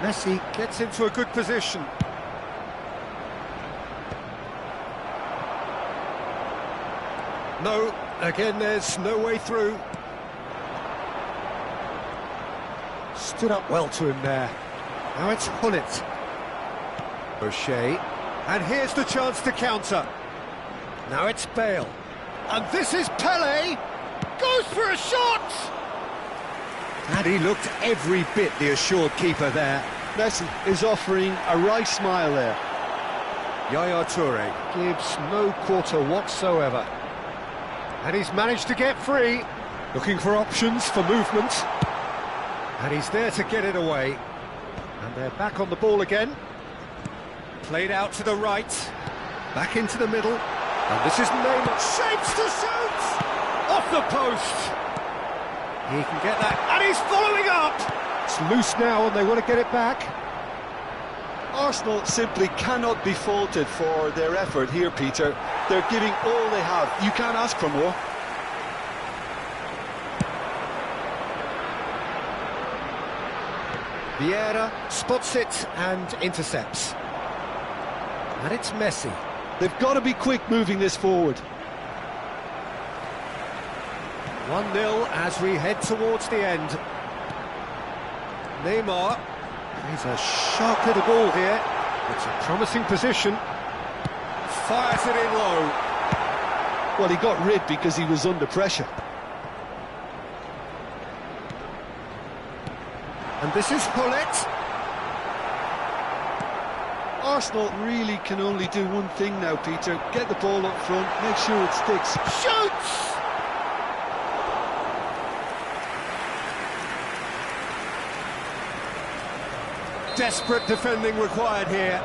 Messi gets into a good position. No, again, there's no way through. Stood up well to him there. Now it's Hullet. O'Shea. And here's the chance to counter. Now it's Bale. And this is Pele. Goes for a shot! And he looked every bit the assured keeper there. Messi is offering a right smile there. Yaya Toure gives no quarter whatsoever. And he's managed to get free. Looking for options for movement. And he's there to get it away. And they're back on the ball again. Played out to the right. Back into the middle. And this is Neymar. Shapes to shoot! Off the post. He can get that. And he's following up! It's loose now and they want to get it back. Arsenal simply cannot be faulted for their effort here, Peter. They're giving all they have. You can't ask for more. Vieira spots it and intercepts. And it's Messi. They've got to be quick moving this forward. 1-0 as we head towards the end. Neymar. He's a sharp little ball here. It's a promising position. Fires it in low. Well, he got rid because he was under pressure. And this is Hullet. Arsenal really can only do one thing now, Peter. Get the ball up front, make sure it sticks. Shoots! Desperate defending required here.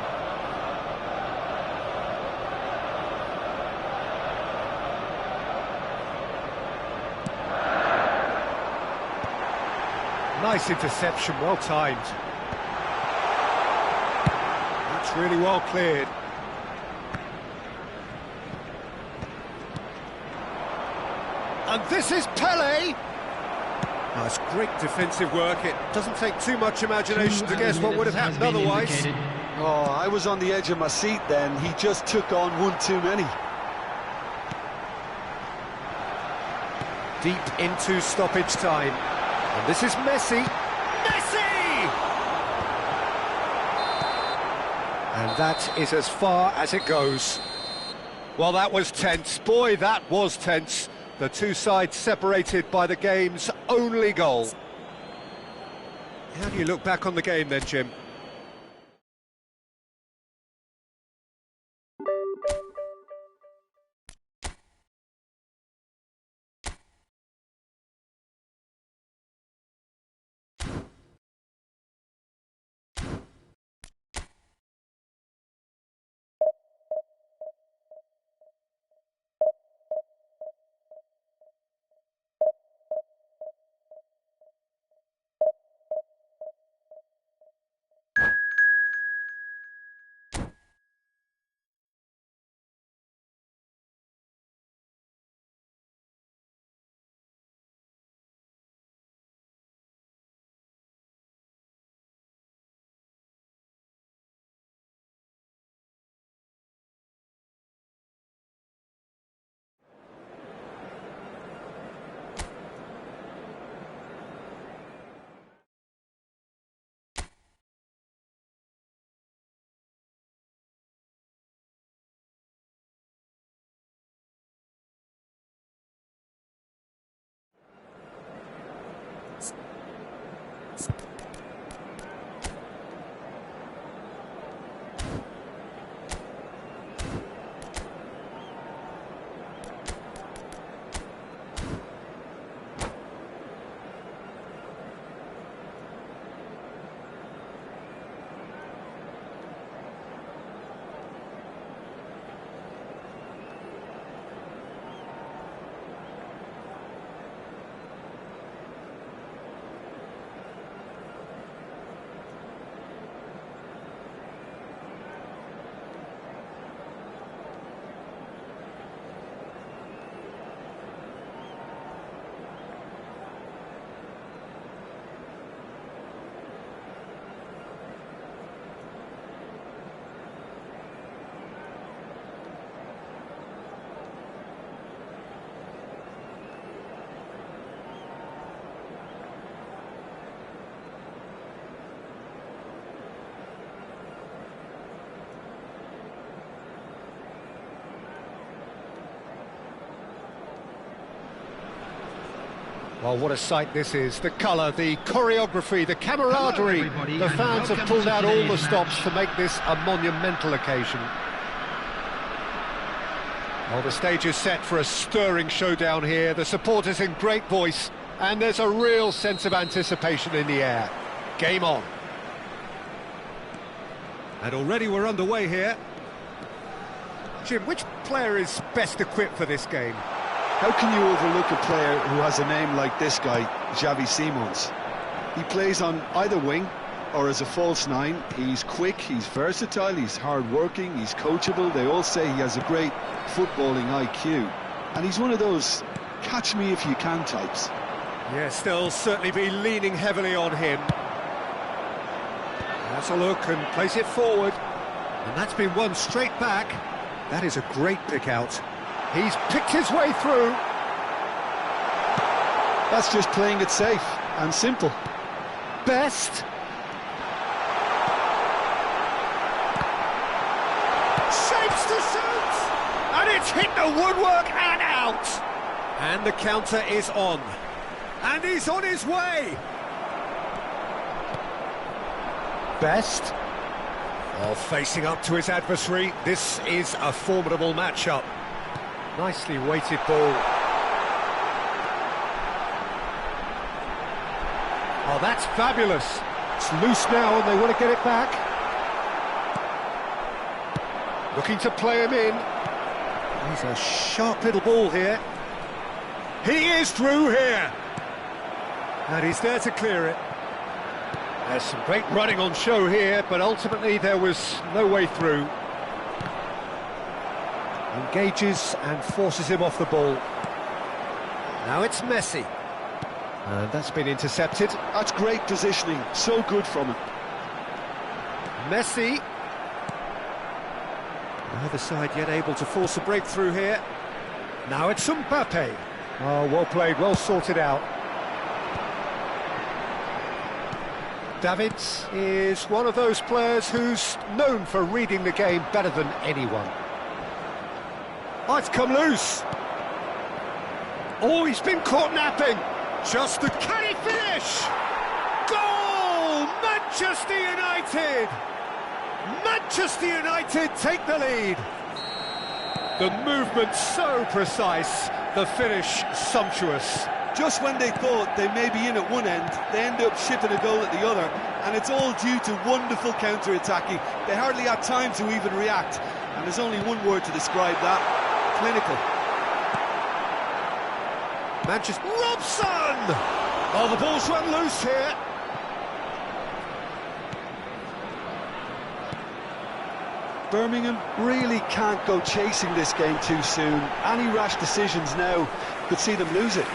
Nice interception, well timed. That's really well cleared. And this is Pele. That's great defensive work. It doesn't take too much imagination to guess what would have happened otherwise. Oh, I was on the edge of my seat then. He just took on one too many. Deep into stoppage time. And this is Messi. Messi! And that is as far as it goes. Well, that was tense. Boy, that was tense. The two sides separated by the game's only goal. How do you look back on the game then, Jim? Well, what a sight this is. The colour, the choreography, the camaraderie. The fans have pulled out all the stops to make this a monumental occasion. Well, the stage is set for a stirring showdown here. The supporters in great voice, and there's a real sense of anticipation in the air. Game on. And already we're underway here. Jim, which player is best equipped for this game? How can you overlook a player who has a name like this guy, Xavi Simons? He plays on either wing or as a false nine. He's quick, he's versatile, he's hard-working, he's coachable. They all say he has a great footballing IQ. And he's one of those catch-me-if-you-can types. Yes, they'll certainly be leaning heavily on him. That's a look and plays it forward. And that's been won straight back. That is a great pick-out. He's picked his way through. That's just playing it safe and simple. Best. Shapes to shoot! And it's hit the woodwork and out! And the counter is on. And he's on his way! Best. Well, facing up to his adversary, this is a formidable matchup. Nicely weighted ball. Oh, that's fabulous. It's loose now and they want to get it back. Looking to play him in. He's a sharp little ball here. He is through here. And he's there to clear it. There's some great running on show here, but ultimately there was no way through. Engages and forces him off the ball. Now it's Messi. And that's been intercepted. That's great positioning, so good from him. Messi. Neither side yet able to force a breakthrough here. Now it's Mbappe. Oh, well played, well sorted out. Davids is one of those players who's known for reading the game better than anyone. Oh, it's come loose. Oh, he's been caught napping. Just the... Can he finish? Goal! Manchester United! Manchester United take the lead. The movement so precise, the finish sumptuous. Just when they thought they may be in at one end, they end up shipping a goal at the other, and it's all due to wonderful counter-attacking. They hardly had time to even react, and there's only one word to describe that: clinical. Manchester... Robson! Oh, the ball's run loose here. Birmingham really can't go chasing this game too soon. Any rash decisions now could see them lose it.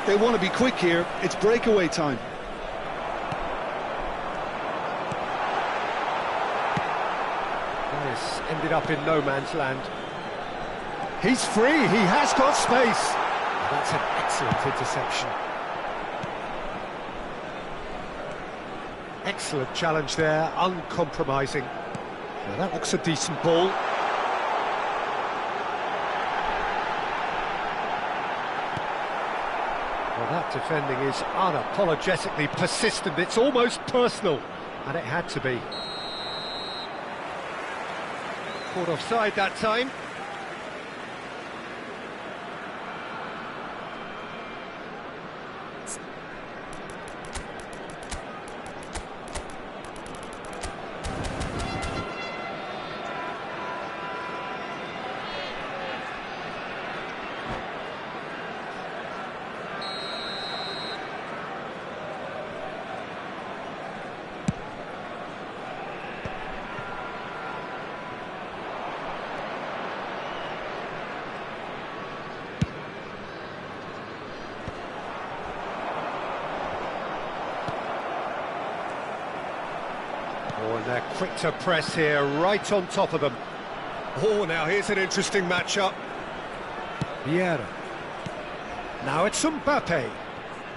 They want to be quick here. It's breakaway time. This ended up in no man's land. He's free, he has got space. That's an excellent interception. Excellent challenge there, uncompromising. Well, that looks a decent ball. Well, that defending is unapologetically persistent. It's almost personal, and it had to be. Caught offside that time. Oh, and they're quick to press here, right on top of them. Oh, now here's an interesting matchup. Vieira. Now it's Mbappe.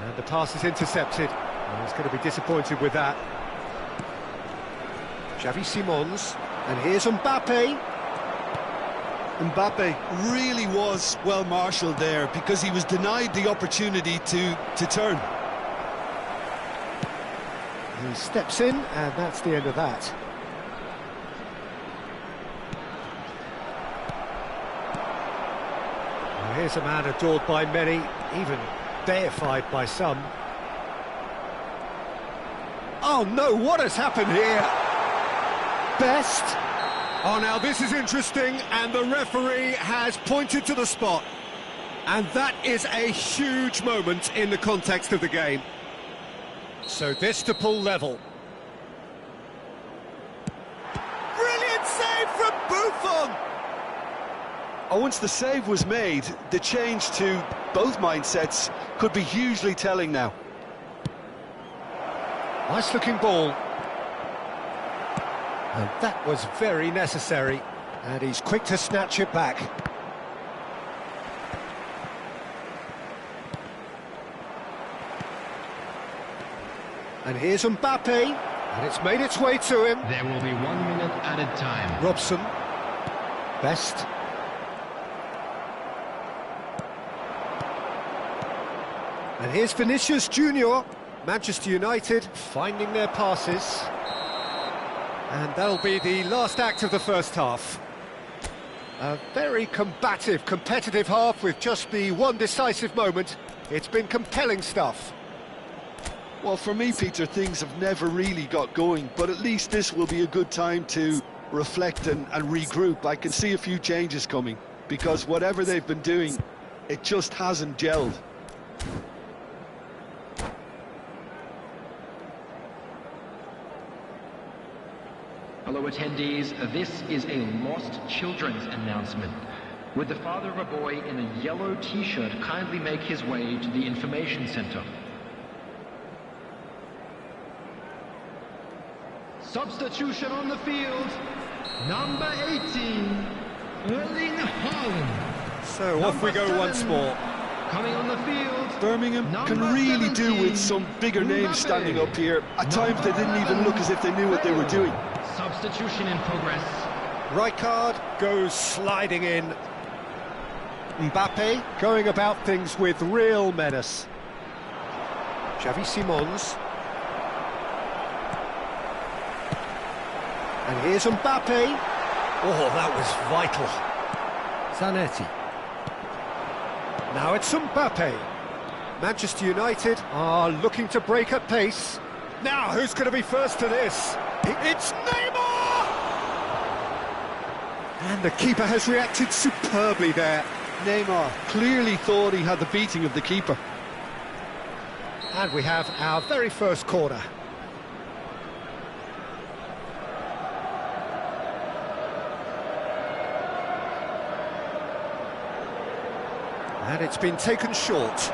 And the pass is intercepted. Oh, he's going to be disappointed with that. Xavi Simons. And here's Mbappe. Mbappe really was well marshalled there because he was denied the opportunity to turn. He steps in, and that's the end of that. Well, here's a man adored by many, even deified by some. Oh no, what has happened here? Best. Oh, now this is interesting, and the referee has pointed to the spot. And that is a huge moment in the context of the game. So this to pull level. Brilliant save from Buffon! Oh, once the save was made, the change to both mindsets could be hugely telling now. Nice looking ball. And that was very necessary. And he's quick to snatch it back. And here's Mbappe. And it's made its way to him. There will be 1 minute added time. Robson. Best. And here's Vinicius Junior. Manchester United finding their passes. And that'll be the last act of the first half. A very combative, competitive half with just the one decisive moment. It's been compelling stuff. Well, for me, Peter, things have never really got going, but at least this will be a good time to reflect and regroup. I can see a few changes coming, because whatever they've been doing, it just hasn't gelled. Hello attendees, this is a lost children's announcement. Would the father of a boy in a yellow t-shirt kindly make his way to the information center? Substitution on the field, number 18, Erling Haaland. So off we go once more. Coming on the field, Birmingham can number really do 17, with some bigger names Mbappe. standing up here. At times they didn't even look as if they knew what they were doing. Substitution in progress. Rijkaard goes sliding in. Mbappe going about things with real menace. Xavi Simons. And here's Mbappe. Oh, that was vital. Zanetti. Now it's Mbappe. Manchester United are looking to break at pace. Now, who's going to be first to this? It's Neymar! And the keeper has reacted superbly there. Neymar clearly thought he had the beating of the keeper. And we have our very first corner. And it's been taken short.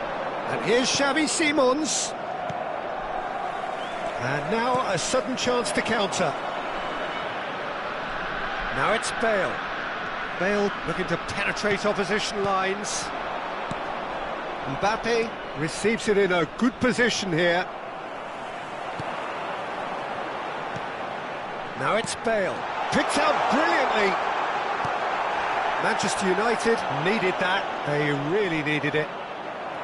And here's Xavi Simons. And now a sudden chance to counter. Now it's Bale. Bale looking to penetrate opposition lines. Mbappe receives it in a good position here. Now it's Bale. Picked out brilliantly. Manchester United needed that. They really needed it.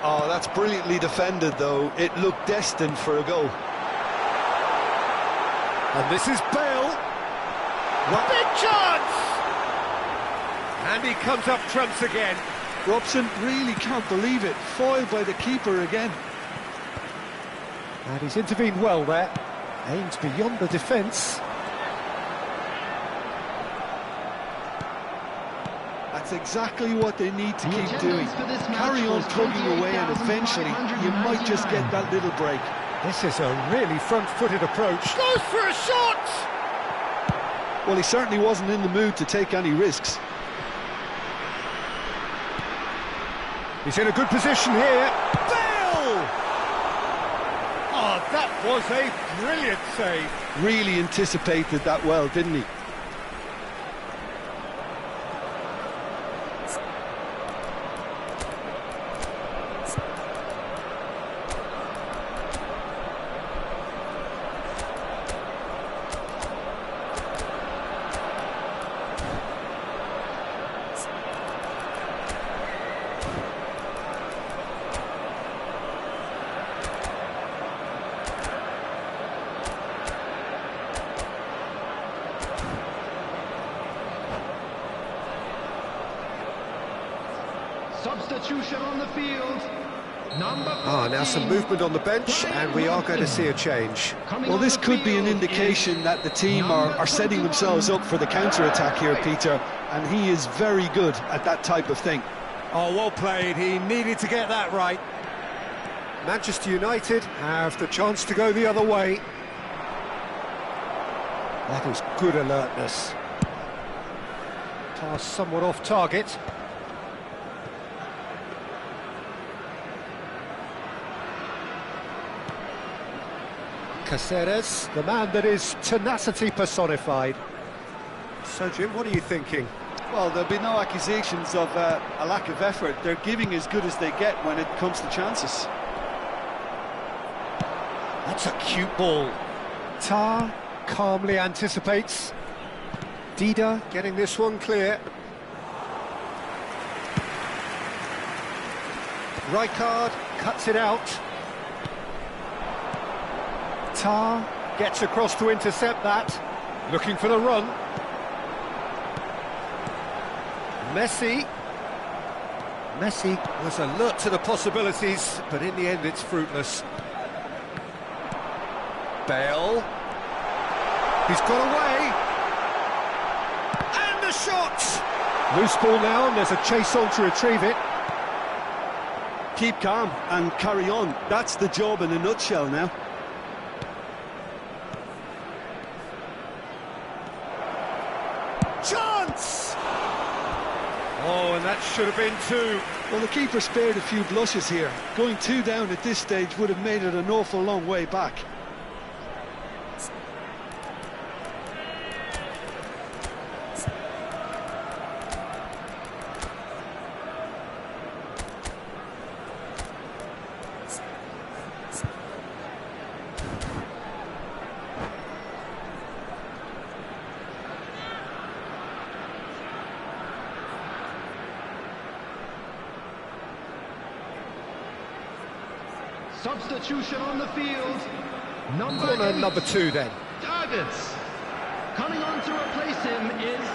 Oh, that's brilliantly defended, though. It looked destined for a goal. And this is Bale. What big chance! And he comes up trumps again. Robson really can't believe it. Foiled by the keeper again. And he's intervened well there. Aims beyond the defence. That's exactly what they need to keep doing. Carry on plugging away, and eventually you might just get that little break. This is a really front-footed approach. Goes for a shot! Well, he certainly wasn't in the mood to take any risks. He's in a good position here. Bale! Oh, that was a brilliant save. Really anticipated that well, didn't he? Substitution on the field. Number 14. Now some movement on the bench, and we are going to see a change. Well, this could be an indication that the team are setting themselves up for the counter-attack here, Peter, and he is very good at that type of thing. Oh, well played. He needed to get that right. Manchester United have the chance to go the other way. That was good alertness. Pass somewhat off target. Caceres, the man that is tenacity personified. So, Jim, what are you thinking? Well, there'll be no accusations of a lack of effort. They're giving as good as they get when it comes to chances. That's a cute ball. Tar calmly anticipates. Dida getting this one clear. Rijkaard cuts it out. Tar gets across to intercept that. Looking for the run. Messi was alert to the possibilities, but in the end it's fruitless. Bale. He's got away. And the shot! Loose ball now, and there's a chase on to retrieve it. Keep calm and carry on. That's the job in a nutshell now. Chance! Oh, and that should have been two. Well, the keeper spared a few blushes here. Going 2 down at this stage would have made it an awful long way back. Substitution on the field. Corner number 2 then. Targets. Coming on to replace him is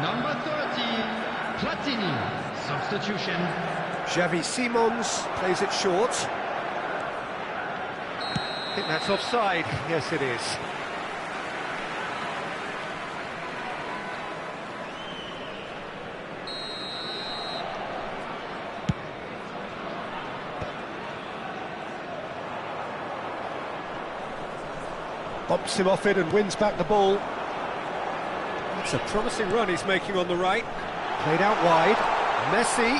number 30, Platini. Substitution. Xavi Simons plays it short. I think that's offside. Yes, it is. Bumps him off it and wins back the ball. It's a promising run he's making on the right. Played out wide. Messi.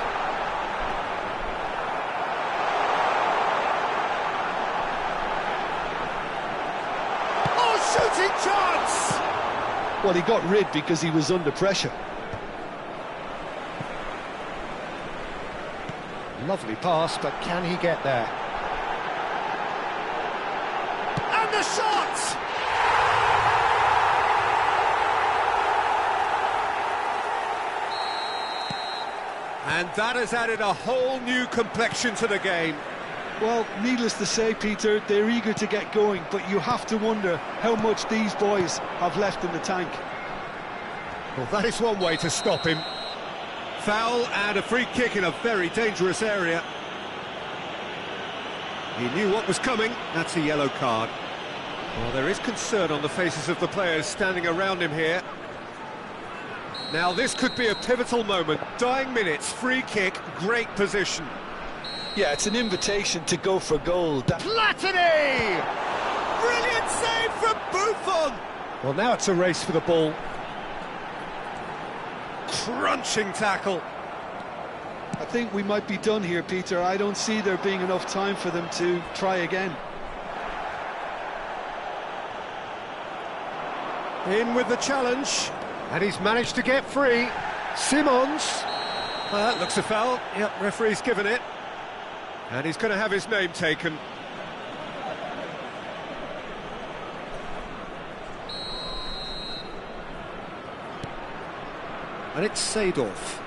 Oh, shooting chance! Well, he got rid because he was under pressure. Lovely pass, but can he get there? And the shot! And that has added a whole new complexion to the game. Well, needless to say, Peter, they're eager to get going, but you have to wonder how much these boys have left in the tank. Well, that is one way to stop him. Foul and a free kick in a very dangerous area. He knew what was coming. That's a yellow card. Well, there is concern on the faces of the players standing around him here. Now, this could be a pivotal moment. Dying minutes, free kick, great position. Yeah, it's an invitation to go for goal. Platini! Brilliant save from Buffon! Well, now it's a race for the ball. Crunching tackle. I think we might be done here, Peter. I don't see there being enough time for them to try again. In with the challenge. And he's managed to get free. Simons. That looks a foul. Yep, referee's given it. And he's going to have his name taken. And it's Seedorf.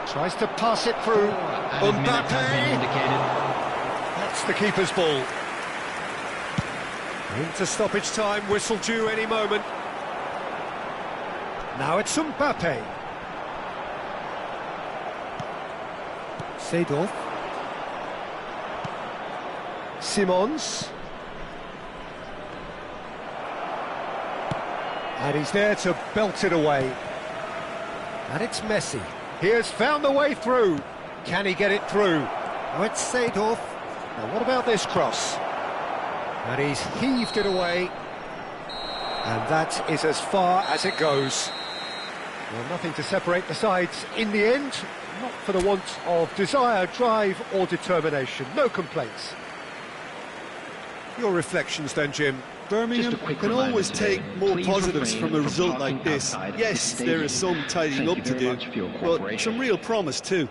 Tries to pass it through. Mbappe. That's the keeper's ball. Into stoppage time, whistle due any moment. Now it's Mbappe. Seedorf. Simons. And he's there to belt it away. And it's Messi. He has found the way through. Can he get it through? Oh, it's Seedorf. Now what about this cross? And he's heaved it away. And that is as far as it goes. Well, nothing to separate the sides in the end. Not for the want of desire, drive or determination. No complaints. Your reflections then, Jim? Birmingham can always take more positives from a result like this. Yes, there is some tidying up to do, but some real promise too.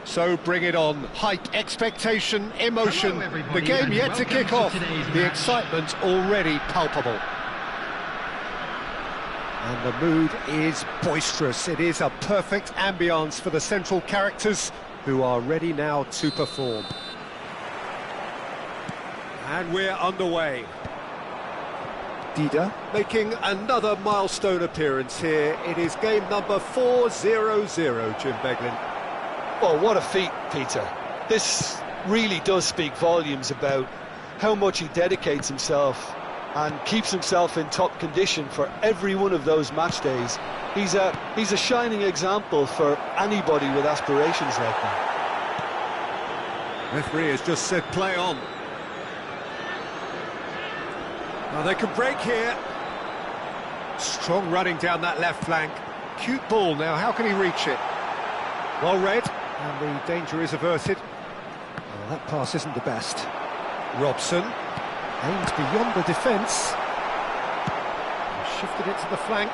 So bring it on. Hype, expectation, emotion. The game yet to kick off. The excitement already palpable. And the mood is boisterous. It is a perfect ambience for the central characters who are ready now to perform. And we're underway. Dida making another milestone appearance here. It is game number 400, Jim Beglin. Oh, what a feat, Peter. This really does speak volumes about how much he dedicates himself and keeps himself in top condition for every one of those match days. He's a shining example for anybody with aspirations like that. Referee has just said play on. Now they can break here. Strong running down that left flank. Cute ball now, how can he reach it? Well read, and the danger is averted. Well, that pass isn't the best. Robson aimed beyond the defence. Shifted it to the flank.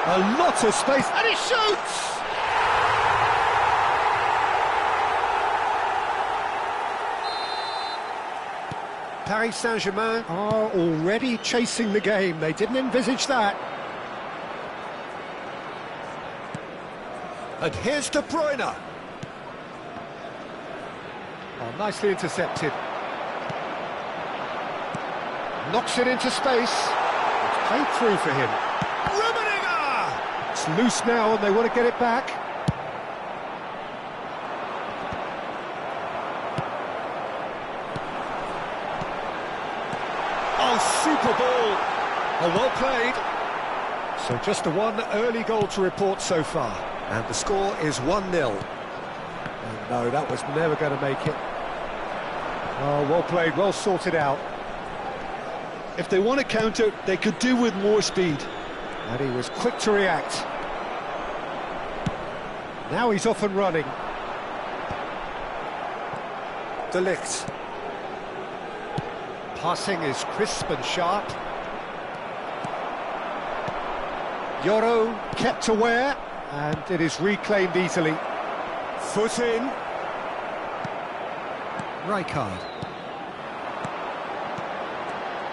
A lot of space, and he shoots! Paris Saint-Germain are already chasing the game. They didn't envisage that. And here's De Bruyne. Oh, nicely intercepted. Knocks it into space. It's played through for him. It's loose now and they want to get it back. Oh, super ball. Oh, well played. So just the one early goal to report so far. And the score is 1-0. Oh, no, that was never going to make it. Oh, well played, well sorted out. If they want to counter, they could do with more speed. And he was quick to react. Now he's off and running. De Ligt. Passing is crisp and sharp. Yoro kept aware, and it is reclaimed easily. Foot in. Rijkaard.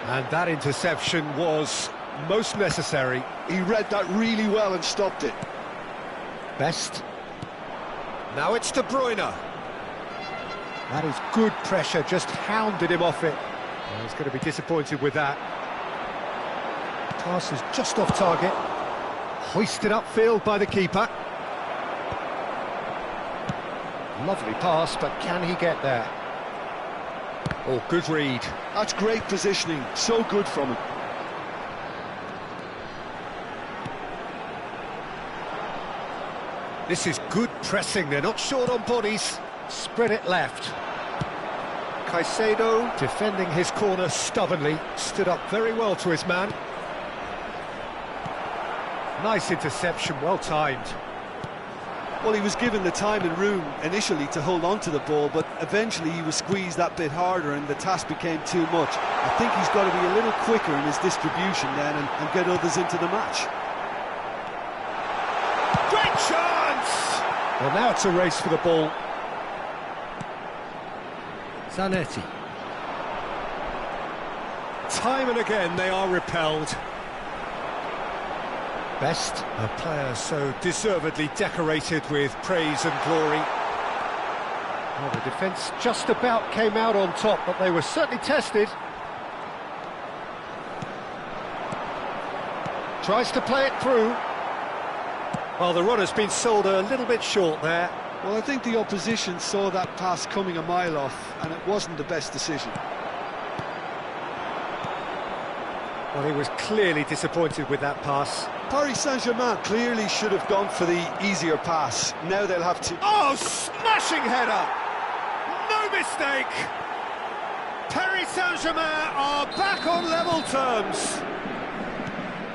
And that interception was most necessary. He read that really well and stopped it. Best. Now it's De Bruyne. That is good pressure, just hounded him off it. Oh, he's going to be disappointed with that. Pass is just off target. Hoisted upfield by the keeper. Lovely pass, but can he get there? Oh, good read. That's great positioning, so good from him. This is good pressing, they're not short on bodies. Spread it left. Caicedo, defending his corner stubbornly, stood up very well to his man. Nice interception, well timed. Well, he was given the time and room initially to hold on to the ball, but eventually he was squeezed that bit harder and the task became too much. I think he's got to be a little quicker in his distribution then and get others into the match. Great chance! Well, now it's a race for the ball. Zanetti. Time and again they are repelled. Best, a player so deservedly decorated with praise and glory. Well, the defence just about came out on top, but they were certainly tested. Tries to play it through. Well, the run has been sold a little bit short there. Well, I think the opposition saw that pass coming a mile off, and it wasn't the best decision. Well, he was clearly disappointed with that pass. Paris Saint-Germain clearly should have gone for the easier pass. Now they'll have to... Oh, smashing header! No mistake! Paris Saint-Germain are back on level terms.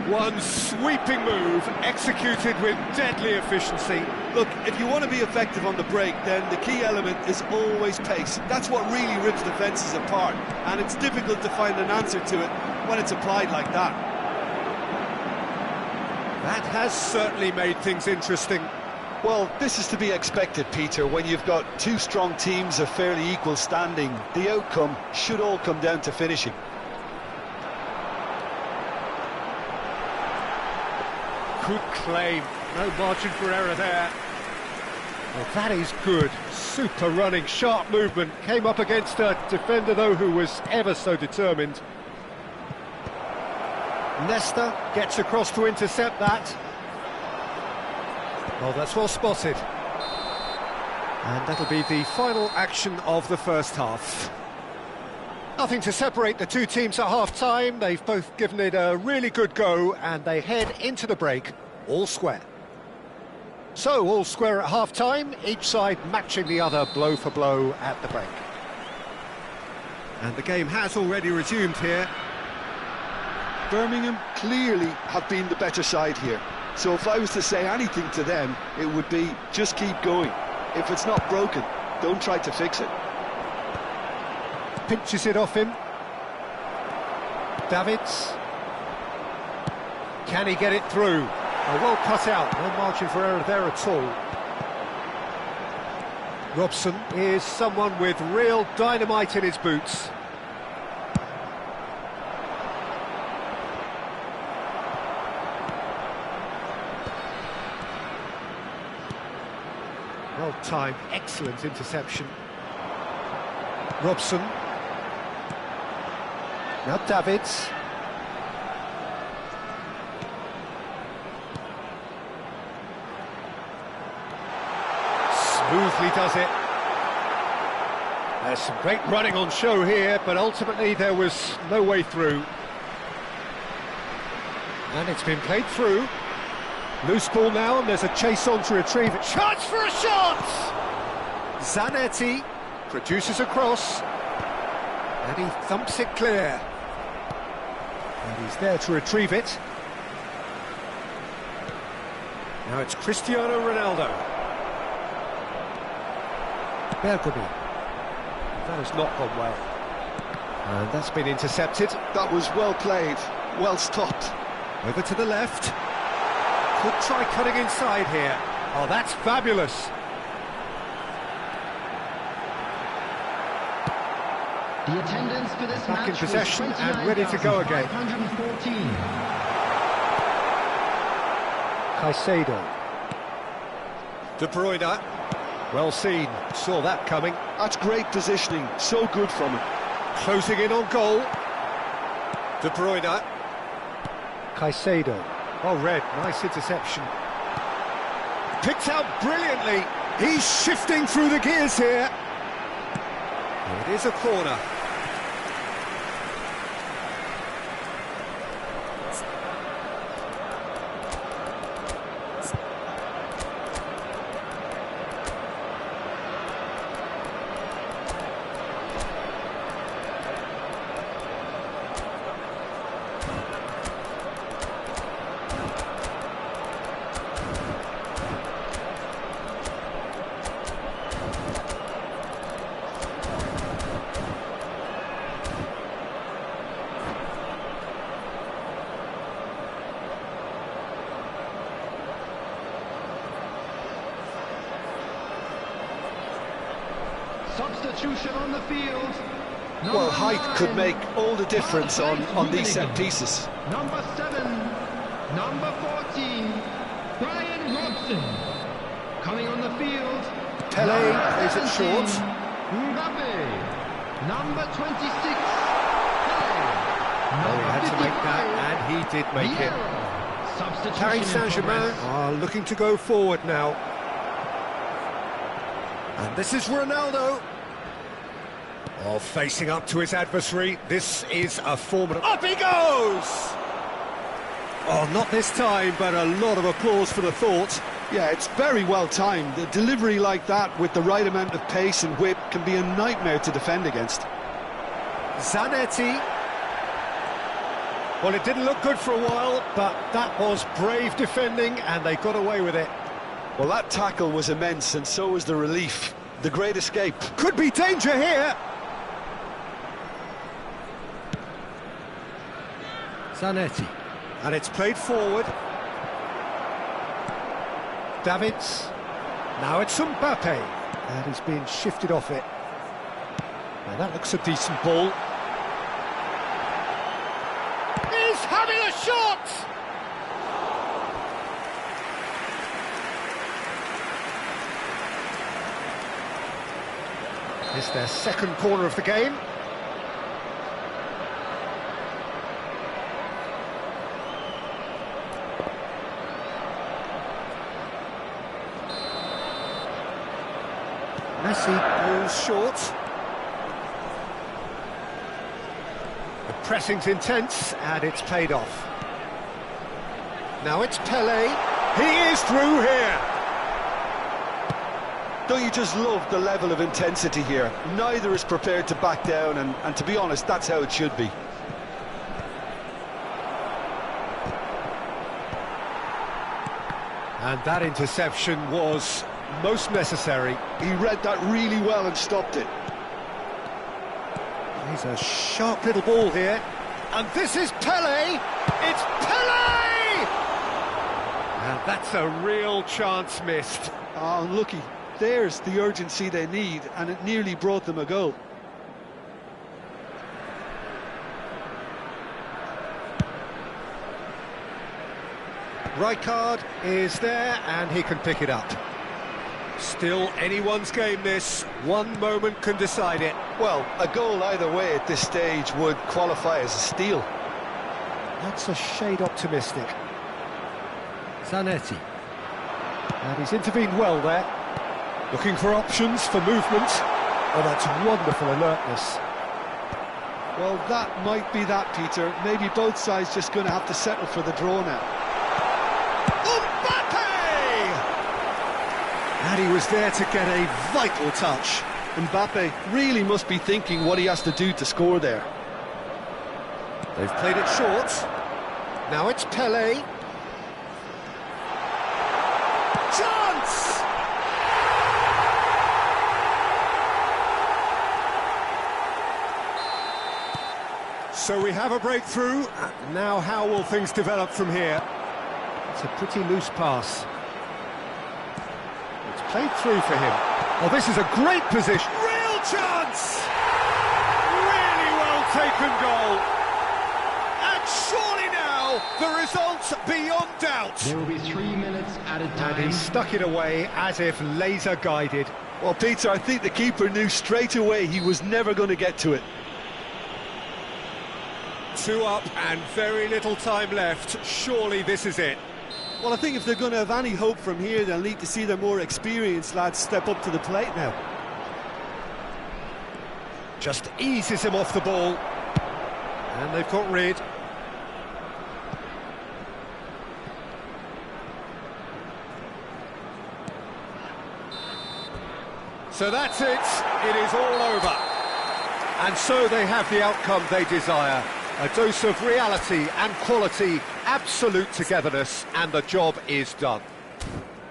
One sweeping move, executed with deadly efficiency. Look, if you want to be effective on the break, then the key element is always pace. That's what really rips defences apart, and it's difficult to find an answer to it when it's applied like that. That has certainly made things interesting. Well, this is to be expected, Peter, when you've got two strong teams of fairly equal standing. The outcome should all come down to finishing. Good claim, no margin for error there. Well, that is good, super running, sharp movement. Came up against a defender, though, who was ever so determined. Nesta gets across to intercept that. Well, that's well spotted. And that'll be the final action of the first half. Nothing to separate the two teams at half-time. They've both given it a really good go, and they head into the break all square. So, all square at half-time, each side matching the other blow for blow at the break. And the game has already resumed here. Birmingham clearly have been the better side here. So if I was to say anything to them, it would be just keep going. If it's not broken, don't try to fix it. Pinches it off him. Davids. Can he get it through? Oh, well cut out, no margin for error there at all. Robson is someone with real dynamite in his boots. Well timed, excellent interception. Robson. Now Davids. Smoothly does it. There's some great running on show here, but ultimately there was no way through. And it's been played through. Loose ball now, and there's a chase on to retrieve it. Chance for a shot! Zanetti produces a cross, and he thumps it clear. And he's there to retrieve it. Now it's Cristiano Ronaldo. Bergami. That has not gone well. And that's been intercepted. That was well played, well stopped. Over to the left. Could try cutting inside here. Oh, that's fabulous. The attendance for this Back in match possession was and ready to go again. 514. Caicedo. De Bruyne. Well seen. Saw that coming. That's great positioning, so good from him. Closing in on goal. De Bruyne. Caicedo. Oh, Red, nice interception. Picked out brilliantly. He's shifting through the gears here. And it is a corner. Substitution on the field. Well, height could make all the difference on these set pieces. Number 7, number 14, Brian Robson. Coming on the field. Pele plays it short. Mbappe. Number 26, Pele. Oh, he had to make that, and he did make it. Substitution Paris Saint-Germain are looking to go forward now. And this is Ronaldo. Oh, facing up to his adversary. This is a formidable... Up he goes! Oh, not this time, but a lot of applause for the thought. Yeah, it's very well timed. A delivery like that with the right amount of pace and whip can be a nightmare to defend against. Zanetti. Well, it didn't look good for a while, but that was brave defending, and they got away with it. Well, that tackle was immense, and so was the relief. The great escape. Could be danger here. Zanetti. And it's played forward. Davids. Now it's Mbappe. And he's being shifted off it. Now that looks a decent ball. He's having a shot! It's their second corner of the game. Messi goes short. The pressing's intense, and it's paid off. Now it's Pele. He is through here. Don't you just love the level of intensity here? Neither is prepared to back down, and to be honest, that's how it should be. And that interception was most necessary. He read that really well and stopped it. He's a sharp little ball here. And this is Pele! It's Pele! And that's a real chance missed. Oh, unlucky. There's the urgency they need, and it nearly brought them a goal. Rijkaard is there, and he can pick it up. Still anyone's game, this. One moment can decide it. Well, a goal either way at this stage would qualify as a steal. That's a shade optimistic. Zanetti. And he's intervened well there. Looking for options for movement. Oh, that's wonderful alertness. Well, that might be that, Peter. Maybe both sides just going to have to settle for the draw now. And he was there to get a vital touch. Mbappe really must be thinking what he has to do to score there. They've played it short. Now it's Pelé. Chance! So we have a breakthrough. Now how will things develop from here? It's a pretty loose pass. It's played through for him. Oh, this is a great position. Real chance! Really well taken goal. And surely now, the result's beyond doubt. There will be 3 minutes added And time. he stuck it away as if laser guided. Well, Peter, I think the keeper knew straight away he was never going to get to it. 2 up and very little time left. Surely this is it. Well, I think if they're going to have any hope from here, they'll need to see their more experienced lads step up to the plate now. Just eases him off the ball. And they've got rid. So that's it. It is all over. And so they have the outcome they desire. A dose of reality and quality, absolute togetherness, and the job is done.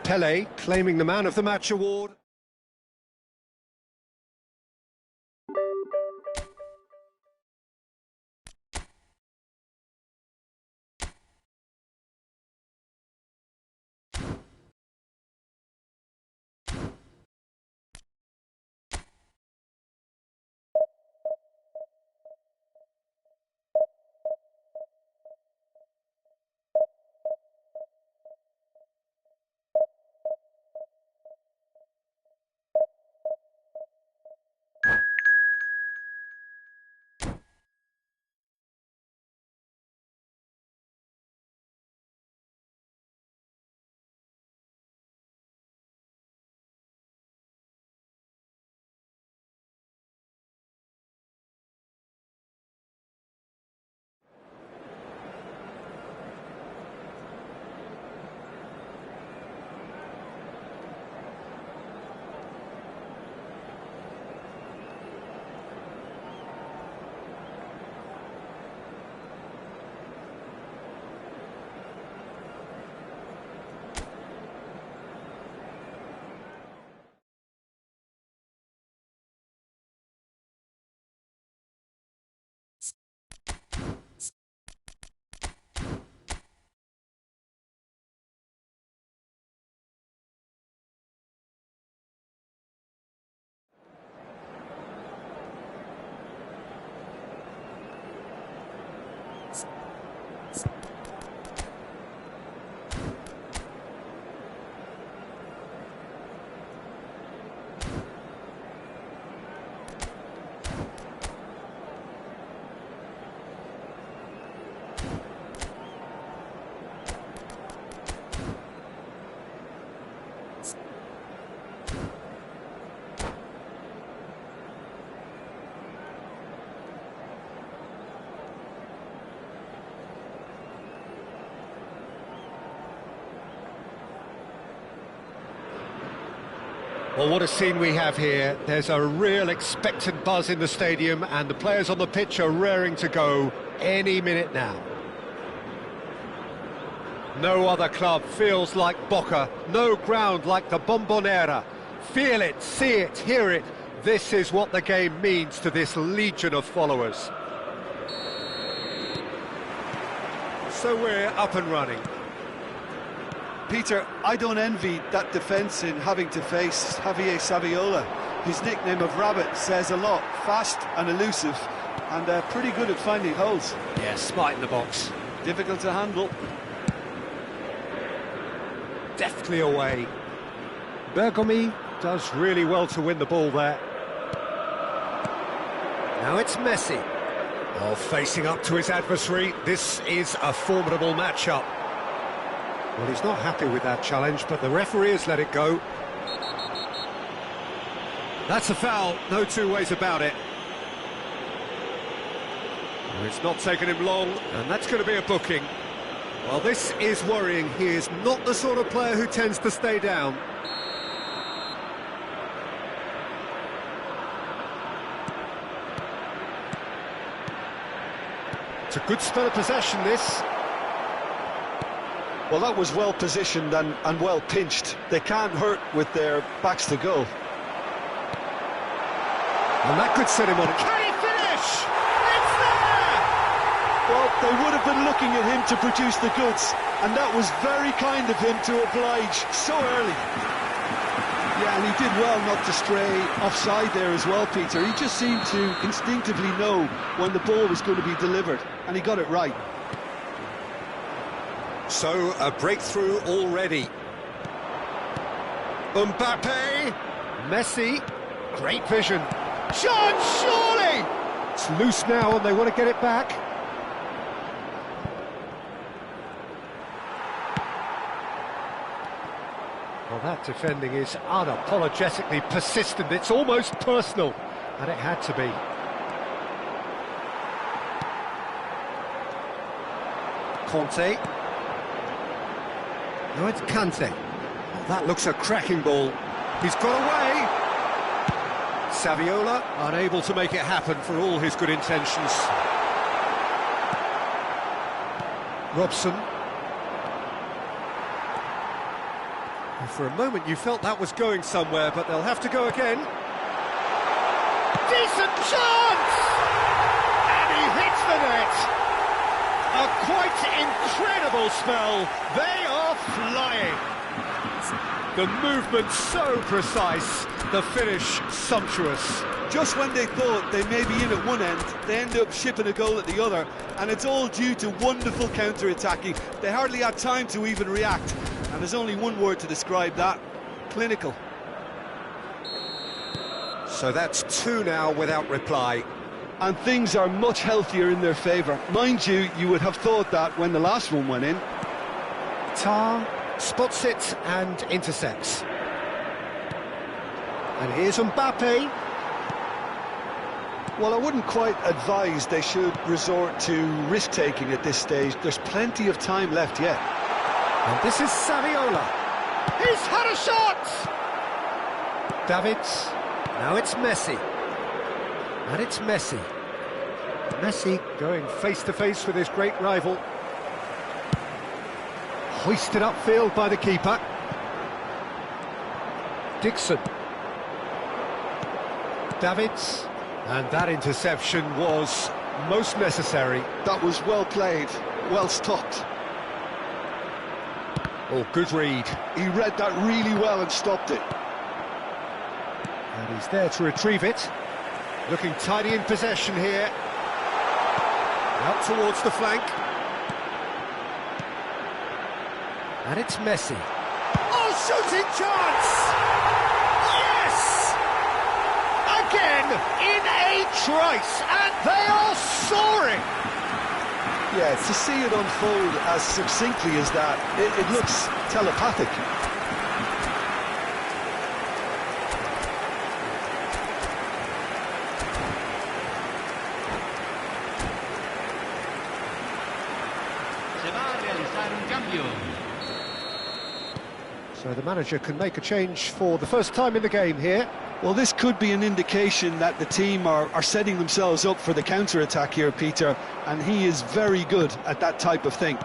Pelé claiming the Man of the Match award. Well, what a scene we have here. There's a real expectant buzz in the stadium, and the players on the pitch are raring to go any minute now. No other club feels like Boca, no ground like the Bombonera. Feel it, see it, hear it. This is what the game means to this legion of followers. So we're up and running. Peter, I don't envy that defence in having to face Javier Saviola. His nickname of Rabbit says a lot. Fast and elusive, and pretty good at finding holes. Yeah, smart in the box. Difficult to handle. Deftly away. Bergomi does really well to win the ball there. Now it's Messi. Oh, facing up to his adversary, this is a formidable matchup. Well, he's not happy with that challenge, but the referee has let it go. That's a foul, no two ways about it. Well, it's not taken him long, and that's going to be a booking. Well, this is worrying. He is not the sort of player who tends to stay down. It's a good spell of possession, this. Well, that was well positioned and well pinched. They can't hurt with their backs to goal. And that could set him on. Can he finish? It's there! Well, they would have been looking at him to produce the goods, and that was very kind of him to oblige so early. Yeah, and he did well not to stray offside there as well, Peter. He just seemed to instinctively know when the ball was going to be delivered, and he got it right. So, a breakthrough already. Mbappe! Messi! Great vision. Chance, surely! It's loose now and they want to get it back. Well, that defending is unapologetically persistent. It's almost personal, and it had to be. Conte. No, it's Kante. Oh, that looks a cracking ball. He's got away. Saviola unable to make it happen for all his good intentions. Robson. And for a moment you felt that was going somewhere, but they'll have to go again. Decent chance! And he hits the net! A quite incredible spell. They are flying. The movement so precise, the finish sumptuous. Just when they thought they may be in at one end, they end up shipping a goal at the other, and it's all due to wonderful counter-attacking. They hardly had time to even react, and there's only one word to describe that: clinical. So that's two now without reply. And things are much healthier in their favour. Mind you, you would have thought that when the last one went in. Tar spots it and intercepts. And here's Mbappe. Well, I wouldn't quite advise they should resort to risk-taking at this stage. There's plenty of time left yet. And this is Saviola. He's had a shot! Davids. Now it's Messi. And it's Messi. Messi going face-to-face with his great rival. Hoisted upfield by the keeper. Dixon. Davids. And that interception was most necessary. That was well played, well stopped. Oh, good read. He read that really well and stopped it. And he's there to retrieve it. Looking tidy in possession here. Out towards the flank. And it's Messi. Oh, shooting chance! Yes! Again, in a trice, and they are soaring! Yeah, to see it unfold as succinctly as that, it looks telepathic. Se va a realizar un cambio. So the manager can make a change for the first time in the game here. Well, this could be an indication that the team are setting themselves up for the counter-attack here, Peter, and he is very good at that type of thing.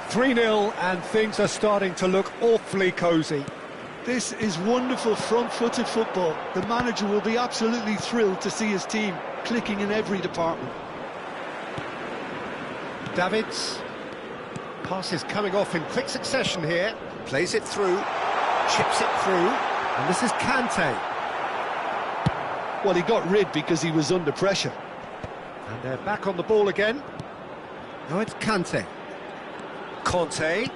3-0, and things are starting to look awfully cosy. This is wonderful front-footed football. The manager will be absolutely thrilled to see his team clicking in every department. Davids. Pass is coming off in quick succession here. Plays it through, chips it through, and this is Kante. Well, he got rid because he was under pressure. And they're back on the ball again. Now it's Kante. Conte.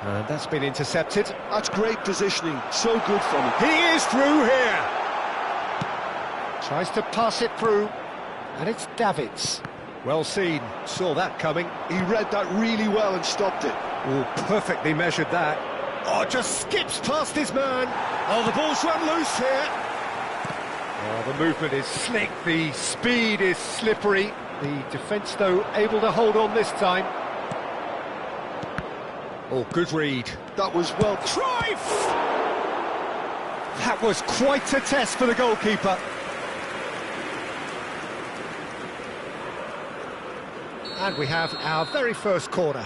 And that's been intercepted. That's great positioning, so good from him. He is through here. Tries to pass it through, and it's Davids. Well seen, saw that coming. He read that really well and stopped it. Oh, perfectly measured that. Oh, just skips past his man. Oh, the ball's run loose here. Oh, the movement is slick, the speed is slippery. The defence, though, able to hold on this time. Oh, good read. That was well... Cruyff! That was quite a test for the goalkeeper. And we have our very first corner.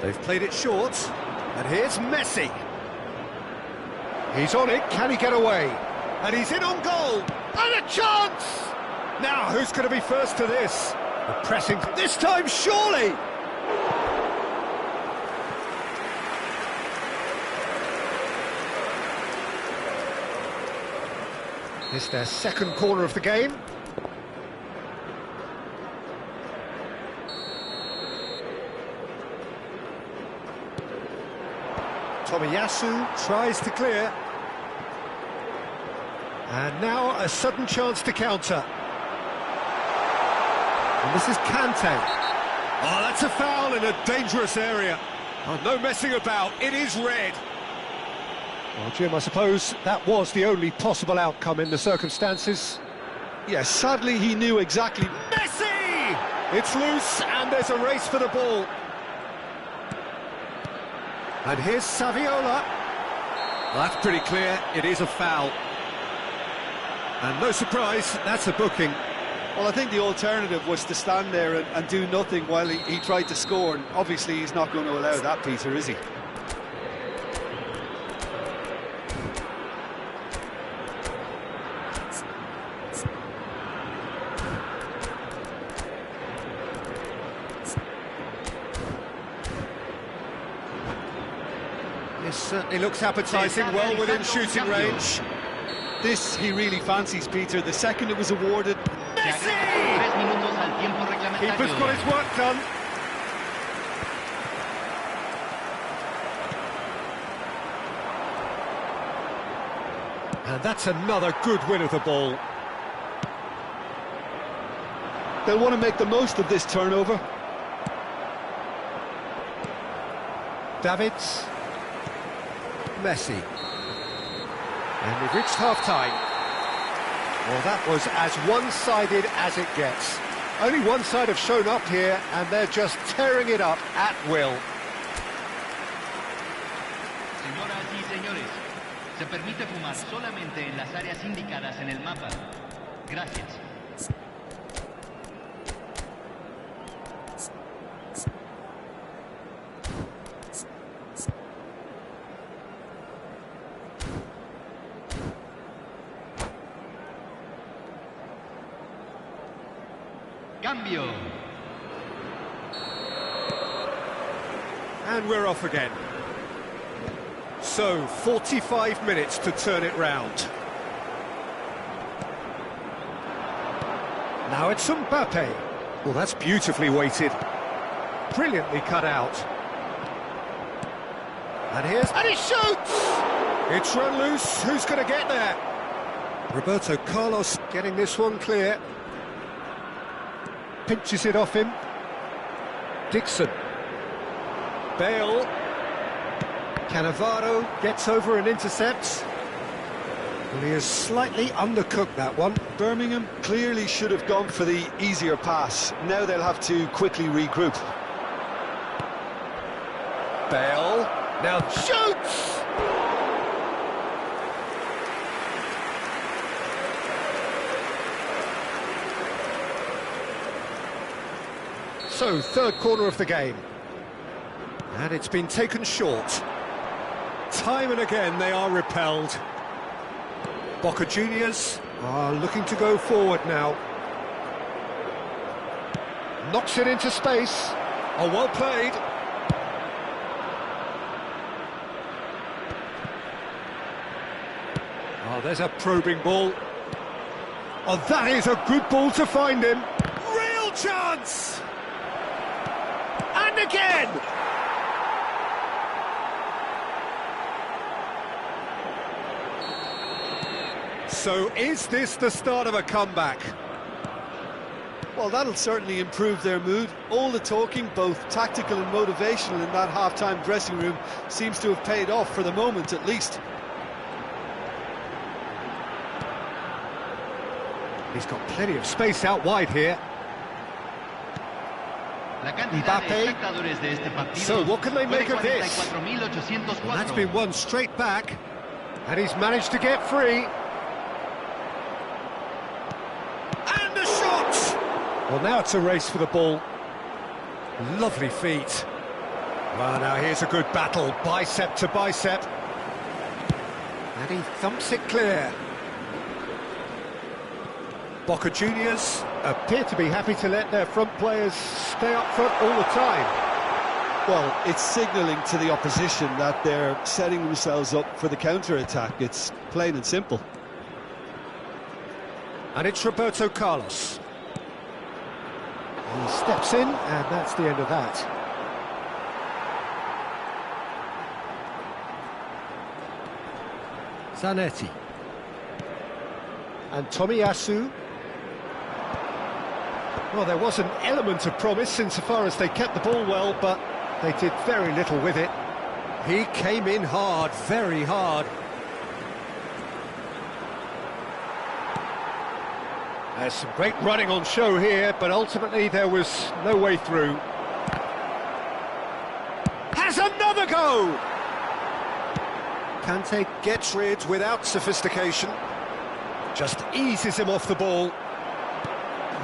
They've played it short, and here's Messi. He's on it, can he get away? And he's in on goal, and a chance! Now, who's going to be first to this? The pressing, this time surely! It's their second corner of the game. Tomiyasu tries to clear. And now a sudden chance to counter. And this is Kante. Oh, that's a foul in a dangerous area. Oh, no messing about, it is red. Well, Jim, I suppose that was the only possible outcome in the circumstances. Yes, sadly he knew exactly... Messi! It's loose, and there's a race for the ball. And here's Saviola. Well, that's pretty clear, it is a foul. And no surprise, that's a booking. Well, I think the alternative was to stand there and do nothing while he tried to score, and obviously he's not going to allow that, Peter, is he? This certainly looks appetising, well within shooting range. This he really fancies, Peter. The second it was awarded... Messi! Keeper's got his work done. And that's another good win of the ball. They'll want to make the most of this turnover. Davids. Messi. And we've reached half-time. Well, that was as one-sided as it gets. Only one side have shown up here, and they're just tearing it up at will. Señoras y señores, se permite fumar solamente en las áreas indicadas en el mapa. Gracias. Cambio. And we're off again. So, 45 minutes to turn it round. Now it's Mbappe. Well, that's beautifully weighted. Brilliantly cut out. And he shoots! It's run loose. Who's going to get there? Roberto Carlos getting this one clear. Pinches it off him. Dixon. Bale. Cannavaro gets over and intercepts. Well, he has slightly undercooked that one. Birmingham clearly should have gone for the easier pass. Now they'll have to quickly regroup. Bale. Now shoots! So, third corner of the game. And it's been taken short. Time and again they are repelled. Boca Juniors are looking to go forward now. Knocks it into space. Oh, well played. Oh, there's a probing ball. Oh, that is a good ball to find him. Real chance! And again! So is this the start of a comeback? Well, that'll certainly improve their mood. All the talking, both tactical and motivational, in that half-time dressing room seems to have paid off for the moment, at least. He's got plenty of space out wide here. Mbappe. So what can they make of this? Well, that's been won straight back, and he's managed to get free. And a shot! Well, now it's a race for the ball. Lovely feet. Well, now here's a good battle, bicep to bicep. And he thumps it clear. Boca Juniors appear to be happy to let their front players stay up front all the time. Well, it's signalling to the opposition that they're setting themselves up for the counter-attack. It's plain and simple. And it's Roberto Carlos. He steps in, and that's the end of that. Zanetti. And Tomiyasu. Well, there was an element of promise insofar as they kept the ball well, but they did very little with it. He came in hard, very hard. There's some great running on show here, but ultimately there was no way through. Has another go! Kante gets rid without sophistication. Just eases him off the ball.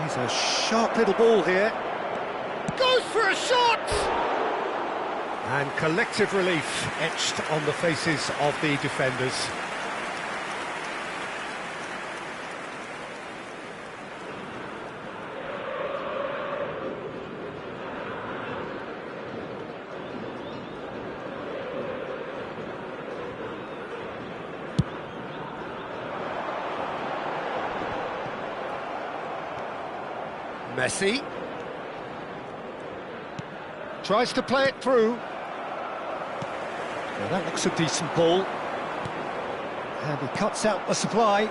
He's a sharp little ball here. Goes for a shot! And collective relief etched on the faces of the defenders. Messi tries to play it through. Well, that looks a decent ball. And he cuts out the supply.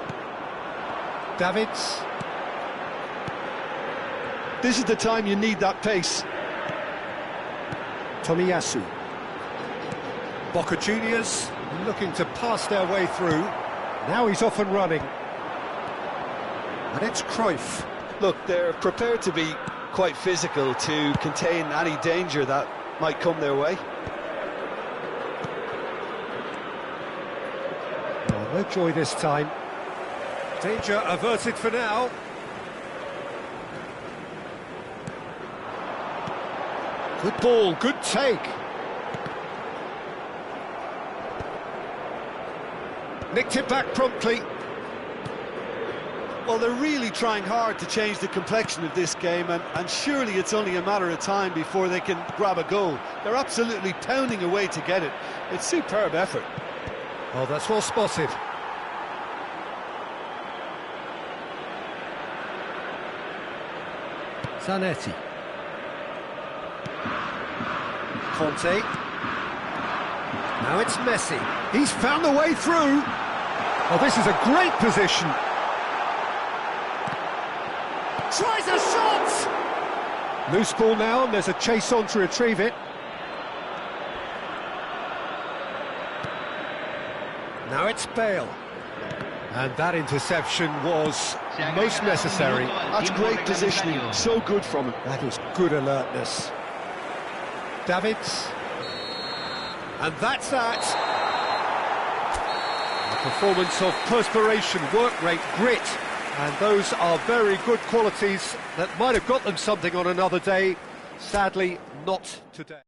Davids. This is the time you need that pace. Tomiyasu. Boca Juniors looking to pass their way through. Now he's off and running. And it's Cruyff. Look, they're prepared to be quite physical to contain any danger that might come their way. Oh, no joy this time. Danger averted for now. Good ball, good take. Nicked it back promptly. Well, they're really trying hard to change the complexion of this game, and surely it's only a matter of time before they can grab a goal. They're absolutely pounding away to get it. It's superb effort. Oh, that's well spotted. Zanetti. Conte. Now it's Messi. He's found the way through. Oh, this is a great position. Tries a shot! Loose ball now, and there's a chase on to retrieve it. Now it's Bale. And that interception was most necessary. That's great positioning, so good from him. That is good alertness. Davids. And that's that. A performance of perspiration, work rate, grit. And those are very good qualities that might have got them something on another day. Sadly, not today.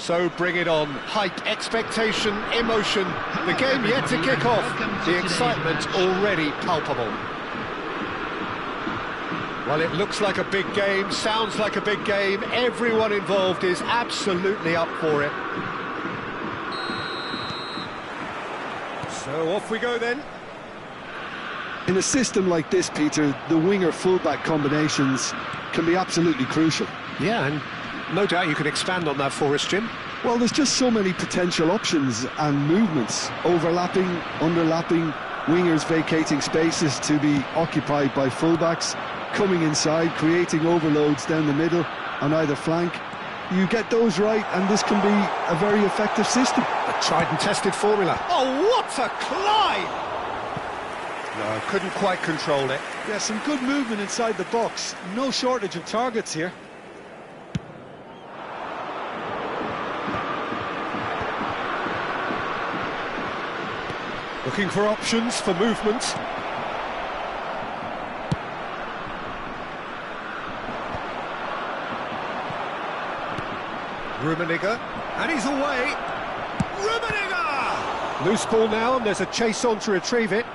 So bring it on. Hype, expectation, emotion. The game yet to kick off. The excitement already palpable. Well, it looks like a big game, sounds like a big game. Everyone involved is absolutely up for it. So off we go then. In a system like this, Peter, the winger-fullback combinations can be absolutely crucial. Yeah, and no doubt you can expand on that for us, Jim. Well, there's just so many potential options and movements. Overlapping, underlapping, wingers vacating spaces to be occupied by fullbacks, coming inside, creating overloads down the middle on either flank. You get those right, and this can be a very effective system. A tried and tested formula. Oh, what a climb! No, couldn't quite control it. Yeah, some good movement inside the box. No shortage of targets here. Looking for options for movement. Rummenigge, and he's away. Rummenigge! Loose ball now, and there's a chase on to retrieve it.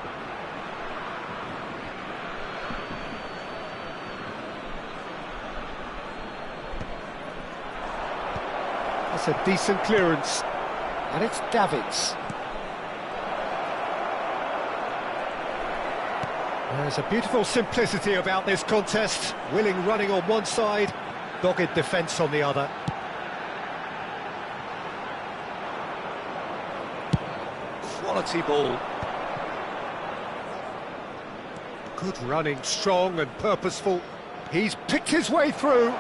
That's a decent clearance, and it's Davids. There's a beautiful simplicity about this contest. Willing running on one side, dogged defence on the other. Quality ball. Good running, strong and purposeful. He's picked his way through.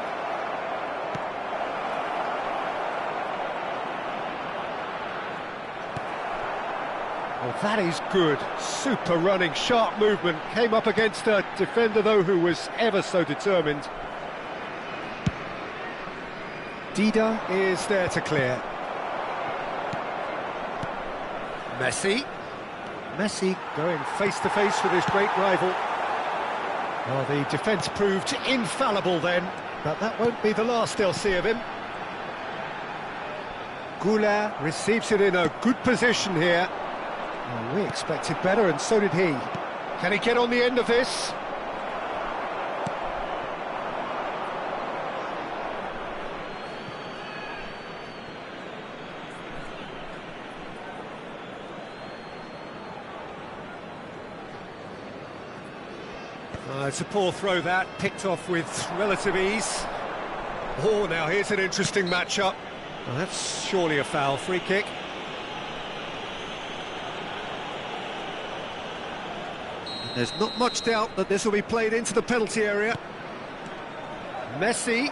Well, that is good. Super running, sharp movement. Came up against a defender, though, who was ever so determined. Dida is there to clear. Messi going face-to-face with his great rival. Well, the defence proved infallible then, but that won't be the last they'll see of him. Goulart receives it in a good position here. Well, we expected better, and so did he. Can he get on the end of this? It's a poor throw that, picked off with relative ease. Oh, now here's an interesting matchup. Well, that's surely a foul. Free kick. There's not much doubt that this will be played into the penalty area. Messi.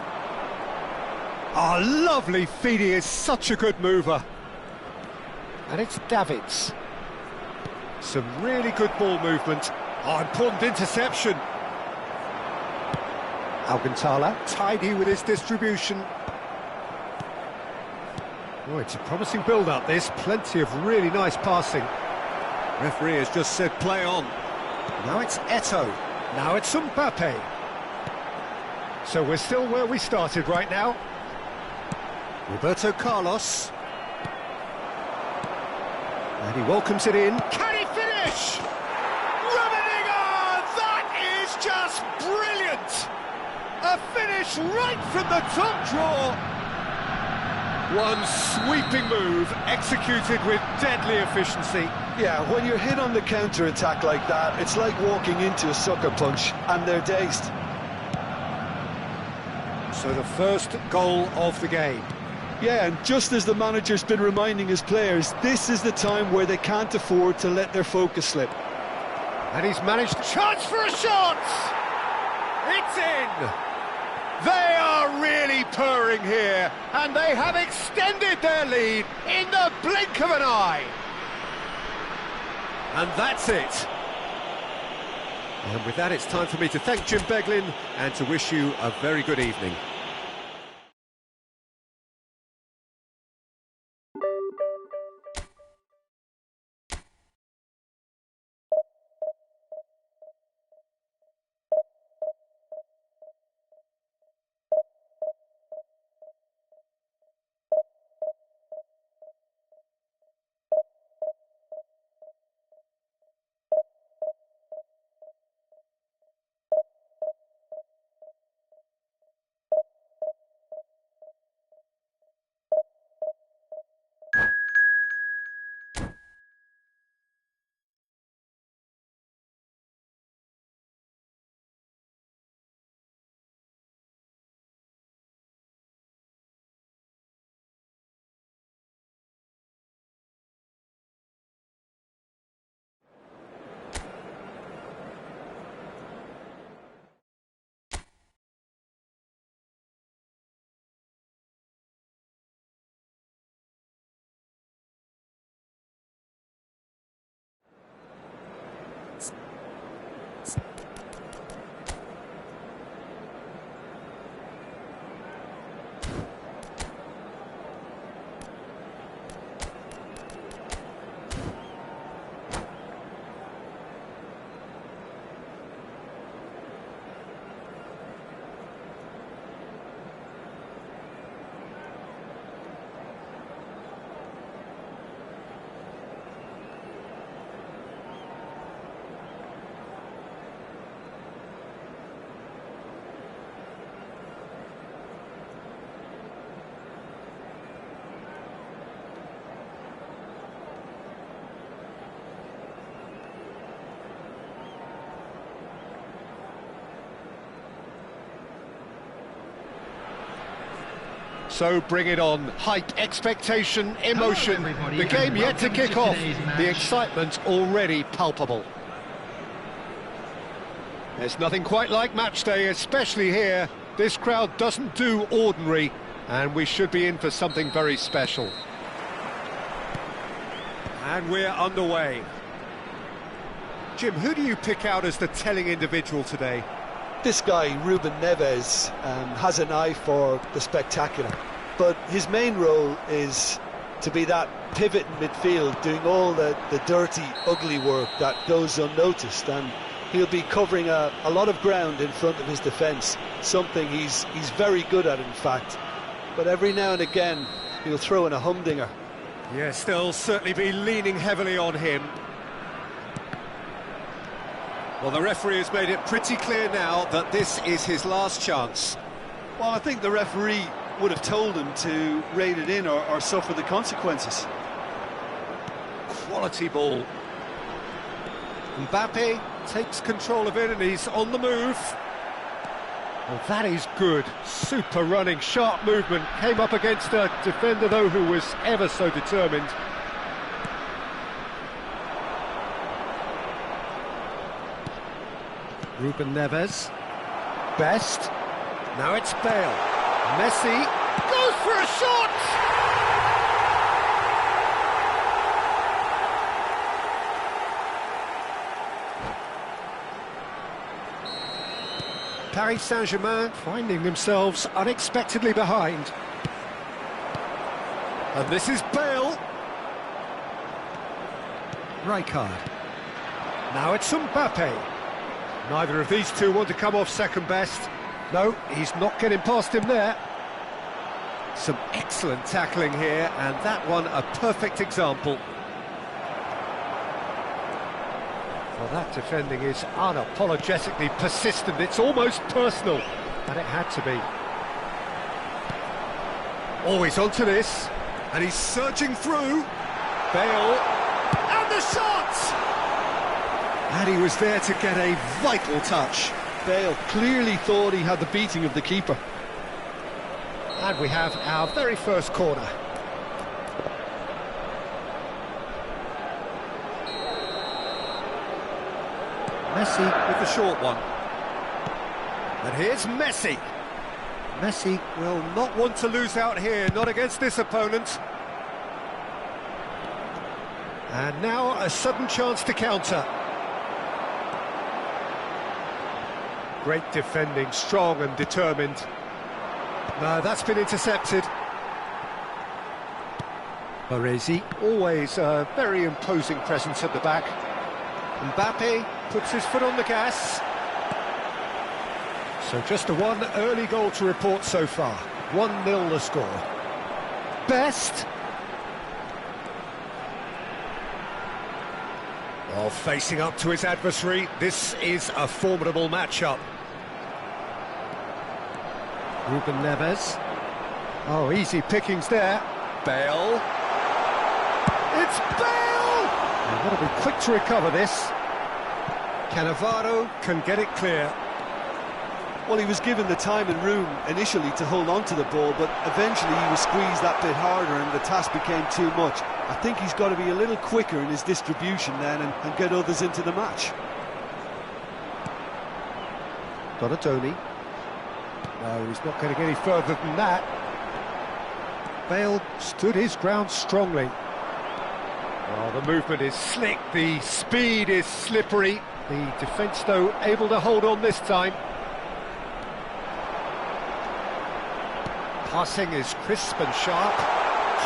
Oh, lovely feed, he is such a good mover. And it's Davids. Some really good ball movement. Oh, important interception. Alcantara, tidy with his distribution. Oh, it's a promising build-up, this. Plenty of really nice passing. Referee has just said play on. Now it's Eto'o. Now it's Mbappe. So we're still where we started right now. Roberto Carlos. And he welcomes it in. Can he finish? Rummenigge! That is just brilliant! A finish right from the top draw. One sweeping move, executed with deadly efficiency. Yeah, when you're hit on the counter-attack like that, it's like walking into a sucker punch, and they're dazed. So the first goal of the game. Yeah, and just as the manager's been reminding his players, this is the time where they can't afford to let their focus slip. And he's managed... Chance for a shot! It's in! They are really purring here, and they have extended their lead in the blink of an eye. And that's it. And with that, it's time for me to thank Jim Beglin and to wish you a very good evening. So bring it on. Hype, expectation, emotion. The game yet to kick off. The excitement already palpable. There's nothing quite like match day, especially here. This crowd doesn't do ordinary, and we should be in for something very special. And we're underway. Jim, who do you pick out as the telling individual today? This guy, Ruben Neves, has an eye for the spectacular, but his main role is to be that pivot in midfield, doing all the dirty, ugly work that goes unnoticed, and he'll be covering a lot of ground in front of his defence, something he's very good at, in fact. But every now and again, he'll throw in a humdinger. Yes, they'll certainly be leaning heavily on him. Well, the referee has made it pretty clear now that this is his last chance. Well, I think the referee would have told him to rein it in or suffer the consequences. Quality ball. Mbappe takes control of it and he's on the move. Well, that is good. Super running, sharp movement. Came up against a defender, though, who was ever so determined. Ruben Neves. Best. Now it's Bale. Messi goes for a shot! Paris Saint-Germain finding themselves unexpectedly behind. And this is Bale. Rijkaard. Now it's Mbappe. Neither of these two want to come off second best. No, he's not getting past him there. Some excellent tackling here, and that one a perfect example. Well, that defending is unapologetically persistent. It's almost personal, and it had to be. Always onto this, and he's surging through. Bale, and the shot! And he was there to get a vital touch. Bale clearly thought he had the beating of the keeper. And we have our very first corner. Messi with the short one. And here's Messi. Messi will not want to lose out here, not against this opponent. And now a sudden chance to counter. Great defending, strong and determined. No, that's been intercepted. Baresi, always a very imposing presence at the back. Mbappe puts his foot on the gas. So just the one early goal to report so far. 1-0 the score. Best. Well, facing up to his adversary, this is a formidable matchup. Ruben Neves. Oh, easy pickings there. Bale. It's Bale! They've got to be quick to recover this. Cannavaro can get it clear. Well, he was given the time and room initially to hold on to the ball, but eventually he was squeezed that bit harder and the task became too much. I think he's got to be a little quicker in his distribution then and get others into the match. Donatoni. No, he's not going to get any further than that. Bale stood his ground strongly. Oh, the movement is slick, the speed is slippery. The defence, though, able to hold on this time. Passing is crisp and sharp,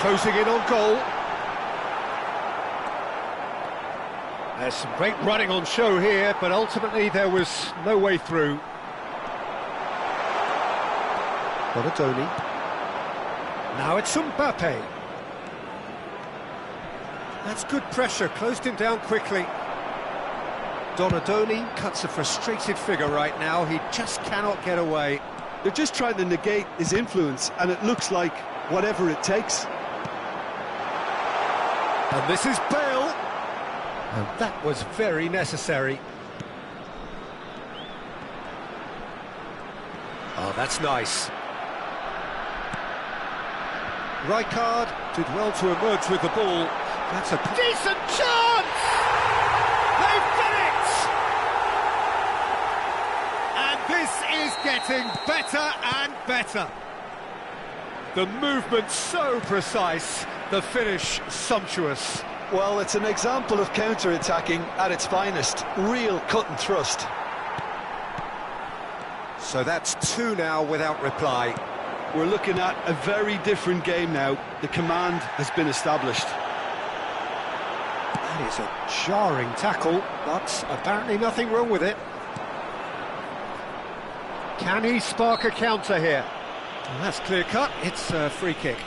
closing in on goal. There's some great running on show here, but ultimately there was no way through. Donatoni. Now it's Mbappe. That's good pressure, closed him down quickly. Donatoni cuts a frustrated figure right now, he just cannot get away. They're just trying to negate his influence, and it looks like whatever it takes. And this is Bale. And that was very necessary. Oh, that's nice. Rijkaard did well to emerge with the ball. That's a decent chance! They've done it! And this is getting better and better. The movement so precise, the finish sumptuous. Well, it's an example of counter-attacking at its finest. Real cut and thrust. So that's 2 now without reply. We're looking at a very different game now. The command has been established. That is a jarring tackle, but apparently nothing wrong with it. Can he spark a counter here? Well, that's clear-cut. It's a free kick.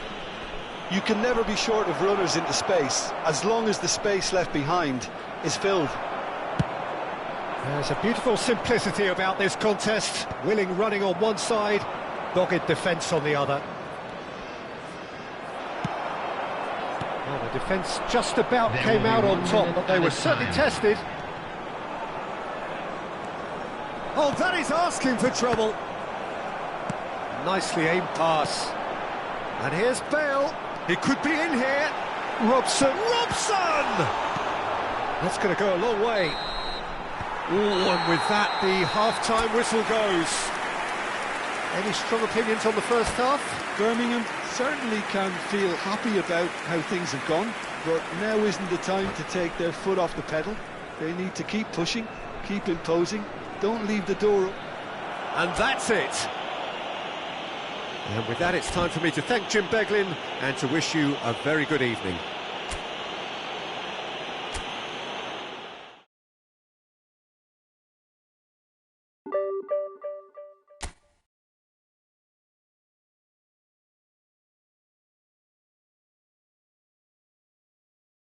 You can never be short of runners into space, as long as the space left behind is filled. There's a beautiful simplicity about this contest. Willing running on one side, dogged defence on the other. Well, the defence just about came out on top, but they were certainly tested. Oh, that is asking for trouble. Nicely aimed pass. And here's Bale. He could be in here. Robson! That's going to go a long way. Ooh, and with that, the half-time whistle goes. Any strong opinions on the first half? Birmingham certainly can feel happy about how things have gone, but now isn't the time to take their foot off the pedal. They need to keep pushing, keep imposing, don't leave the door up. And that's it. And with that, it's time for me to thank Jim Beglin and to wish you a very good evening.